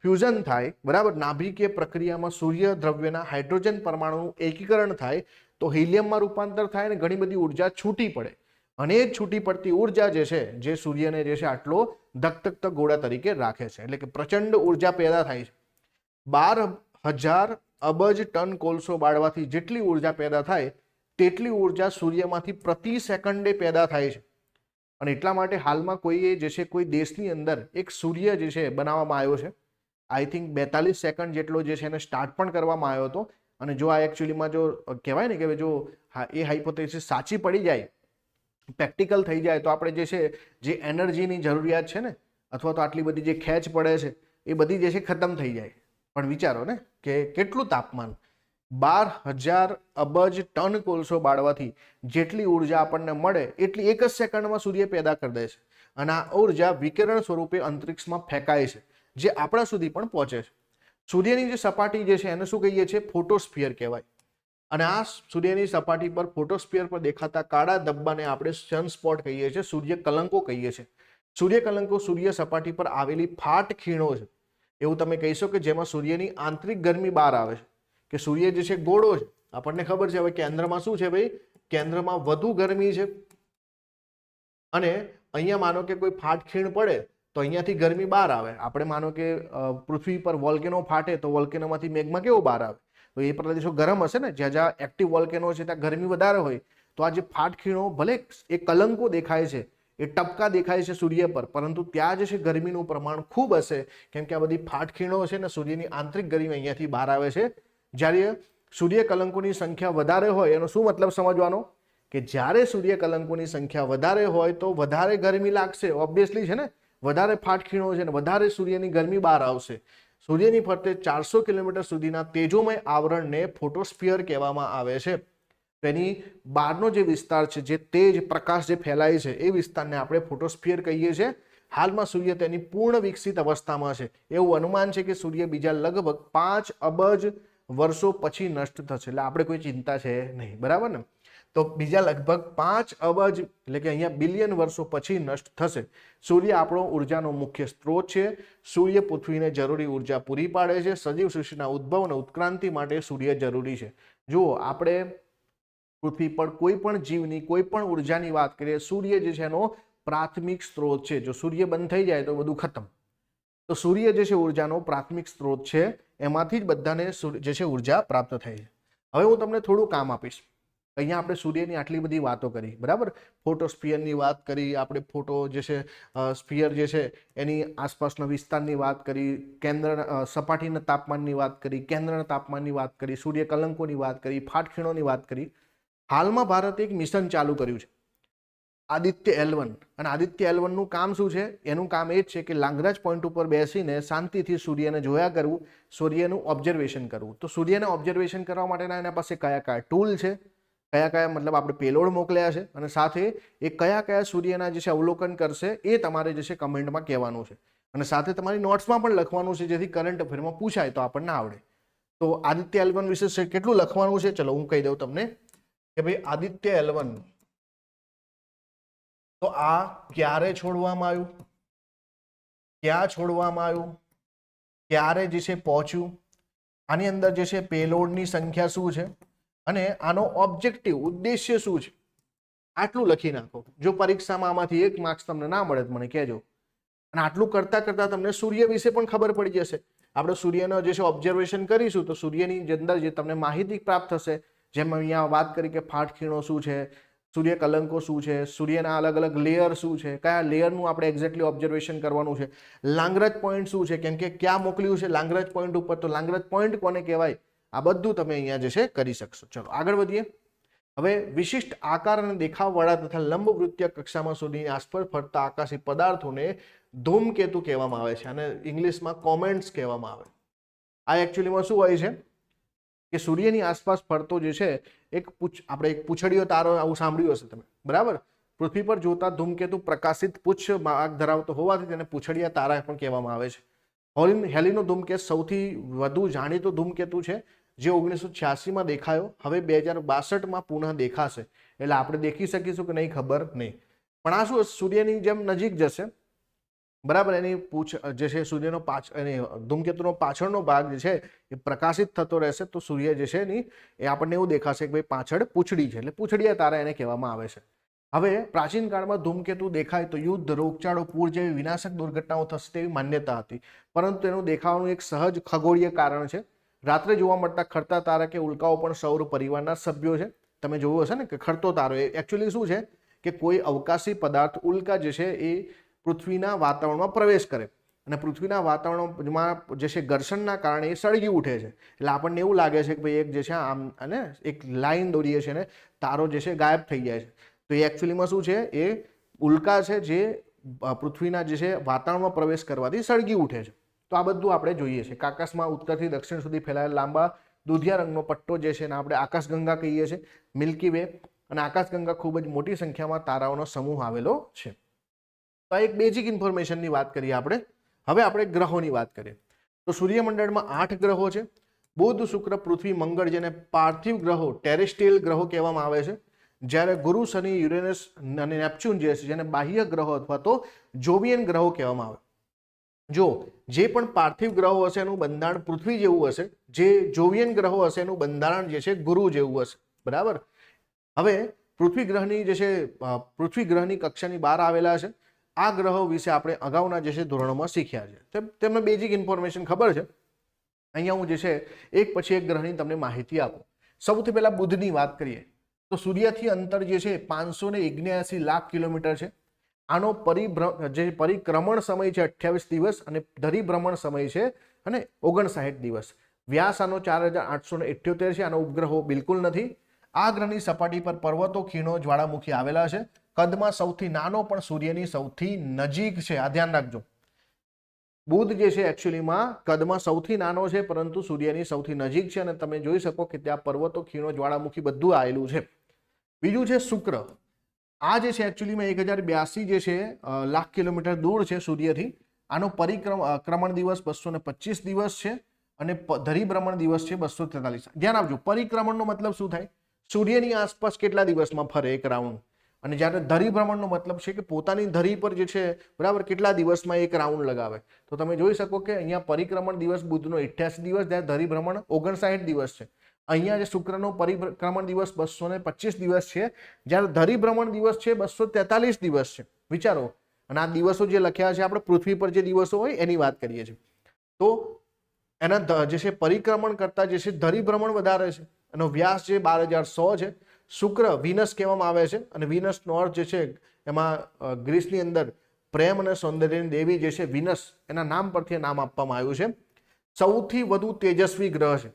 ફ્યુઝન થાય, બરાબર, નાભિકીય પ્રક્રિયામાં સૂર્ય દ્રવ્યના હાઇડ્રોજન પરમાણુનું એકીકરણ થાય તો હિલિયમમાં રૂપાંતર થાય અને ઘણી બધી ઉર્જા છૂટી પડે. અને એ છૂટી પડતી ઉર્જા જે છે જે સૂર્યને જે છે આટલો ધગધગતા ગોળા તરીકે રાખે છે, એટલે કે પ્રચંડ ઉર્જા પેદા થાય છે. 12,000 અબજ ટન કોલસો બાળવાથી જેટલી ઉર્જા પેદા થાય તેટલી ઉર્જા સૂર્યમાંથી પ્રતિ સેકન્ડે પેદા થાય છે. અને એટલા માટે હાલમાં કોઈએ જે છે કોઈ દેશની અંદર એક સૂર્ય જે છે બનાવવામાં આવ્યો છે. આઈ થિંક 42 સેકન્ડ જેટલો જે છે એને સ્ટાર્ટ પણ કરવામાં આવ્યો હતો. અને જો આ એકચ્યુઅલીમાં જો કહેવાય ને કે જો એ હાઇપોથેસિસ સાચી પડી જાય, પ્રેક્ટિકલ થઈ જાય તો આપણે જે છે જે એનર્જીની જરૂરિયાત છે ને અથવા તો આટલી બધી જે ખેંચ પડે છે એ બધી જે છે ખતમ થઈ જાય. પણ વિચારો ને કે કેટલું તાપમાન, 12,000 અબજ ટન કોલસો બાળવાથી જેટલી ઉર્જા આપણને મળે એટલી એક જ સેકન્ડમાં સૂર્ય પેદા કરી દે છે. અને આ ઉર્જા વિકિરણ સ્વરૂપે અંતરિક્ષમાં ફેંકાય છે જે આપણા સુધી પણ પહોંચે છે. સૂર્યની જે સપાટી જે છે એને શું કહીએ છીએ? ફોટોસ્ફિયર કહેવાય. અને આ સૂર્યની સપાટી પર ફોટોસ્ફિયર પર દેખાતા કાળા ધબ્બાને આપણે સનસ્પોટ કહીએ છીએ, સૂર્ય કલંકો કહીએ છીએ. સૂર્ય કલંકો સૂર્ય સપાટી પર આવેલી ફાટ ખીણો છે એવું તમે કહીશો કે જેમાં સૂર્યની આંતરિક ગરમી બહાર આવે છે. કે સૂર્ય જે છે ગોળો છે, આપણને ખબર છે હવે કેન્દ્રમાં શું છે ભાઈ, કેન્દ્રમાં વધુ ગરમી છે. અને અહીંયા માનો કે કોઈ ફાટ ખીણ પડે તો અહીંયાથી ગરમી બહાર આવે. આપણે માનો કે પૃથ્વી પર વોલ્કેનો ફાટે તો વોલ્કેનોમાંથી મેઘમાં કેવો બહાર આવે? તો એ પ્રદેશો ગરમ હશે ને, જ્યાં જ્યાં એક્ટિવ વોલ્કેનો છે ત્યાં ગરમી વધારે હોય. તો આ જે ફાટ ખીણો ભલે એ કલંકો દેખાય છે, એ ટપકા દેખાય છે સૂર્ય પર, પરંતુ ત્યાં જે છે ગરમીનું પ્રમાણ ખૂબ હશે, કેમ કે આ બધી ફાટ ખીણો છે ને સૂર્યની આંતરિક ગરમી અહીંયાથી બહાર આવે છે. જ્યારે સૂર્ય કલંકોની સંખ્યા વધારે હોય એનો શું મતલબ સમજવાનો? કે જ્યારે સૂર્ય કલંકોની સંખ્યા વધારે હોય તો વધારે ગરમી લાગશે, ઓબ્વિયસલી છે ને, વધારે ફાટ ખીણો છે ને વધારે સૂર્યની ગરમી બહાર આવશે. સૂર્યની ફરતે 400 કિલોમીટર સુધીના તેજોમય આવરણને ફોટોસ્ફિયર કહેવામાં આવે છે. તેની બહારનો જે વિસ્તાર છે, જે તેજ પ્રકાશ જે ફેલાય છે એ વિસ્તારને આપણે ફોટોસ્ફિયર કહીએ છીએ. હાલમાં સૂર્ય તેની પૂર્ણ વિકસિત અવસ્થામાં છે. એવું અનુમાન છે કે સૂર્ય બીજા લગભગ 5 અબજ વર્ષો પછી નષ્ટ થશે. એટલે આપણે કોઈ ચિંતા છે નહીં, બરાબર ને? તો બીજા લગભગ 5 અબજ એટલે કે અહીંયા બિલિયન વર્ષો પછી નષ્ટ થશે. સૂર્ય આપણો ઉર્જાનો મુખ્ય સ્ત્રોત છે. સૂર્ય પૃથ્વીને જરૂરી ઉર્જા પૂરી પાડે છે. સજીવ સૃષ્ટિના ઉદ્ભવ અને ઉત્ક્રાંતિ માટે સૂર્ય જરૂરી છે. જુઓ, આપણે પૃથ્વી પર કોઈ પણ જીવની કોઈ પણ ઉર્જાની વાત કરીએ, સૂર્ય જે છે એનો પ્રાથમિક સ્ત્રોત છે. જો સૂર્ય બંધ થઈ જાય તો બધું ખતમ. તો સૂર્ય જે છે ઉર્જાનો પ્રાથમિક સ્ત્રોત છે, એમાંથી જ બધાને જે છે ઉર્જા પ્રાપ્ત થાય છે. હવે હું તમને થોડું કામ આપીશ. અહીંયા આપણે સૂર્યની આટલી બધી વાતો કરી, બરાબર, ફોટોસ્ફિયરની વાત કરી, આપણે ફોટો જે છે સ્ફિયર જે છે એની આસપાસના વિસ્તારની વાત કરી, કેન્દ્ર સપાટીના તાપમાનની વાત કરી, કેન્દ્રના તાપમાનની વાત કરી, સૂર્ય કલંકોની વાત કરી, ફાટખીણોની વાત કરી. હાલમાં ભારતે એક મિશન ચાલુ કર્યું છે, આદિત્ય L1. અને આદિત્ય L1 નું કામ શું છે? એનું કામ એ જ છે કે લાંગરાજ પોઈન્ટ ઉપર બેસીને શાંતિથી સૂર્યને જોયા કરવું, સૂર્યનું ઓબ્ઝર્વેશન કરવું. તો સૂર્યને ઓબ્ઝર્વેશન કરવા માટેના એના પાસે કયા કયા ટૂલ છે, કયા કયા મતલબ આપણે પેલોડ મોકલ્યા છે, અને સાથે એ કયા કયા સૂર્યના જે છે અવલોકન કરશે એ તમારે જે છે કમેન્ટમાં કહેવાનું છે. અને સાથે તમારી નોટ્સમાં પણ લખવાનું છે, જેથી કરંટ અફેરમાં પૂછાય તો આપણને આવડે. તો આદિત્ય L1 વિશે કેટલું લખવાનું છે ચલો હું કહી દઉં તમને કે ભાઈ આદિત્ય L1 તો આ ક્યારે છોડવામાં આવ્યું, ક્યાં છોડવામાં આવ્યું, ક્યારે જે છે પહોંચ્યું, આની અંદર જે છે પેલોડની સંખ્યા શું છે અને આનો ઓબ્જેક્ટિવ ઉદ્દેશ્ય શું છે, આટલું લખી નાખો. જો પરીક્ષામાં આમાંથી 1 માર્ક્સ તમને ના મળે તો મને કહેજો. અને આટલું કરતા કરતા તમને સૂર્ય વિશે પણ ખબર પડી જશે. આપણે સૂર્યનો જે છે ઓબ્ઝર્વેશન કરીશું તો સૂર્યની અંદર જે તમને માહિતી પ્રાપ્ત થશે, જેમ અહીંયા વાત કરી કે ફાટખીણો શું છે, સૂર્ય કલંકો શું છે, સૂર્યના અલગ અલગ લેયર શું છે, કયા લેયરનું આપણે એક્ઝેક્ટલી ઓબ્ઝર્વેશન કરવાનું છે, લાંગરાજ પોઈન્ટ શું છે, કેમ કે ક્યાં મોકલ્યું છે લાંગરાજ પોઈન્ટ ઉપર, તો લાંગરાજ પોઈન્ટ કોને કહેવાય, આ બધું તમે અહીંયા જે છે કરી શકશો. ચલો આગળ વધીએ. હવે વિશિષ્ટ આકાર અને દેખાવવાળા તથા લંબવૃત્તીય કક્ષામાં સૂર્યની આસપાસ ફરતા આકાશી પદાર્થોને ધૂમકેતુ કહેવામાં આવે છે, અને ઇંગ્લિશમાં કોમેટ્સ કહેવામાં આવે. આ એકચ્યુઅલીમાં શું હોય છે કે સૂર્યની આસપાસ ફરતો જે છે આપણે એક પૂંછડીયો તારો આવું સાંભળ્યું હશે તમે, બરાબર. પૃથ્વી પર જોતા ધૂમકેતુ પ્રકાશિત પુચ્છ ભાગ ધરાવતો હોવાથી તેને પૂંછડીયા તારા પણ કહેવામાં આવે છે. હેલીનો ધૂમકેતુ સૌથી વધુ જાણીતો ધૂમકેતુ છે, જે 1986માં દેખાયો, હવે 2062માં પુનઃ દેખાશે. એટલે આપણે દેખી શકીશું કે નહીં ખબર નહીં, પણ આ શું સૂર્યની જેમ નજીક જશે, બરાબર. એની પૂછ જે છે સૂર્યનો ધૂમકેતુનો પાછળનો ભાગ જે છે એ પ્રકાશિત થતો રહેશે, તો સૂર્ય જે છે એની એ આપણને એવું દેખાશે કે ભાઈ પાછળ પૂંછડી છે, એટલે પૂંછડીયા તારા એને કહેવામાં આવે છે. હવે પ્રાચીન કાળમાં ધૂમકેતુ દેખાય તો યુદ્ધ, રોગચાળો, પૂર જેવી વિનાશક દુર્ઘટનાઓ થશે તેવી માન્યતા હતી, પરંતુ એનું દેખાવાનું એક સહજ ખગોળીય કારણ છે. રાત્રે જોવા મળતા ખરતા તારા કે ઉલ્કાઓ પણ સૌર પરિવારના સભ્યો છે. તમે જોયું હશે ને કે ખરતો તારો એ એકચ્યુઅલી શું છે કે કોઈ અવકાશી પદાર્થ ઉલ્કા જે છે એ પૃથ્વીના વાતાવરણમાં પ્રવેશ કરે અને પૃથ્વીના વાતાવરણમાં જે છે ઘર્ષણના કારણે એ સળગી ઉઠે છે. એટલે આપણને એવું લાગે છે કે ભાઈ એક જે છે આમ અને એક લાઈન દોરીએ છે ને તારો જે છે ગાયબ થઈ જાય છે, તો એ એકચ્યુઅલીમાં શું છે, એ ઉલ્કા છે જે પૃથ્વીના જે છે વાતાવરણમાં પ્રવેશ કરવાથી સળગી ઉઠે છે. તો આ બધું આપણે જોઈએ છે. આકાશમાં ઉત્તરથી દક્ષિણ સુધી ફેલાયેલા લાંબા દુધિયા રંગનો પટ્ટો જે છે એને આપણે આકાશગંગા કહીએ છીએ, મિલ્કી વે. અને આકાશગંગા ખૂબ જ મોટી સંખ્યામાં તારાઓનો સમૂહ આવેલો છે. તો એક બેઝિક ઇન્ફોર્મેશનની વાત કરીએ આપણે. હવે આપણે ગ્રહોની વાત કરીએ તો સૂર્યમંડળમાં 8 ગ્રહો છે. બુધ, શુક્ર, પૃથ્વી, મંગળ જેને પાર્થિવ ગ્રહો, ટેરેસ્ટ્રિયલ ગ્રહો કહેવામાં આવે છે, જ્યારે ગુરુ, શનિ, યુરેનસ અને નેપચ્યુન જે છે જેને બાહ્ય ગ્રહો અથવા તો જોવિયન ગ્રહો કહેવામાં આવે. જો જે પણ પાર્થિવ ગ્રહો હશે એનું બંધારણ પૃથ્વી જેવું હશે, જે જોવિયન ગ્રહો હશે એનું બંધારણ જે છે ગુરુ જેવું હશે, બરાબર. હવે પૃથ્વી ગ્રહની જે છે પૃથ્વી ગ્રહની કક્ષાની બહાર આવેલા છે. આ ગ્રહો વિશે આપણે અગાઉના જે છે ધોરણોમાં શીખ્યા છે, તેમને બેઝિક ઇન્ફોર્મેશન ખબર છે. અહીંયા હું જે છે એક પછી એક ગ્રહની તમને માહિતી આપું. સૌથી પહેલા બુધની વાત કરીએ તો સૂર્યથી અંતર જે છે 579 લાખ કિલોમીટર છે. આનો પરિક્રમણ સમય છે 28 દિવસ અને ધરીભ્રમણ સમય છે અને 59 દિવસ. વ્યાસ આનો 4878 છે. આનો ઉપગ્રહો બિલકુલ નથી. આ ગ્રહની સપાટી પર પર્વતો, ખીણો, જ્વાળામુખી આવેલા છે. કદમાં સૌથી નાનો પણ સૂર્યની સૌથી નજીક છે. આ ધ્યાન રાખજો. બુધ જે છે એકચ્યુઅલીમાં કદમાં સૌથી નાનો છે પરંતુ સૂર્યની સૌથી નજીક છે અને તમે જોઈ શકો કે ત્યાં પર્વતો, ખીણો, જ્વાળામુખી બધું આવેલું છે. બીજું છે શુક્ર. આ જે છે એકચ્યુઅલીમાં 1082 જે છે લાખ કિલોમીટર દૂર છે સૂર્યથી. આનો પરિક્રમણ દિવસ 225 દિવસ છે અને ધરીભ્રમણ દિવસ છે 243. ધ્યાન આપજો, પરિક્રમણનો મતલબ શું થાય? સૂર્યની આસપાસ કેટલા દિવસમાં ફરે એક રાઉન્ડ, અને જ્યારે ધરીભ્રમણનો મતલબ છે કે પોતાની ધરી પર જે છે બરાબર કેટલા દિવસમાં એક રાઉન્ડ લગાવે. તો તમે જોઈ શકો કે અહીંયા પરિક્રમણ દિવસ બુધનો 88 દિવસ, જ્યારે ધરીભ્રમણ 59 દિવસ છે. અહીંયા જે શુક્રનો પરિક્રમણ દિવસ 225 દિવસ છે, જ્યારે ધરીભ્રમણ દિવસ છે 243 દિવસ છે. વિચારો. અને આ દિવસો જે લખ્યા છે આપણે પૃથ્વી પર જે દિવસો હોય એની વાત કરીએ છીએ. તો એના જે છે પરિક્રમણ કરતા જે છે ધરીભ્રમણ વધારે છે. એનો વ્યાસ જે 12100 છે. શુક્ર વિનસ કહેવામાં આવે છે અને વિનસનો અર્થ જે છે એમાં ગ્રીસની અંદર પ્રેમ અને સૌંદર્યની દેવી જે છે વિનસ, એના નામ પરથી નામ આપવામાં આવ્યું છે. સૌથી વધુ તેજસ્વી ગ્રહ છે.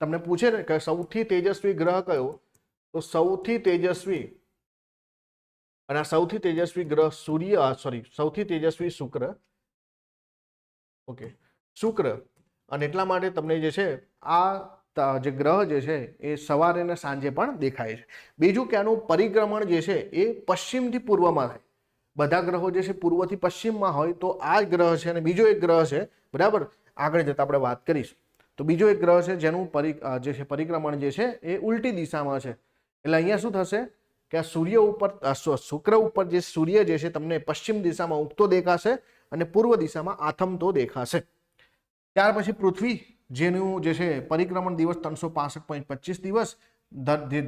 તમને પૂછે ને કે સૌથી તેજસ્વી ગ્રહ કયો, તો સૌથી તેજસ્વી અને સૌથી તેજસ્વી ગ્રહ સૌથી તેજસ્વી શુક્ર. ઓકે, શુક્ર. અને એટલા માટે તમને જે છે આ જે ગ્રહ જે છે એ સવારે અને સાંજે પણ દેખાય છે. બીજું કે આનું પરિક્રમણ જે છે એ પશ્ચિમથી પૂર્વમાં થાય. બધા ગ્રહો જે છે પૂર્વથી પશ્ચિમમાં હોય તો આ ગ્રહ છે અને બીજો એક ગ્રહ છે, બરાબર, આગળ જતા આપણે વાત કરીશું. તો બીજો એક ગ્રહ છે જેનું જે છે પરિક્રમણ જે છે એ ઉલટી દિશામાં છે. એટલે અહીંયા શું થશે કે આ સૂર્ય ઉપર શુક્ર ઉપર જે સૂર્ય જે છે તમને પશ્ચિમ દિશામાં ઉગતો દેખાશે અને પૂર્વ દિશામાં આથમતો દેખાશે. ત્યાર પછી પૃથ્વી, જેનું જે છે પરિક્રમણ દિવસ 365.25 દિવસ,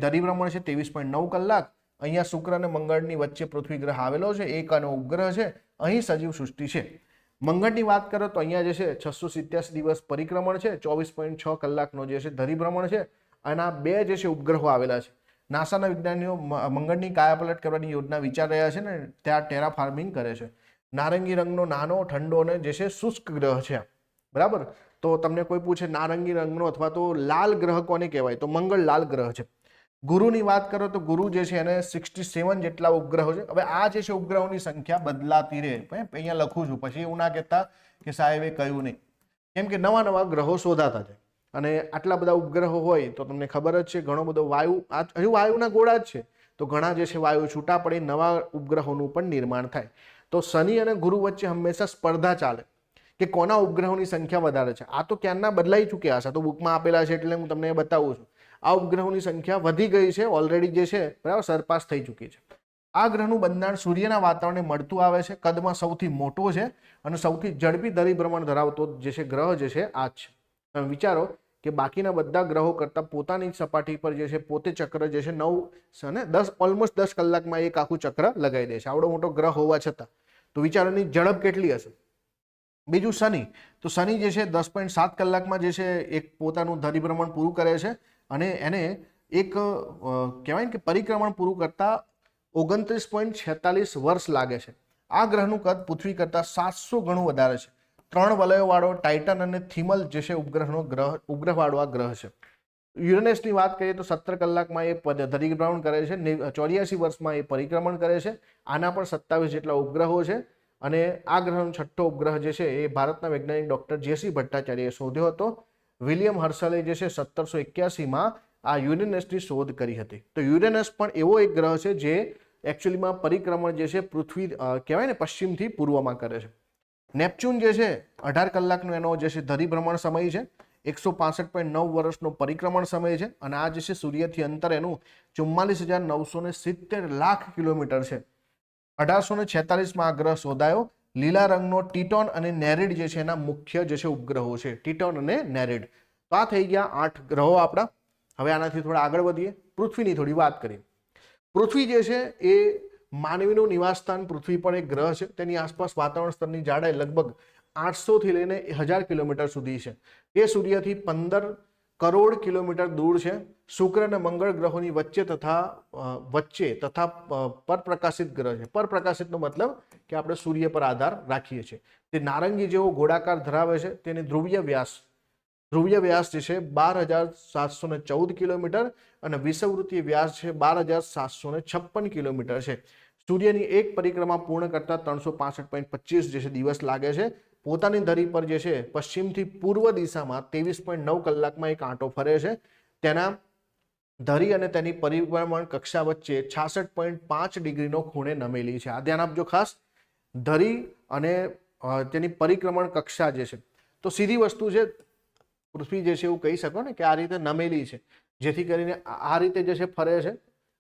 ધરીભ્રમણ છે 23.9 કલાક. અહીંયા શુક્ર અને મંગળની વચ્ચે પૃથ્વી ગ્રહ આવેલો છે, એક અને ઉપગ્રહ છે. અહીં સજીવ સૃષ્ટિ છે. મંગળની વાત કરો તો અહીંયા જે છે 687 દિવસ પરિક્રમણ છે, 24.6 કલાકનો જે છે ધરીભ્રમણ છે. આના 2 જે છે ઉપગ્રહો આવેલા છે. નાસાના વિજ્ઞાનીઓ મંગળની કાયાપલટ કરવાની યોજના વિચાર રહ્યા છે ને ત્યાં ટેરા ફાર્મિંગ કરે છે. નારંગી રંગનો નાનો, ઠંડો અને જે છે શુષ્ક ગ્રહ છે, બરાબર. તો તમને કોઈ પૂછે નારંગી રંગનો અથવા તો લાલ ગ્રહ કોને કહેવાય, તો મંગળ લાલ ગ્રહ છે. ગુરુની વાત કરો તો ગુરુ જે છે એને 67 જેટલા ઉપગ્રહો છે. હવે આ જે છે ઉપગ્રહોની સંખ્યા બદલાતી રહે. અહીંયા લખું છું, પછી એવું ના કહેતા કે સાહેબે કહ્યું નહીં, કેમ કે નવા નવા ગ્રહો શોધાતા છે અને આટલા બધા ઉપગ્રહો હોય તો તમને ખબર જ છે ઘણો બધો હજુ વાયુના ગોળા જ છે, તો ઘણા જે છે વાયુ છૂટા પડી નવા ઉપગ્રહોનું પણ નિર્માણ થાય. તો શનિ અને ગુરુ વચ્ચે હંમેશા સ્પર્ધા ચાલે કે કોના ઉપગ્રહોની સંખ્યા વધારે છે. આ તો ક્યારના બદલાઈ ચૂક્યા હશે, તો બુકમાં આપેલા છે એટલે હું તમને બતાવું છું. આ ઉપગ્રહોની સંખ્યા વધી ગઈ છે ઓલરેડી, જે છે બરાબર સરપાસ થઈ ચૂકી છે. આ ગ્રહનું બંધારણ સૂર્યના વાતાવરણને મળતું આવે છે, કદમાં સૌથી મોટો છે અને સૌથી ઝડપી ધરીભ્રમણ ધરાવતો જે છે ગ્રહ જે છે આ જ છે. તમે વિચારો કે બાકીના બધા ગ્રહો કરતાં પોતાની સપાટી પર જે છે પોતે ચક્ર જે છે 9 અને 10 ઓલમોસ્ટ 10 કલાકમાં એક આખું ચક્ર લગાવી દે છે. આવડો મોટો ગ્રહ હોવા છતાં તો વિચારોની ઝડપ કેટલી હશે. બીજું શનિ, તો શનિ જે છે 10.7 કલાકમાં જે છે એક પોતાનું ધરીભ્રમણ પૂરું કરે છે અને એને એક કહેવાય ને કે પરિક્રમણ પૂરું કરતા 29.46 વર્ષ લાગે છે. આ ગ્રહનું કદ પૃથ્વી કરતાં 700 ગણું વધારે છે. 3 વલયોવાળો ટાઇટન અને થિમલ જે છે ઉપગ્રહવાળો આ ગ્રહ છે. યુરેનસની વાત કરીએ તો 17 કલાકમાં એ ધરીભ્રમણ કરે છે, 84 વર્ષમાં એ પરિક્રમણ કરે છે. આના પણ 27 જેટલા ઉપગ્રહો છે અને આ ગ્રહનો છઠ્ઠો ઉપગ્રહ જે છે એ ભારતના વૈજ્ઞાનિક ડોક્ટર જે.સી. ભટ્ટાચાર્યએ શોધ્યો હતો. વિલિયમ હર્શલે જે છે 1781માં આ યુરેનસની શોધ કરી હતી. તો યુરેનસ પણ એવો એક ગ્રહ છે જે એકચ્યુઅલીમાં પરિક્રમણ જે છે પૃથ્વી કહેવાય ને પશ્ચિમથી પૂર્વમાં કરે છે. નેપચ્યુન જે છે 18 કલાકનો એનો જે છે ધરીભ્રમણ સમય છે, 165.9 વર્ષનો પરિક્રમણ સમય છે અને આ જે છે સૂર્યથી અંતર એનું 44,970 લાખ કિલોમીટર છે. 1846માં આ ગ્રહ શોધાયો. લીલા રંગનો ટીટોન અને નેરીડ જે છે એના મુખ્ય જે છે ઉપગ્રહો છે, ટીટોન અને નેરીડ. તો આ થઈ ગયા 8 ગ્રહો આપણા. હવે આનાથી થોડા આગળ વધીએ, પૃથ્વીની થોડી વાત કરીએ. પૃથ્વી જે છે એ માનવીનું નિવાસસ્થાન પૃથ્વી પર એક ગ્રહ છે. તેની આસપાસ વાતાવરણ સ્તરની જાડાઈ લગભગ 800 થી લઈને 1000 કિલોમીટર સુધી છે. એ સૂર્યથી 15 કરોડ કિલોમીટર દૂર છે. શુક્ર અને મંગળ ગ્રહોની વચ્ચે તથા પરપ્રકાશિત ગ્રહ છે. પરપ્રકાશિતનો મતલબ કે આપણે સૂર્ય પર આધાર રાખીએ છીએ. તે નારંગી જેવો ગોળાકાર ધરાવે છે. તેની ધ્રુવીય વ્યાસ જે છે 12,714 કિલોમીટર અને વિષુવવૃત્તીય વ્યાસ છે 12,756 કિલોમીટર છે. સૂર્યની એક પરિક્રમા પૂર્ણ કરતા 365.25 જે છે દિવસ લાગે છે. પોતાની ધરી પર જે છે પશ્ચિમથી પૂર્વ દિશામાં 23.9 કલાકમાં એક આંટો ફરે છે. તેના ધરી અને તેની પરિભ્રમણ કક્ષા વચ્ચે 66.5 ડિગ્રીનો ખૂણે નમેલી છે. આ ધ્યાન આપજો ખાસ, ધરી અને તેની પરિક્રમણ કક્ષા જે છે. તો સીધી વસ્તુ છે, પૃથ્વી જે છે એવું કહી શકો ને કે આ રીતે નમેલી છે, જેથી કરીને આ રીતે જે છે ફરે છે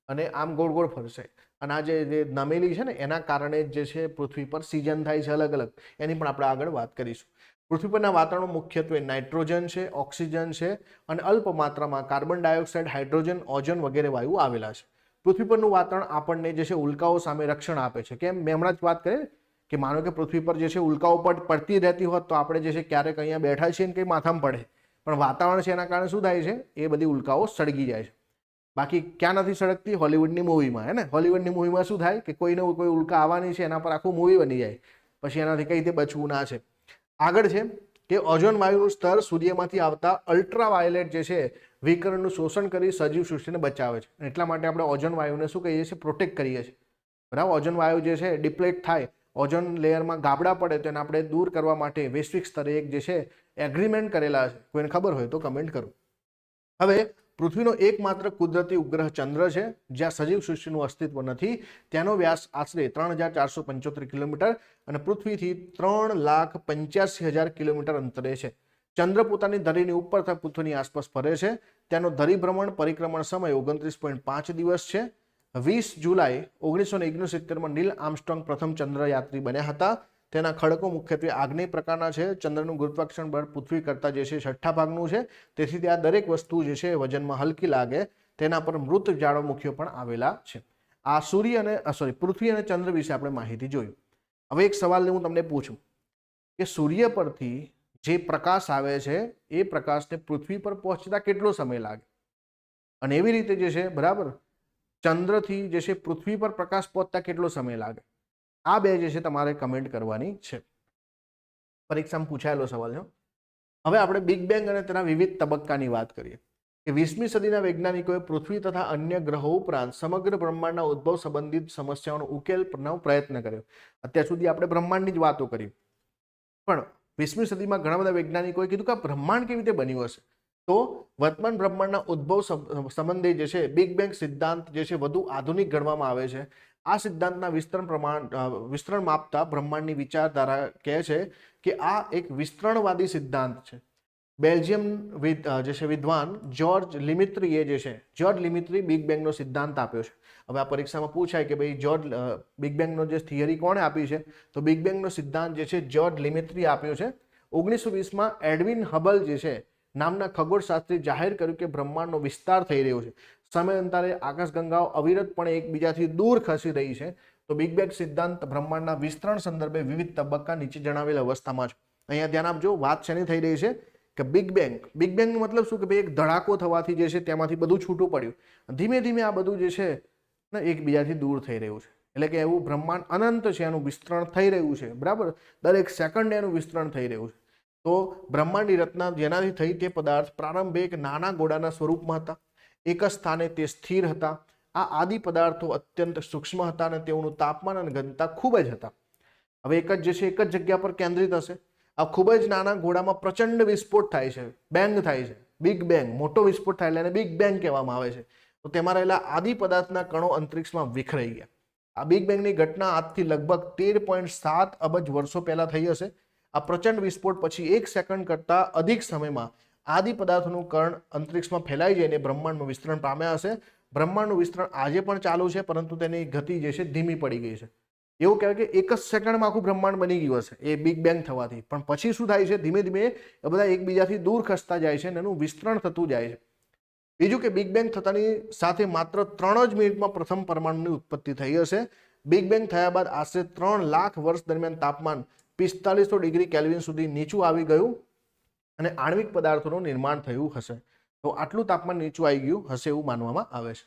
અને આમ ગોળ ગોળ ફરશે. અને આ જે નમેલી છે ને એના કારણે જે છે પૃથ્વી પર સિઝન થાય છે અલગ અલગ, એની પણ આપણે આગળ વાત કરીશું. પૃથ્વી પરના વાતાવરણ મુખ્યત્વે નાઇટ્રોજન છે, ઓક્સિજન છે અને અલ્પ માત્રામાં કાર્બન ડાયોક્સાઇડ, હાઇડ્રોજન, ઓઝોન વગેરે વાયુ આવેલા છે. પૃથ્વી પરનું વાતાવરણ આપણને જે છે ઉલ્કાઓ સામે રક્ષણ આપે છે. કેમ? મેં હમણાં જ વાત કરી કે માનો કે પૃથ્વી પર જે છે ઉલ્કાઓ પડતી રહેતી હોત તો આપણે જે છે ક્યારેક અહીંયા બેઠા છીએ ને કંઈ માથામાં પડે, પણ વાતાવરણ છે એના કારણે શું થાય છે, એ બધી ઉલ્કાઓ સળગી જાય છે. બાકી ક્યાં નથી સળગતી? હોલિવૂડની મૂવીમાં. હે ને, હોલિવૂડની મૂવીમાં શું થાય કે કોઈને કોઈ ઉલ્કા આવવાની છે, એના પર આખું મૂવી બની જાય, પછી એનાથી કઈ રીતે બચવું ના છે. આગળ છે કે ઓઝોન વાયુનું સ્તર સૂર્યમાંથી આવતા અલ્ટ્રાવાયોલેટ જે છે વિકિરણનું શોષણ કરી સજીવ સૃષ્ટિને બચાવે છે. એટલા માટે આપણે ઓઝોન વાયુને શું કહીએ છીએ? પ્રોટેક્ટ કરીએ છીએ. બરાબર, ઓઝોન વાયુ જે છે ડિપ્લેટ થાય, ઓઝોન લેયરમાં ગાબડા પડે તો એને આપણે દૂર કરવા માટે વૈશ્વિક સ્તરે એક જે છે એગ્રીમેન્ટ કરેલા છે. કોઈને ખબર હોય તો કમેન્ટ કરો. હવે પૃથ્વીનો એકમાત્ર કુદરતી ઉપગ્રહ ચંદ્ર છે, જ્યાં સજીવ સૃષ્ટિનું અસ્તિત્વ નથી. તેનો વ્યાસ આશરે 3,475 કિલોમીટર અને પૃથ્વીથી 3,85,000 કિલોમીટર અંતરે છે. ચંદ્ર પોતાની ધરીની ઉપર તથા પૃથ્વીની આસપાસ ફરે છે. તેનો ધરીભ્રમણ પરિક્રમણ સમય 29.5 દિવસ છે. 20 જુલાઈ 1969માં નીલ આર્મસ્ટ્રોંગ પ્રથમ ચંદ્રયાત્રી બન્યા હતા. તેના ખડકો મુખ્યત્વે આગ્નેય પ્રકારના છે. ચંદ્રનું ગુરુત્વાકર્ષણ બળ પૃથ્વી કરતાં જે છે 6ઠ્ઠા ભાગનું છે. તેથી તે આ દરેક વસ્તુ જે છે વજનમાં હલકી લાગે. તેના પર મૃત જ્વાળામુખીઓ પણ આવેલા છે. આ પૃથ્વી અને ચંદ્ર વિશે આપણે માહિતી જોઈ. હવે એક સવાલ હું તમને પૂછું કે સૂર્ય પરથી જે પ્રકાશ આવે છે એ પ્રકાશને પૃથ્વી પર પહોંચતા કેટલો સમય લાગે? અને એવી રીતે જે છે બરાબર ચંદ્રથી જે છે પૃથ્વી પર પ્રકાશ પહોંચતા કેટલો સમય લાગે? આ બે જે છે તમારે કમેન્ટ કરવાની છે. પરીક્ષામાં પૂછાયેલો સવાલ છે. હવે આપણે બિગ બેંગ અને તેના વિવિધ તબક્કાની વાત કરીએ કે 20મી સદીના વૈજ્ઞાનિકોએ પૃથ્વી તથા અન્ય ગ્રહો ઉપરાંત સમગ્ર બ્રહ્માંડના ઉદ્ભવ સંબંધિત સમસ્યાઓનો ઉકેલનો પ્રયત્ન કર્યો. અત્યાર સુધી આપણે બ્રહ્માંડની જ વાતો કરી, પણ 20મી સદીમાં ઘણા બધા વૈજ્ઞાનિકોએ કીધું કે આ બ્રહ્માંડ કેવી રીતે બન્યું હશે. તો વર્તમાન બ્રહ્માંડના ઉદ્ભવ સંબંધે જે છે બિગ બેંગ સિદ્ધાંત જે છે વધુ આધુનિક ગણવામાં આવે છે. આ સિદ્ધાંતના વિસ્તરણ માપતા બ્રહ્માંડની વિચારધારા કહે છે કે આ એક વિસ્તરણવાદી સિદ્ધાંત છે. બેલ્જિયમ જે છે વિદ્વાન જ્યોર્જ લિમિત્રીએ જે છે, જ્યોર્જ લિમિત્રી બિગ બેંગનો સિદ્ધાંત આપ્યો છે. હવે આ પરીક્ષામાં પૂછાય કે ભાઈ જ્યોર્જ બિગ બેંગનો જે થિયરી કોણે આપી છે, તો બિગ બેંગનો સિદ્ધાંત જે છે જ્યોર્જ લિમિત્રી આપ્યો છે. 1920માં એડવિન હબલ જે છે નામના ખગોળશાસ્ત્રી જાહેર કર્યું કે બ્રહ્માંડનો વિસ્તાર થઈ રહ્યો છે. સમયાંતરે આકાશગંગાઓ અવિરતપણે એકબીજાથી દૂર ખસી રહી છે. તો બિગ બેંગ સિદ્ધાંત બ્રહ્માંડના વિસ્તરણ સંદર્ભે વિવિધ તબક્કા નીચે જણાવેલ અવસ્થામાં છે. અહીંયા ધ્યાન આપજો, વાત શેની થઈ રહી છે કે બિગ બેંગનો મતલબ શું કે ભાઈ એક ધડાકો થવાથી જે છે તેમાંથી બધું છૂટું પડ્યું, ધીમે ધીમે આ બધું જે છે ને એકબીજાથી દૂર થઈ રહ્યું છે. એટલે કે એવું બ્રહ્માંડ અનંત છે, એનું વિસ્તરણ થઈ રહ્યું છે, બરાબર, દરેક સેકન્ડે એનું વિસ્તરણ થઈ રહ્યું છે. તો બ્રહ્માંડની રચના જેનાથી થઈ તે પદાર્થ પ્રારંભે એક નાના ગોળાના સ્વરૂપમાં હતા, એક જ સ્થાને તે સ્થિર હતા. આ આદિ પદાર્થો અત્યંત સૂક્ષ્મ હતા અને તેઓનું તાપમાન અને ઘનતા ખૂબ જ હતા. હવે એક જ જે છે એક જ જગ્યા પર કેન્દ્રિત હશે. આ ખૂબ જ નાના ગોળામાં પ્રચંડ વિસ્ફોટ થાય છે, બેંગ થાય છે, બિગ બેંગ, મોટો વિસ્ફોટ થાય એટલે એને બિગ બેંગ કહેવામાં આવે છે. તો તેમાં રહેલા આદિ પદાર્થના કણો અંતરિક્ષમાં વિખરાઈ ગયા. આ બિગ બેંગની ઘટના આજથી લગભગ 13.7 અબજ વર્ષો પહેલા થઈ હશે. આ પ્રચંડ વિસ્ફોટ પછી 1 સેકન્ડ કરતાં અધિક સમયમાં આદિ પદાર્થોનું કણ અંતરિક્ષમાં ફેલાઈ જઈને બ્રહ્માંડનું વિસ્તરણ પામ્યા હશે. બ્રહ્માંડનું વિસ્તરણ આજે પણ ચાલુ છે, પરંતુ તેની ગતિ જે છે ધીમી પડી ગઈ છે. એવું કહેવાય કે એક જ સેકન્ડમાં આખું બ્રહ્માંડ બની ગયું હશે એ બિગ બેંગ થવાથી. પણ પછી શું થાય છે, ધીમે ધીમે એ બધા એકબીજાથી દૂર ખસતા જાય છે અને એનું વિસ્તરણ થતું જાય છે. બીજું કે બિગ બેંગ થતાની સાથે માત્ર 3 જ મિનિટમાં પ્રથમ પરમાણુની ઉત્પત્તિ થઈ હશે. બિગ બેંગ થયા બાદ આશરે 3 લાખ વર્ષ દરમિયાન તાપમાન 4500 ડિગ્રી કેલ્વિન સુધી નીચું આવી ગયું અને આણ્વિક પદાર્થોનું નિર્માણ થયું હશે. તો આટલું તાપમાન નીચું આવી ગયું હશે એવું માનવામાં આવે છે.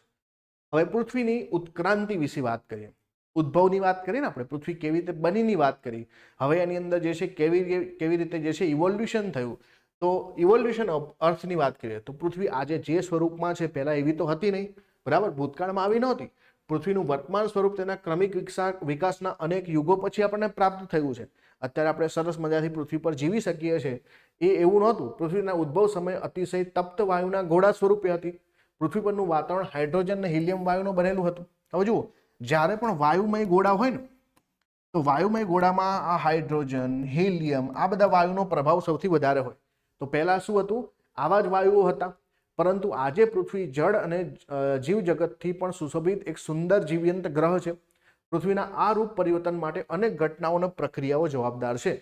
હવે પૃથ્વીની ઉત્ક્રાંતિ વિશે વાત કરીએ. ઉદ્ભવની વાત કરીએ ને આપણે, પૃથ્વી કેવી રીતે બનીની વાત કરી. હવે એની અંદર જે છે કેવી રીતે જે છે ઇવોલ્યુશન થયું. તો ઇવોલ્યુશન અર્થની વાત કરીએ તો પૃથ્વી આજે જે સ્વરૂપમાં છે પહેલાં એવી તો હતી નહીં, બરાબર, ભૂતકાળમાં આવી નહોતી. પૃથ્વીનું વર્તમાન સ્વરૂપ તેના ક્રમિક વિકાસના અનેક યુગો પછી આપણને પ્રાપ્ત થયું છે. અત્યારે આપણે સરસ મજાથી પૃથ્વી પર જીવી શકીએ છીએ, એ એવું નહોતું. પૃથ્વીના ઉદ્ભવ સમયે અતિશય તપ્ત વાયુના ગોળા સ્વરૂપે હતી. પૃથ્વી પરનું વાતાવરણ હાઇડ્રોજન અને હિલિયમ વાયુનું બનેલું હતું. હવે જુઓ, જ્યારે પણ વાયુમય ગોળા હોય ને, તો વાયુમય ગોળામાં આ હાઇડ્રોજન, હિલિયમ, આ બધા વાયુનો પ્રભાવ સૌથી વધારે હોય. તો પહેલાં શું હતું, આવા જ વાયુઓ હતા. પરંતુ આજે પૃથ્વી જળ અને જીવજગતથી પણ સુશોભિત એક સુંદર જીવંત ગ્રહ છે. પૃથ્વીના આ રૂપ પરિવર્તન માટે અનેક ઘટનાઓ અને પ્રક્રિયાઓ જવાબદાર છે.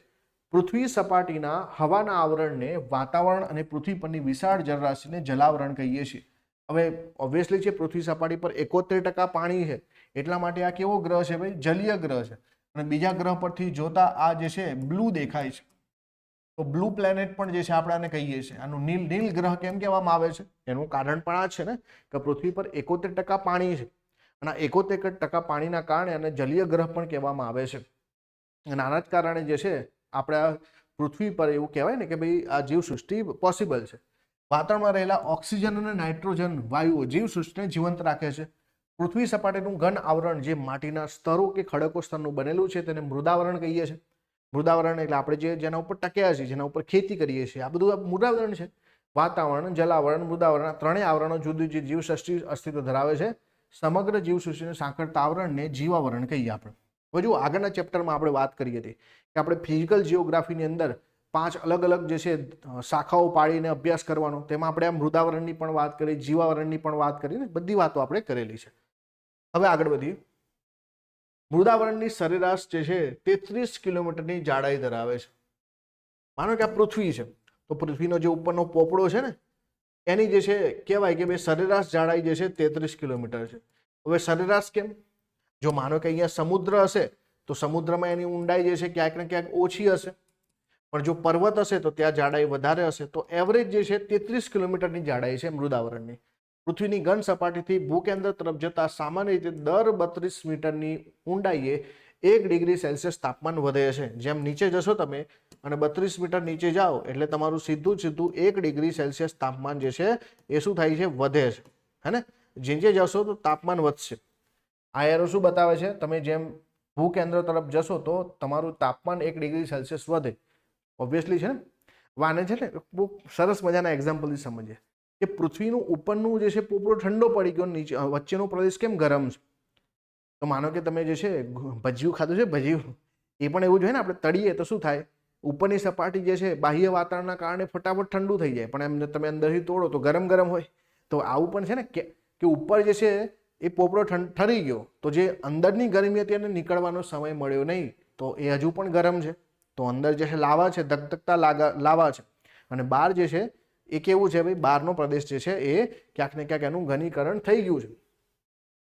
પૃથ્વી સપાટીના હવાના આવરણને વાતાવરણ અને પૃથ્વી પરની વિશાળ જળરાશિને જલાવરણ કહીએ છીએ. હવે ઓબ્વિયસલી છે પૃથ્વી સપાટી પર 71% પાણી છે, એટલા માટે આ કેવો ગ્રહ છે ભાઈ, જલીય ગ્રહ છે. અને બીજા ગ્રહ પરથી જોતા આ જે છે બ્લુ દેખાય છે, તો બ્લુ પ્લેનેટ પણ જે છે આપણે આને કહીએ છીએ. આનું નીલ ગ્રહ કેમ કહેવામાં આવે છે, એનું કારણ પણ આ છે ને કે પૃથ્વી પર 71% પાણી છે અને આ 71% પાણીના કારણે આને જલીય ગ્રહ પણ કહેવામાં આવે છે. અને આના જ કારણે જે છે આપણા પૃથ્વી પર એવું કહેવાય ને કે ભાઈ આ જીવસૃષ્ટિ પોસિબલ છે. વાતાવરણમાં રહેલા ઓક્સિજન અને નાઇટ્રોજન વાયુઓ જીવસૃષ્ટિને જીવંત રાખે છે. પૃથ્વી સપાટીનું ઘન આવરણ જે માટીના સ્તરો કે ખડકો સ્તરનું બનેલું છે તેને મૃદાવરણ કહીએ છીએ. મૃદાવરણ એટલે આપણે જેના ઉપર ટક્યા છીએ, જેના ઉપર ખેતી કરીએ છીએ, આ બધું મૃદાવરણ છે. વાતાવરણ, જલાવરણ, મૃદાવરણ, આ ત્રણેય આવરણો જુદી જુદી જીવસૃષ્ટિ અસ્તિત્વ ધરાવે છે. સમગ્ર જીવસૃષ્ટિને સાંકળતા આવરણને જીવાવરણ કહીએ આપણે. હવે જો આગળના ચેપ્ટરમાં આપણે વાત કરી હતી કે આપણે ફિઝિકલ જીઓગ્રાફીની અંદર 5 અલગ અલગ જે છે શાખાઓ પાડીને અભ્યાસ કરવાનો, તેમાં આપણે આ મૃદાવરણની પણ વાત કરી, જીવાવરણની પણ વાત કરી ને બધી વાતો આપણે કરેલી છે. હવે આગળ વધીએ. મૃદાવરણની સરેરાશ જે છે 33 કિલોમીટરની જાડાઈ ધરાવે છે. માનો કે આ પૃથ્વી છે, તો પૃથ્વીનો જે ઉપરનો પોપડો છે ને એની જે છે કહેવાય કે ભાઈ સરેરાશ જાડાઈ જે છે 33 કિલોમીટર છે. હવે સરેરાશ કેમ? જો માનો કે અહીંયા સમુદ્ર હશે તો સમુદ્રમાં એની ઊંડાઈ જે છે ક્યાંક ને ક્યાંક ઓછી હશે, પણ જો પર્વત હશે તો ત્યાં જાડાઈ વધારે હશે. તો એવરેજ જે છે 33 કિલોમીટરની જાડાઈ છે મૃદાવરણની. પૃથ્વીની ઘન સપાટીથી ભૂકેન્દ્ર તરફ જતા સામાન્ય રીતે દર 32 મીટરની ઊંડાઈએ 1 ડિગ્રી સેલ્સિયસ તાપમાન વધે છે. જેમ નીચે જશો તમે અને 32 મીટર નીચે જાઓ એટલે તમારું સીધું 1 ડિગ્રી સેલ્સિયસ તાપમાન જે છે એ શું થાય છે, વધે છે, હે ને. નીચે જશો તો તાપમાન વધશે. આ એરો શું બતાવે છે, તમે જેમ ભૂકેન્દ્ર તરફ જશો તો તમારું તાપમાન 1 ડિગ્રી સેલ્સિયસ વધે. ઓબ્વિયસલી છે ને. વાને છે ને બહુ સરસ મજાના એક્ઝામ્પલથી સમજીએ કે પૃથ્વીનું ઉપરનું જે છે પોપડો ઠંડો પડી ગયો, નીચે વચ્ચેનો પ્રદેશ કેમ ગરમ છે. તો માનો કે તમે જે છે ભજીયું ખાધું છે, ભજીયું, એ પણ એવું જ હોય ને, આપણે તળીએ તો શું થાય, ઉપરની સપાટી જે છે બાહ્ય વાતાવરણના કારણે ફટાફટ ઠંડુ થઈ જાય, પણ એમને તમે અંદરથી તોડો તો ગરમ ગરમ હોય. તો આવું પણ છે ને કે ઉપર જે છે એ પોપડો ઠરી ગયો, તો જે અંદરની ગરમી હતી એને નીકળવાનો સમય મળ્યો નહીં, તો એ હજુ પણ ગરમ છે. તો અંદર જે છે લાવા છે, ધગધગતા લાવા છે, અને બહાર જે છે એ કેવું છે ભાઈ, બહારનો પ્રદેશ જે છે એ ક્યાંક ને ક્યાંક એનું ઘનીકરણ થઈ ગયું છે.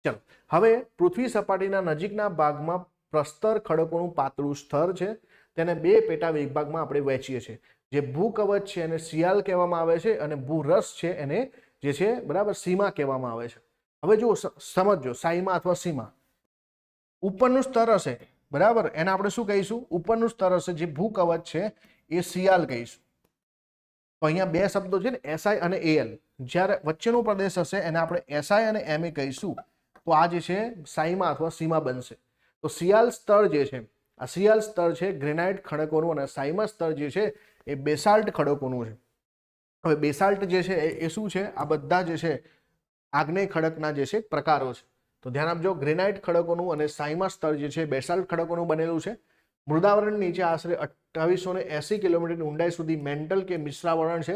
ચલો, હવે પૃથ્વી સપાટીના નજીકના ભાગમાં પ્રસ્તર ખડકોનું પાતળું સ્તર છે, તેને બે પેટા વિભાગમાં આપણે વહેંચીએ છીએ. જે ભૂકવચ છે એને શિયાલ કહેવામાં આવે છે, અને ભૂરસ છે એને જે છે બરાબર સીમા કહેવામાં આવે છે. હવે જો સમજો, સાઈમા અથવા સીમા, ઉપરનું સ્તર હશે બરાબર, એને આપણે શું કહીશું, ઉપરનું સ્તર હશે જે ભૂકવચ છે એ શિયાલ કહીશું. તો અહીંયા બે શબ્દો છે ને, એસઆઈ અને એલ, જ્યારે વચ્ચેનો પ્રદેશ હશે એને આપણે એસઆઈ અને એમએ કહીશું, તો આ જે છે સાઈમા અથવા સીમા બનશે. તો શિયાલ સ્તર જે છે, આ શિયાલ સ્તર છે ગ્રેનાઇટ ખડકોનું, અને સાઈમા સ્તર જે છે એ બેસાલ્ટ ખડકોનું છે. હવે બેસાલ્ટ જે છે એ શું છે, આ બધા જે છે આગ્નેય ખડકના જે છે પ્રકારો છે. તો ધ્યાન આપજો, ગ્રેનાઇટ ખડકોનું અને સાઈમા સ્તર જે છે બેસાલ્ટ ખડકોનું બનેલું છે. મૃદાવરણ નીચે આશરે 2880 કિલોમીટરની ઊંડાઈ સુધી મેન્ટલ કે મિશ્રાવરણ છે,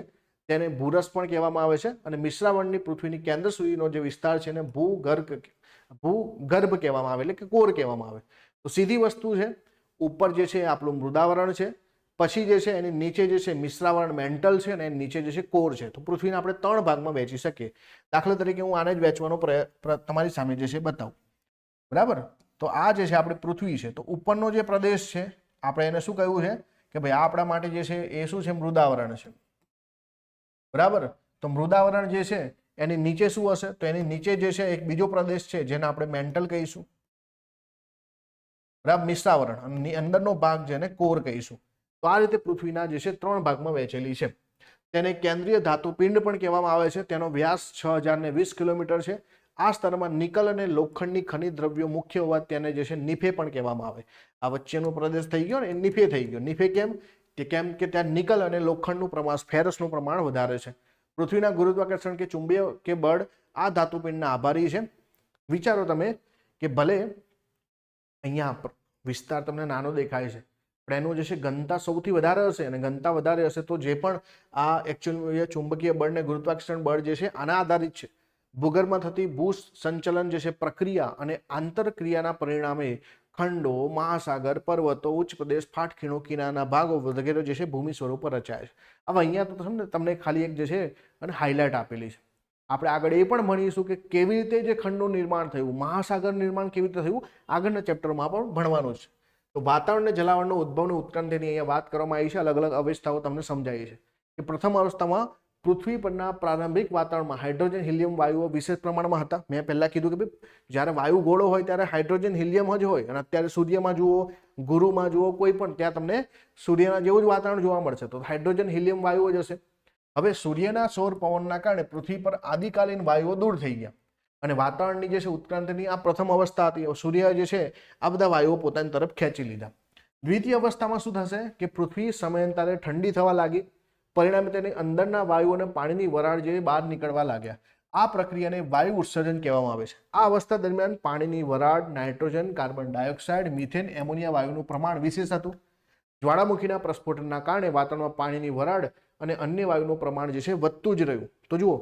તેને ભૂરસ પણ કહેવામાં આવે છે. અને મિશ્રાવરણની પૃથ્વીની કેન્દ્ર સુધીનો જે વિસ્તાર છે એને ભૂગર્ભ કહેવામાં આવે, એટલે કે કોર કહેવામાં આવે. તો સીધી વસ્તુ છે, ઉપર જે છે આપણું મૃદાવરણ છે, પછી જે છે એની નીચે જે છે મિશ્રાવરણ મેન્ટલ છે, અને નીચે જે છે કોર છે. તો પૃથ્વીને આપણે 3 ભાગમાં વહેંચી શકીએ. દાખલા તરીકે હું આને જ વહેંચવાનો તમારી સામે જે છે બતાવું, બરાબર. તો આ જે છે આપણી પૃથ્વી છે, તો ઉપરનો જે પ્રદેશ છે આપણે એને શું કહ્યું છે કે ભાઈ આ આપણા માટે જે છે એ શું છે, મૃદાવરણ છે, બરાબર. તો મૃદાવરણ જે છે એની નીચે શું હશે, તો એની નીચે જે છે એક બીજો પ્રદેશ છે જેને આપણે મેન્ટલ કહીશું, બરાબર, મિશ્રાવરણ, અને અંદરનો ભાગ જેને કોર કહીશું. તો આ રીતે પૃથ્વીના જે છે 3 ભાગમાં વહેંચેલી છે. તેને કેન્દ્રીય ધાતુપિંડ પણ કહેવામાં આવે છે. તેનો વ્યાસ 6020 કિલોમીટર છે. આ સ્તરમાં નિકલ અને લોખંડની ખનિજ દ્રવ્યો મુખ્ય હોવા તેને જે છે નિફે પણ કહેવામાં આવે. આ વચ્ચેનો પ્રદેશ થઈ ગયો ને એ નિફે થઈ ગયો. નિફે કેમ કે ત્યાં નિકલ અને લોખંડનું પ્રમાણ, ફેરસનું પ્રમાણ વધારે છે. પૃથ્વીના ગુરુત્વાકર્ષણ કે ચુંબકીય કે બળ આ ધાતુપિંડના આભારી છે. વિચારો તમે કે ભલે અહીંયા વિસ્તાર તમને નાનો દેખાય છે, પણ એનું જે છે ઘનતા સૌથી વધારે હશે, અને ઘનતા વધારે હશે તો જે પણ આ એકચ્યુઅલ ચુંબકીય બળ ને ગુરુત્વાકર્ષણ બળ જે છે આના આધારિત છે. ભૂગર્ભમાં થતી ભૂ સંચલન જે છે પ્રક્રિયા અને આંતરક્રિયાના પરિણામે ખંડો, મહાસાગર, પર્વતો, ઉચ્ચ પ્રદેશ, ફાટખીણો, કિનારાના ભાગો વગેરે જે છે ભૂમિ સ્વરૂપે રચાય છે. હવે અહીંયા તો તમને ખાલી એક જે છે અને હાઇલાઇટ આપેલી છે. આપણે આગળ એ પણ ભણીશું કે કેવી રીતે જે ખંડનું નિર્માણ થયું, મહાસાગર નિર્માણ કેવી રીતે થયું, આગળના ચેપ્ટરમાં પણ ભણવાનું છે. તો વાતાવરણ અને જલાવરણનો ઉદ્ભવની ઉત્ક્રાંતિની અહીંયા વાત કરવામાં આવી છે. અલગ અલગ અવસ્થાઓ તમને સમજાવી છે કે પ્રથમ અવસ્થામાં પૃથ્વી પરના પ્રારંભિક વાતાવરણમાં હાઇડ્રોજન, હિલિયમ વાયુઓ વિશેષ પ્રમાણમાં હતા. મેં પહેલા કીધું કે ભાઈ જ્યારે વાયુ ગોળો હોય ત્યારે હાઇડ્રોજન, હિલિયમ જ હોય, અને અત્યારે સૂર્યમાં જુઓ, ગુરુમાં જુઓ, કોઈ પણ ત્યાં તમને સૂર્યના જેવું જ વાતાવરણ જોવા મળશે. તો હાઇડ્રોજન, હિલિયમ વાયુઓ જ હશે. હવે સૂર્યના સૌર પવનના કારણે પૃથ્વી પર આદિકાલીન વાયુઓ દૂર થઈ ગયા, અને વાતાવરણની જે છે ઉત્ક્રાંતિની આ પ્રથમ અવસ્થા હતી. સૂર્ય જે છે આ બધા વાયુઓ પોતાની તરફ ખેંચી લીધા. દ્વિતીય અવસ્થામાં શું થશે કે પૃથ્વી સમયાંતરે ઠંડી થવા લાગી, પરિણામે તેની અંદરના વાયુ અને પાણીની વરાળ જે બહાર નીકળવા લાગ્યા. આ પ્રક્રિયાને વાયુ ઉત્સર્જન કહેવામાં આવે છે. આ અવસ્થા દરમિયાન પાણીની વરાળ, nitrogen, carbon dioxide, methane, ammonia વાયુનું પ્રમાણ વિશેષ હતું. જ્વાળામુખીના પ્રસ્ફોટનના કારણે વાતાવરણમાં પાણીની વરાળ અને અન્ય વાયુનું પ્રમાણ જે છે વધતું જ રહ્યું. તો જુઓ,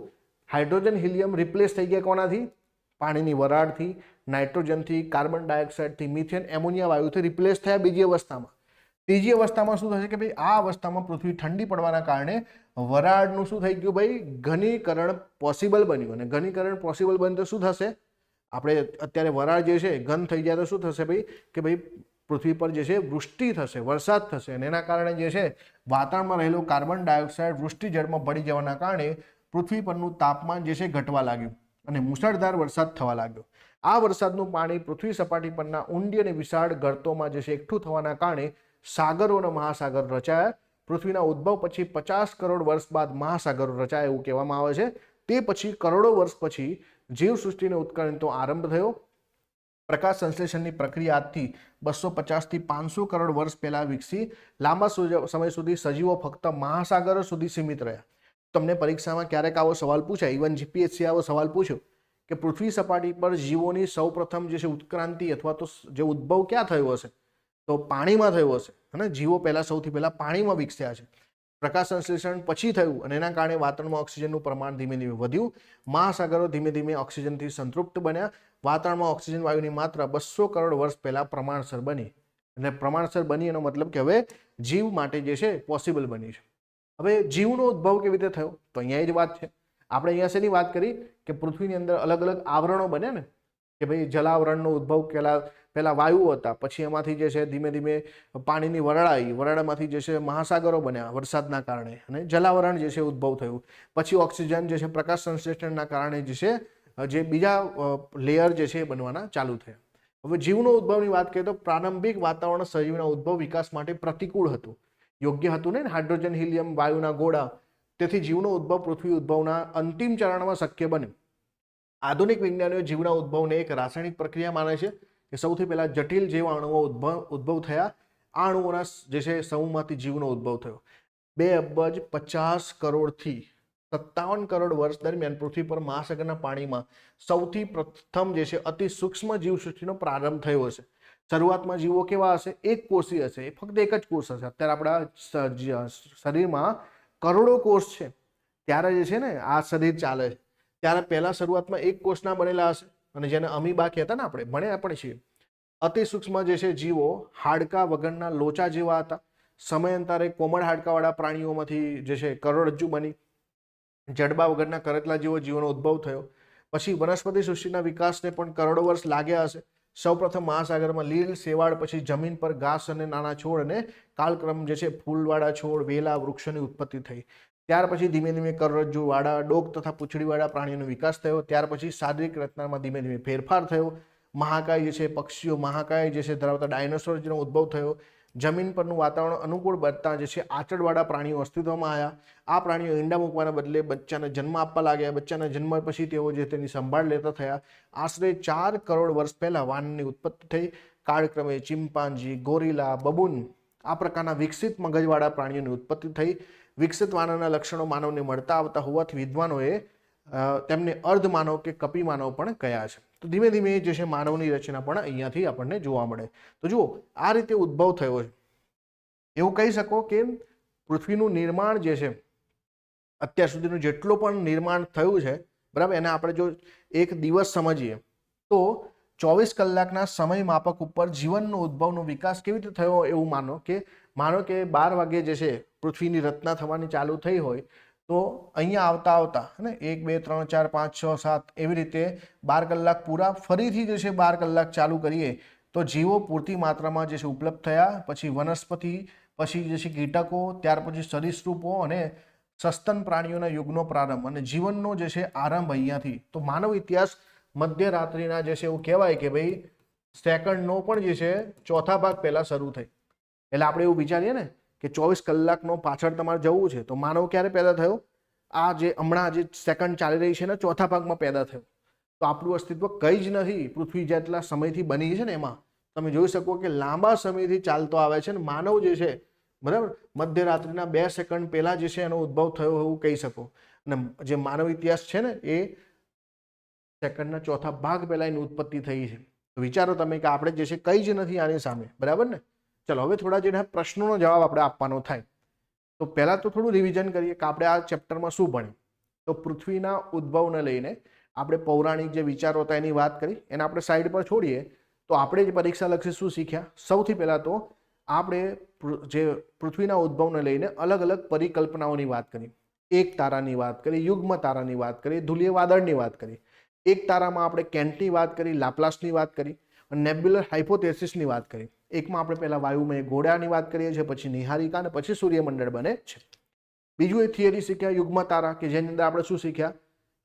હાઇડ્રોજન, હિલિયમ રિપ્લેસ થઈ ગયા કોનાથી? પાણીની વરાળથી, નાઇટ્રોજનથી, કાર્બન ડાયોક્સાઇડથી, મિથેન, એમોનિયા વાયુથી રિપ્લેસ થયા બીજી અવસ્થામાં. ત્રીજી અવસ્થામાં શું થશે કે ભાઈ આ અવસ્થામાં પૃથ્વી ઠંડી પડવાના કારણે વરાળનું શું થઈ ગયું ભાઈ, ઘનીકરણ પોસિબલ બન્યું. અને ઘનીકરણ પોસિબલ બન્યું તો શું થશે, આપણે અત્યારે વરાળ જે છે ઘન થઈ જાય તો શું થશે ભાઈ કે ભાઈ પૃથ્વી પર જે છે વૃષ્ટિ થશે, વરસાદ થશે, અને એના કારણે જે છે વાતાવરણમાં રહેલો કાર્બન ડાયોક્સાઇડ વૃષ્ટિ જળમાં ભળી જવાના કારણે પૃથ્વી પરનું તાપમાન જે છે ઘટવા લાગ્યું, અને મુશળધાર વરસાદ થવા લાગ્યો. આ વરસાદનું પાણી પૃથ્વી સપાટી પરના ઊંડી અને વિશાળ ગર્તોમાં જે છે એકઠું થવાના કારણે સાગરો અને મહાસાગર રચાયા. પૃથ્વીના ઉદ્ભવ પછી 50 કરોડ વર્ષ બાદ મહાસાગરો રચાયા એવું કહેવામાં આવે છે. તે પછી કરોડો વર્ષ પછી જીવસૃષ્ટિનો ઉત્ક્રાંતિનો આરંભ થયો. પ્રકાશ સંશ્લેષણની પ્રક્રિયા આજથી 250 થી 500 કરોડ વર્ષ પહેલા વિકસી. લાંબા સમય સુધી સજીવો ફક્ત મહાસાગરો સુધી સીમિત રહ્યા. તમને પરીક્ષામાં ક્યારેક આવો સવાલ પૂછાય, ઇવન જીપીએસસી આવો સવાલ પૂછ્યો કે પૃથ્વી સપાટી પર જીવોની સૌપ્રથમ જે છે ઉત્ક્રાંતિ અથવા તો જે ઉદ્ભવ ક્યાં થયો હશે, તો પાણીમાં થયો હશે. અને જીવો પહેલા સૌથી પહેલા પાણીમાં વિકસ્યા છે. પ્રકાશ સંશ્લેષણ પછી થયું અને એના કારણે વાતાવરણમાં ઓક્સિજનનું પ્રમાણ ધીમે ધીમે વધ્યું. મહાસાગરો ધીમે ધીમે ઓક્સિજનથી સંતૃપ્ત બન્યા. વાતાવરણમાં ઓક્સિજન વાયુની માત્રા 200 કરોડ વર્ષ પહેલા પ્રમાણસર બની. અને પ્રમાણસર બની એનો મતલબ કે હવે જીવ માટે જે છે પોસિબલ બની છે. હવે જીવનો ઉદ્ભવ કેવી રીતે થયો, તો અહીંયા જ વાત છે. આપણે અહીંયા શેની વાત કરી કે પૃથ્વીની અંદર અલગ અલગ આવરણો બને ને, કે ભાઈ જલાવરણનો ઉદ્ભવ પહેલા વાયુઓ હતા, પછી એમાંથી જે છે ધીમે ધીમે પાણીની વરાળામાંથી જે છે મહાસાગરો બન્યા વરસાદના કારણે, અને જલાવરણ જે છે ઉદ્ભવ થયું. પછી ઓક્સિજન જે છે પ્રકાશ સંશ્લેષણના કારણે જે છે જે બીજા લેયર જે છે એ બનવાના ચાલુ થયા. હવે જીવનો ઉદ્ભવની વાત કરીએ તો પ્રારંભિક વાતાવરણ સજીવના ઉદ્ભવ વિકાસ માટે પ્રતિકૂળ હતું, યોગ્ય હતું નહીં, હાઇડ્રોજન હિલિયમ વાયુના ગોળા. તેથી જીવનો ઉદ્ભવ પૃથ્વી ઉદ્ભવના અંતિમ ચરણમાં શક્ય બન્યો. આધુનિક વિજ્ઞાનીઓ જીવના ઉદ્ભવને એક રાસાયણિક પ્રક્રિયા માને છે કે સૌથી પહેલા જટિલ જેવા અણુઓ ઉદ્ભવ થયા. આ અણુઓના જે છે સમૂહમાંથી જીવનો ઉદ્ભવ થયો. 2,50 કરોડથી 57 કરોડ વર્ષ દરમિયાન પૃથ્વી પર મહાસાગરના પાણીમાં સૌથી પ્રથમ જે છે અતિ સૂક્ષ્મ જીવસૃષ્ટિનો પ્રારંભ થયો હશે. શરૂઆતમાં જીવો કેવા હશે, એક કોષી હશે, ફક્ત એક જ કોષ હશે. અત્યારે આપણા શરીરમાં કરોડો કોષ છે, ત્યારે જે છે ને આ શરીર ચાલે છે, ત્યારે પહેલા શરૂઆતમાં એક કોષના બનેલા હશે, અને જેને અમીબા કહેતા ને આપણે ભણ્યા પણ છીએ. અતિ સૂક્ષ્મ જે છે જીવો હાડકા વગરના લોચા જેવા હતા. સમયાંતરે કોમળ હાડકાવાળા પ્રાણીઓમાંથી જે છે કરોડરજ્જુ બની. જડબા વગરના કરચલા જેવો જીવોનો ઉદ્ભવ થયો. પછી વનસ્પતિ સૃષ્ટિના વિકાસને પણ કરોડો વર્ષ લાગ્યા હશે. સૌપ્રથમ મહાસાગરમાં લીલ શેવાળ, પછી જમીન પર ઘાસ અને નાના છોડ, અને કાલક્રમ જે છે ફૂલવાળા છોડ, વેલા, વૃક્ષોની ઉત્પત્તિ થઈ. ત્યાર પછી ધીમે ધીમે કરોડરજ્જુવાળા, ડોક તથા પૂંછડીવાળા પ્રાણીઓનો વિકાસ થયો. ત્યાર પછી શારીરિક રચનામાં ધીમે ધીમે ફેરફાર થયો. મહાકાય જે છે પક્ષીઓ, મહાકાય જે છે ધરાવતા ડાયનોસોરનો ઉદ્ભવ થયો. જમીન પરનું વાતાવરણ અનુકૂળ બનતા જે છે આંચળવાળા પ્રાણીઓ અસ્તિત્વમાં આવ્યા. આ પ્રાણીઓ ઈંડા મૂકવાના બદલે બચ્ચાને જન્મ આપવા લાગ્યા. બચ્ચાના જન્મ પછી તેઓ જે તેની સંભાળ લેતા થયા. આશરે 4 કરોડ વર્ષ પહેલા વાનની ઉત્પત્તિ થઈ. કાળક્રમે ચિમ્પાન્જી, ગોરિલા, બબૂન આ પ્રકારના વિકસિત મગજવાળા પ્રાણીઓની ઉત્પત્તિ થઈ. વિકસિત વાનરના લક્ષણો માનવને મળતા આવતા હોવાથી વિદ્વાનોએ તેમને અર્ધમાનવ કે કપિમાનવ પણ કહ્યા છે. તો ધીમે ધીમે જે છે માનવની રચના પણ અહીંયાથી આપણને જોવા મળે. તો જુઓ, આ રીતે ઉદ્ભવ થયો છે. એવું કહી શકો કે પૃથ્વીનું નિર્માણ જે છે અત્યાર સુધીનું જેટલું પણ નિર્માણ થયું છે, બરાબર, એને આપણે જો એક દિવસ સમજીએ તો 24 કલાકના સમય માપક ઉપર જીવનનો ઉદ્ભવનો વિકાસ કેવી રીતે થયો એવું માનો કે 12 વાગે જે છે પૃથ્વીની રચના થવાની ચાલુ થઈ હોય, તો અહીંયા આવતા ને 1 2 3 4 5 6 7 એવી રીતે 12 કલાક પૂરા, ફરીથી જે છે 12 કલાક ચાલુ કરીએ તો જીવો પૂરતી માત્રામાં જે છે ઉપલબ્ધ થયા. પછી વનસ્પતિ, પછી જે છે કીટકો, ત્યાર પછી સરીસૃપો અને સસ્તન પ્રાણીઓના યુગનો પ્રારંભ અને જીવનનો જે છે આરંભ અહીંયાથી. તો માનવ ઇતિહાસ મધ્યરાત્રિના જે છે એવું કહેવાય કે ભાઈ સેકન્ડનો પણ જે છે ચોથા ભાગ પહેલા શરૂ થઈ. એટલે આપણે એવું વિચારીએ ને કે 24 કલાકનો પાછળ તમારે જવું છે, તો માનવ ક્યારે પેદા થયો? આ જે હમણાં જે સેકન્ડ ચાલી રહી છે ને ચોથા ભાગમાં પેદા થયો. તો આપણું અસ્તિત્વ કંઈ જ નથી પૃથ્વી જેટલા સમયથી બની છે ને એમાં. તમે જોઈ શકો કે લાંબા સમયથી ચાલતો આવે છે ને માનવ જે છે, બરાબર, મધ્યરાત્રિના 2 સેકન્ડ પહેલા જે છે એનો ઉદ્ભવ થયો એવું કહી શકો. અને જે માનવ ઇતિહાસ છે ને એ સેકન્ડના ચોથા ભાગ પહેલા એની ઉત્પત્તિ થઈ છે. તો વિચારો તમે કે આપણે જે છે કંઈ જ નથી આની સામે, બરાબર ને. ચલો હવે થોડા જે પ્રશ્નોનો જવાબ આપણે આપવાનો થાય. તો પહેલા તો થોડું રિવિઝન કરીએ કે આપણે આ ચેપ્ટરમાં શું ભણ્યું. તો પૃથ્વીના ઉદ્ભવને લઈને આપણે પૌરાણિક જે વિચારો હતા એની વાત કરી, એને આપણે સાઈડ પર છોડીએ તો આપણે જે પરીક્ષાલક્ષી શું શીખ્યા? સૌથી પહેલાં તો આપણે જે પૃથ્વીના ઉદ્ભવને લઈને અલગ અલગ પરિકલ્પનાઓની વાત કરી. એક તારાની વાત કરી, યુગ્મ તારાની વાત કરી, ધુલીય વાદળની વાત કરી. એક તારામાં આપણે કેન્ટની વાત કરી, લાપ્લાસની વાત કરી, અને નેબ્યુલર હાઇપોથેસિસની વાત કરી. એકમાં આપણે પહેલા વાયુમય ગોળાની વાત કરીએ છીએ, પછી નિહારિકા અને પછી સૂર્યમંડળ બને છે. બીજું એક થિયરી શીખ્યા યુગ્મ તારા, કે જેની અંદર આપણે શું શીખ્યા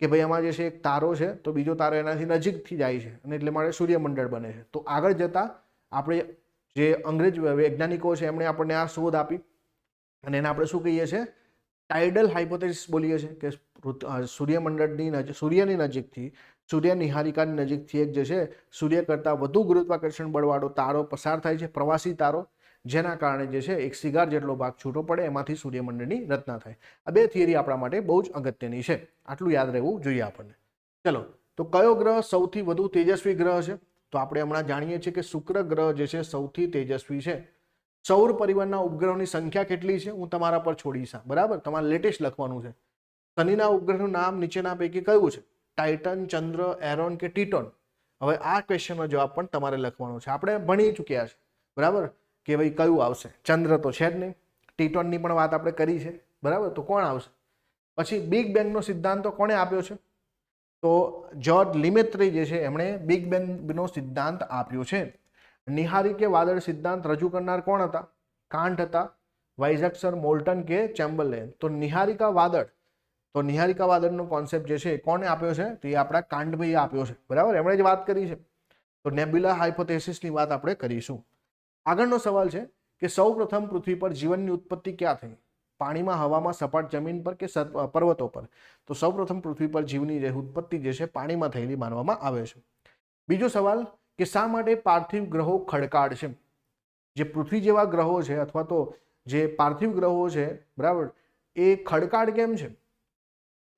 કે ભાઈ આમાં જે છે એક તારો છે તો બીજો તારો એનાથી નજીકથી જાય છે અને એટલે માટે સૂર્યમંડળ બને છે. તો આગળ જતા આપણે જે અંગ્રેજ વૈજ્ઞાનિકો છે એમણે આપણને આ શોધ આપી અને એને આપણે શું કહીએ છીએ? ટાઇડલ હાઇપોથેસિસ બોલીએ છીએ કે સૂર્યની નજીકથી, સૂર્ય નિહારિકાની નજીકથી એક જે છે સૂર્ય કરતાં વધુ ગુરુત્વાકર્ષણ બળવાળો તારો પસાર થાય છે, પ્રવાસી તારો, જેના કારણે જે છે એક સિગાર જેટલો ભાગ છૂટો પડે, એમાંથી સૂર્યમંડળની રચના થાય. આ બે થિયરી આપણા માટે બહુ જ અગત્યની છે, આટલું યાદ રહેવું જોઈએ આપણને. ચલો તો કયો ગ્રહ સૌથી વધુ તેજસ્વી ગ્રહ છે? તો આપણે હમણાં જાણીએ છીએ કે શુક્ર ગ્રહ જે છે સૌથી તેજસ્વી છે. સૌર પરિવારના ઉપગ્રહોની સંખ્યા કેટલી છે હું તમારા પર છોડીશ, બરાબર? તમારે લેટેસ્ટ લખવાનું છે. શનિના ઉપગ્રહનું નામ નીચેના પૈકી કયું છે? ટાઇટન, ચંદ્ર, એરોન કે ટીટોન? હવે આ ક્વેશ્ચનનો જવાબ પણ તમારે લખવાનો છે. આપણે ભણી ચૂક્યા છે, બરાબર, કે ભાઈ કયું આવશે. ચંદ્ર તો છે જ નહીં, ટીટોનની પણ વાત આપણે કરી છે, બરાબર, તો કોણ આવશે? પછી બિગ બેંગનો સિદ્ધાંત તો કોણે આપ્યો છે? તો જ્યોર્જ લિમેત્રી જે છે એમણે બિગ બેંગનો સિદ્ધાંત આપ્યો છે. નિહારિકે વાદળ સિદ્ધાંત રજૂ કરનાર કોણ હતા? કાન્ટ હતા, વાઇઝેક્સર, મોલ્ટન કે ચેમ્બરલેન? તો નિહારિકા વાદળ, તો નિહારિકા વાદળનો કોન્સેપ્ટ જે છે એ કોણે આપ્યો છે? તો એ આપણા કાન્ટભાઈએ આપ્યો છે, બરાબર, એમણે જ વાત કરી છે. તો નેબ્યુલા હાઇપોથેસિસની વાત આપણે કરીશું. આગળનો સવાલ છે કે સૌપ્રથમ પૃથ્વી પર જીવનની ઉત્પત્તિ ક્યાં થઈ? પાણીમાં, હવામાં, સપાટ જમીન પર કે પર્વતો પર? તો સૌપ્રથમ પૃથ્વી પર જીવની જે ઉત્પત્તિ જે છે પાણીમાં થયેલી માનવામાં આવે છે. બીજો સવાલ કે શા માટે પાર્થિવ ગ્રહો ખડકાળ છે? જે પૃથ્વી જેવા ગ્રહો છે અથવા તો જે પાર્થિવ ગ્રહો છે, બરાબર, એ ખડકાળ કેમ છે?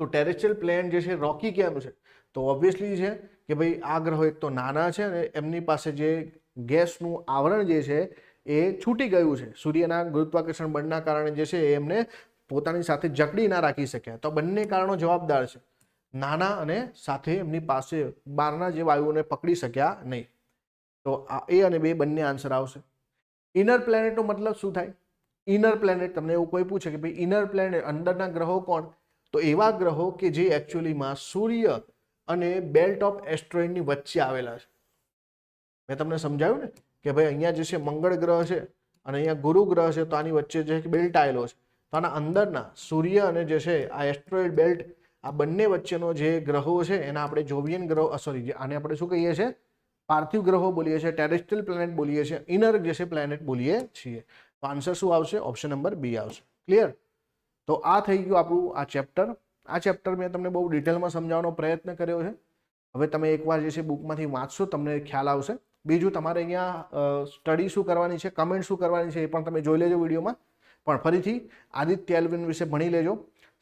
તો ટેરેસ્ટ્રિયલ પ્લેનેટ જે છે રોકી કેમ છે? તો ઓબ્વિયસલી છે કે ભાઈ આ ગ્રહો એક તો નાના છે અને એમની પાસે જે ગેસનું આવરણ જે છે એ છૂટી ગયું છે. સૂર્યના ગુરુત્વાકર્ષણ બળના કારણે જે છે એમને પોતાની સાથે જકડી ના રાખી શક્યા. તો બંને કારણો જવાબદાર છે. નાના અને સાથે એમની પાસે બહારના જે વાયુઓને પકડી શક્યા નહીં. તો એ અને બે બંને આન્સર આવશે. ઇનર પ્લેનેટનો મતલબ શું થાય? ઇનર પ્લેનેટ, તમને એવું કોઈ પૂછે કે ભાઈ ઇનર પ્લેનેટ અંદરના ગ્રહો કોણ? તો એવા ગ્રહો કે જે એકચ્યુઅલીમાં સૂર્ય અને બેલ્ટ ઓફ એસ્ટ્રોઇડની વચ્ચે આવેલા છે. મેં તમને સમજાવ્યું ને કે ભાઈ અહીંયા જે છે મંગળ ગ્રહ છે અને અહીંયા ગુરુ ગ્રહ છે, તો આની વચ્ચે જે બેલ્ટ આવેલો છે. તો આના અંદરના સૂર્ય અને જે છે આ એસ્ટ્રોઇડ બેલ્ટ, આ બંને વચ્ચેનો જે ગ્રહો છે એને આપણે જોવિયન ગ્રહો, સોરી, આને આપણે શું કહીએ છીએ? પાર્થિવ ગ્રહો બોલીએ છીએ, ટેરેસ્ટ્રિયલ પ્લેનેટ બોલીએ છીએ, ઇનર જે છે પ્લેનેટ બોલીએ છીએ. તો આન્સર શું આવશે? ઓપ્શન નંબર બી આવશે. ક્લિયર? તો આ થઈ ગયું આપણું આ ચેપ્ટર. આ ચેપ્ટર મેં તમને બહુ ડિટેલમાં સમજાવવાનો પ્રયત્ન કર્યો છે. હવે તમે એકવાર જે છે બુકમાંથી વાંચશો તમને ખ્યાલ આવશે. બીજું તમારે અહીંયા સ્ટડી શું કરવાની છે, કમેન્ટ શું કરવાની છે એ પણ તમે જોઈ લેજો વિડીયોમાં. પણ ફરીથી આદિત્ય એલ1 વિશે ભણી લેજો.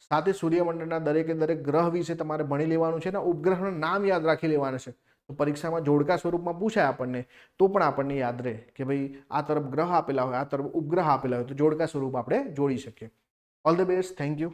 સાથે સૂર્યમંડળના દરેકે દરેક ગ્રહ વિશે તમારે ભણી લેવાનું છે અને ઉપગ્રહના નામ યાદ રાખી લેવાના છે. તો પરીક્ષામાં જોડકા સ્વરૂપમાં પૂછાય આપણને, તો પણ આપણને યાદ રહે કે ભાઈ આ તરફ ગ્રહ આપેલા હોય, આ તરફ ઉપગ્રહ આપેલા હોય, તો જોડકા સ્વરૂપ આપણે જોડી શકીએ. All the best. Thank you.